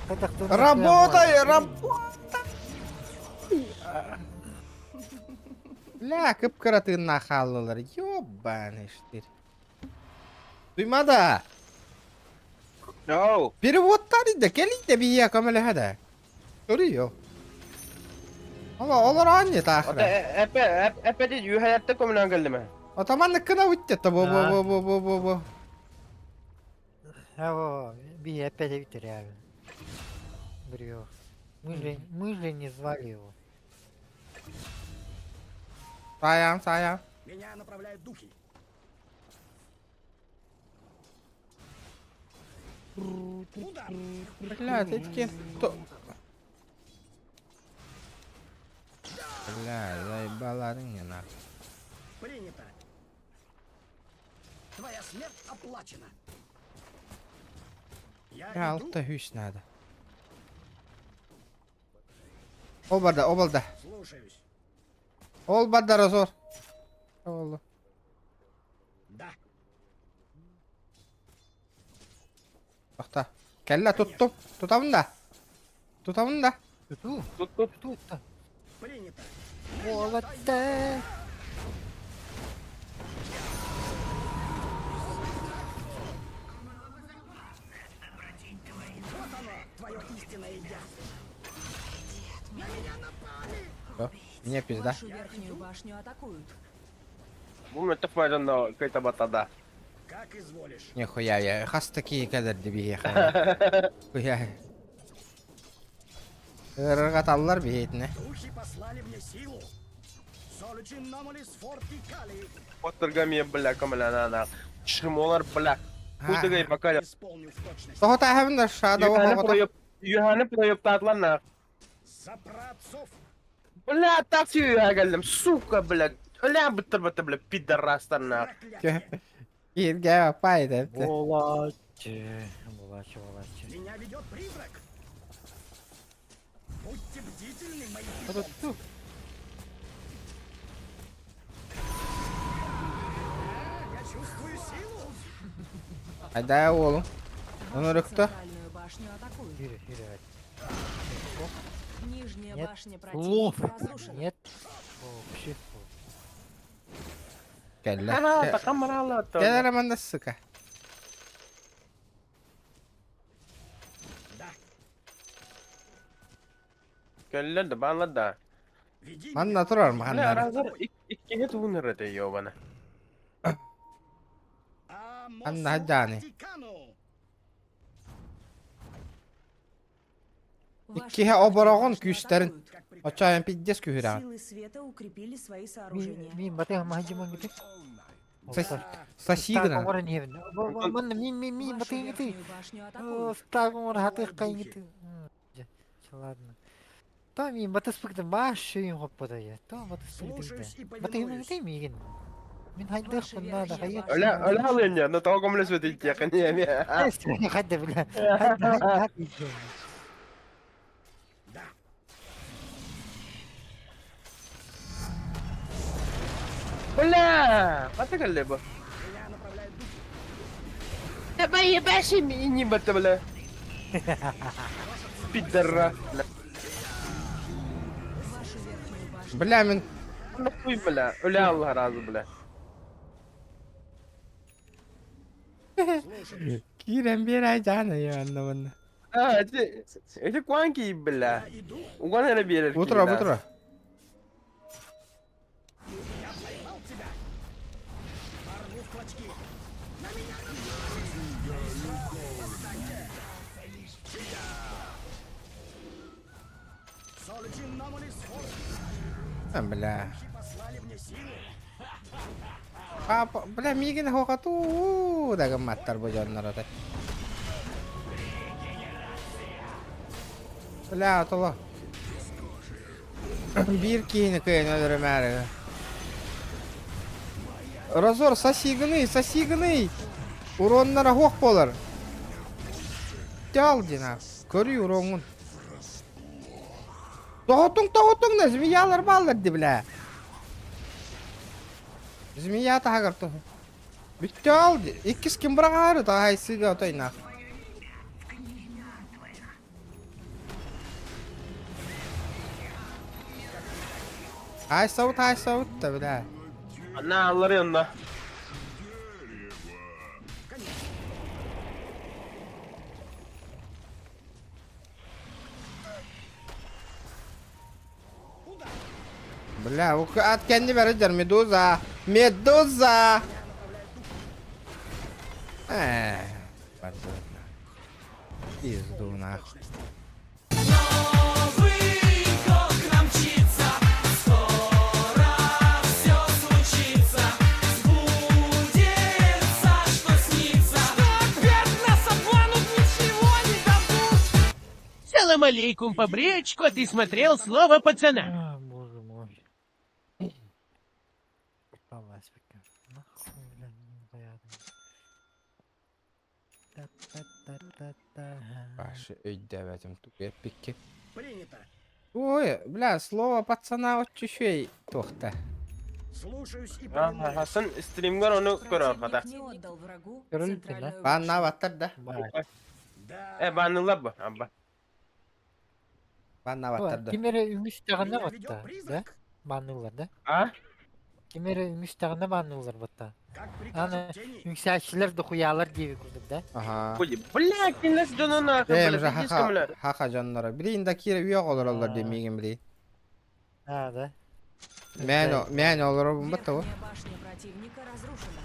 Это кто Работай, работай. Bля, kıpkıra tırnak hallılar. Ёбанышtır. Duymadı. No! Переводтар da gelin de bir yakamele hadi. Görüyor. Ama olur anne tahra. Epe değil, yuh hayatta komünen geldi mi? Otomanlık kına uçtu bu. О, Би, опять Виктор реально. Говорю, мы же не звали его. Sayang. Меня направляют духи. Удар. Бля, эти то. Бля, заебаларың не нахуй. Принято. Твоя смерть оплачена. Я Ya иду. altta hüs nerede? Ol barda. Слушаюсь. Ol barda razor. Oldu. Да. Bakta. Kelle tuttum. Tutamın da. Тут-то. Принято. Молодец. Вот оно, твое истинное я. На меня напали. Yo, niye pizda? Вашу верхнюю башню атакуют. Bu müttefiğin de kayıta batada. Как изволишь. Nihuyya ya. Has такие kadar bir ya. Huya. Irgatallar bir heyetine. Духи послали мне силу. Солючи номалис фортикали. Oturgamaya bile komünen ana. Şırmolar bile. Bu da gayet bakalım. Исполню в точности. Toho tahmin de şada o. Yuhanı proyup tatlanlar. За праотцов. Bile taksi yuha geldim. Suka bile. Öyle bitir bile pidarrastanlar. Проклятие. Girge paydı. Молодец. Меня ведет призрак. Будьте бдительны, мои питомцы. Я чувствую силу. Hadi oğlum. Onu rıktı. Центральную башню атакуют. Хири. Нижняя Нет башня слов. противника разрушена. Нет. Вообще. Kelle. Kanalda kameralar. Gel hemen de sıka. Да. Kelle de bana da. Manna turar mı Бля, hanlar? разор иккеге тугунер эте ёбана. Hanna hajjani. İkihe oborağın güçlerin. Açayın piddes kühüra. Силы света укрепили свои Ми сооружения. батай махаджиман gitu. Сасигна. Orang ni. Mana mi батай gitu. Верхнюю башню атакуют. Стагом orang hati kayak gitu. Ладно. Там ми батай спектр башы юм хоппада я. Там батай спектр. Батай юм gitu mi. Min hayda kunna da hayat. Öyle alın ya. No togo como les vete ya kan ya. Hadi bile. Hadi. Бля, потыкали бы. Да ебаши не бата, бля. Пидора. Бля, мен Нахуй, бля. Öyle Allah razı, bля. Kirem bir ay canı ya anlamında. А, эти кванки, бля. Угон на берег. Бутра, бутра. Бля. Apa, bля, migin hoka tuh udah gematar bojan narate. Bля, tola. Bir kini kıyın öldürüm her. Razor sasигны. Uronlara hok bolar. Gel cina. Körüyor onun. Tohutun da zmiyalar ballardı bля. Змея тагар то. Биттал, иккис ким брагар та хайсыга отайна. Ай саут та бля. На, Лоренна. Бля, от kendi verecek Medusa. Medusa. Понятно. Пизду нахуй. Салам алейкум, по бречку, а ты смотрел слово пацана. Боже мой. Паласпика. Нахуй, бля, непонятно. Ваши öyle verdim tuğet peki. Ой, бля, слово пацана очень тохта. Hasan stream'den onu görür kata. Не отдал врагу Görüldü центральную Ben ne башню. battır da. Banılar bu, abba. Ben ne battır da. Kimere ümüş tağına batta. Da? Banlılar da. Ha? Kimere ümüş tağına banlılar batta. Ana yükselçiler de huyalar gibi kurduk da. Aha. Bля, кинулась до нахуй, Dem бля, пиздец, бля. haka canlara. Birindeki üye olurlar demeyeyim biri. Ha da. Men olur bu batta o. Верхняя башня противника разрушена.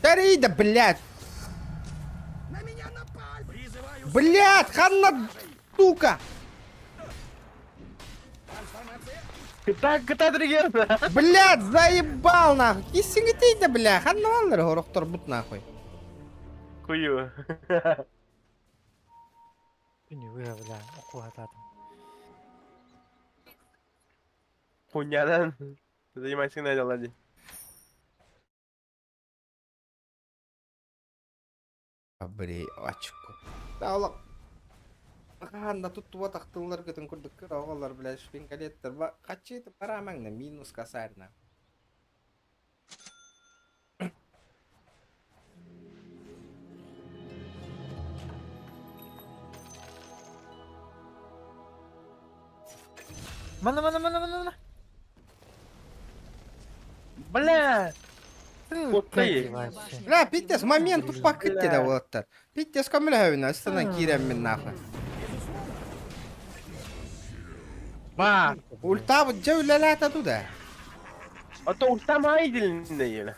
Дари да, блядь. Блядь, ханна тука. Кыта триггер. Блядь, заебал нахуй. Кисинги тейді, бля. Ханна валлар хорохтор бут нахуй. Кую. Ini gue bela aku hatadım. Punyadan. Занимайся на дело. Abri açık. Dağlak. Handa tuttuva taktıllar gıtın kurduk kır oğullar bile şpinkalettir. Kaçıydı paramağına minus kasarına. Mana. Бля. Кай. Бля, пиздец, момент тупак кытте да болаттар. Пиздец камыла хөвүнө, астынан кирем мен нахуй. Ба, Ульта вот джеулялата туда. а то ульта моя длинная.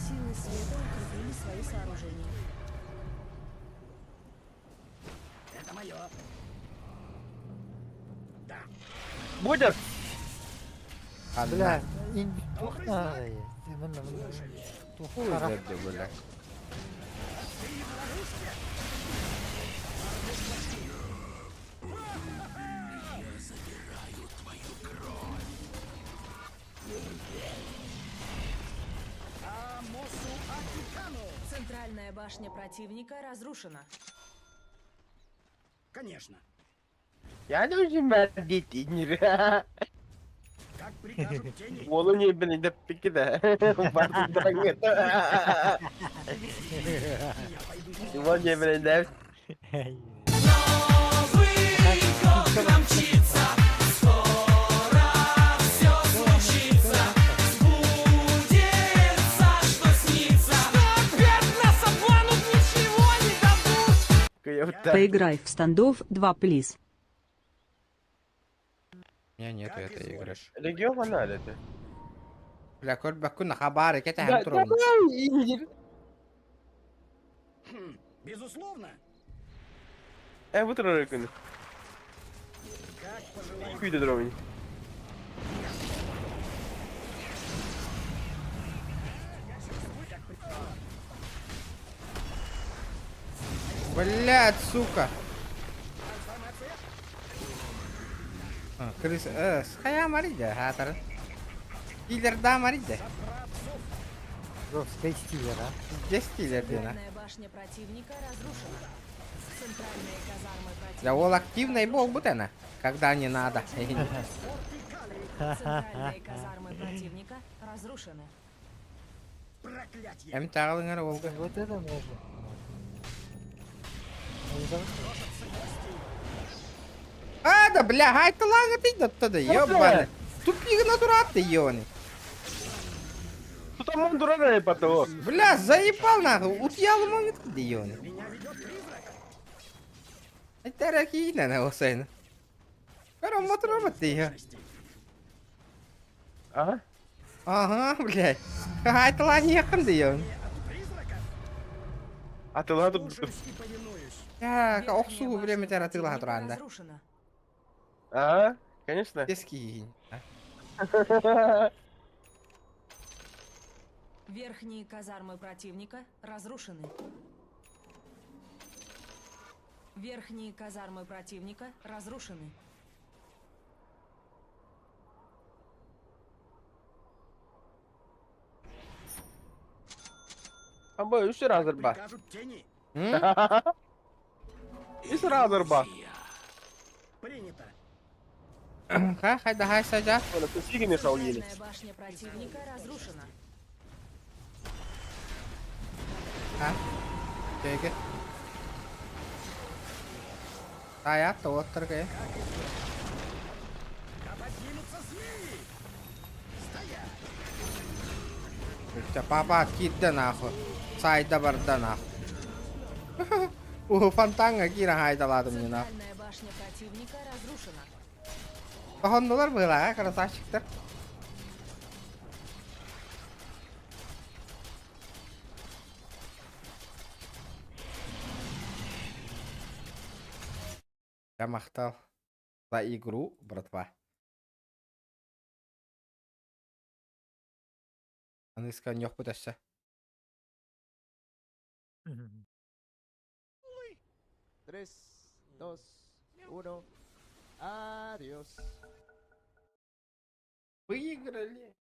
Силы света укрепили свои сооружения. Будет? Бля, ин тух надо. Мына. Тух кара. Узерди, бля. Центральная башня противника разрушена. Я должен мордить инер. Волу не блин, да пикида. Его не блин, да. Поиграй в стандов 2 плиз. У меня нету этой игры. Регион надо это. Бля, коль бы كنا خباري كده هنترون. Вот рыканы. Куйда дровень. Блядь, сука. Крыс, схая маридя, хатар. Киллер да маридя. Бро, скай стилер, а? Где стиллер, блин, а? Башня противника разрушена. Центральные казармы противника. Да ол активный был бы она, когда не надо. Центральные казармы противника разрушены. Эмталыңар олды. Вот это можно. А, да бля, хайты лага пидет тогда, ёбаный. Тупик натурат ты, ёбаный. Тут там он дурак потом. Бля, заебал нахуй, утъял могет, да ёбаный. Это ракина на Хусейн. Карам мотор ты, Ага. Ага, блядь. Хайты лага не якын, да ёбаный. А ты ладно? Я оксу время тера ты лага туранда. Разрушена. А, конечно. Дески. Верхние казармы противника разрушены. Верхние казармы противника разрушены. Або еще раз рба. И сразу рба. Ха, хайда хай сажа. Оля, ты фиги мешал еле. Центральная башня противника разрушена. Ха. Теге. Тая, тоттер ге. Папа, кидда нахуй. Сайда барда нахуй. Фантанга кира хайда ладым не нахуй. Центральная башня противника разрушена. Кахоннулар была, красавчиктер. Я махтал за игру, братва. Английская не пытаешься. 3, 2, 1. Adiós. Выиграли.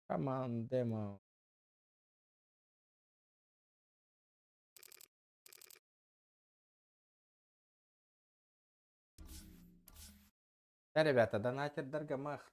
Командема. Ребята, донатер Даргамахта.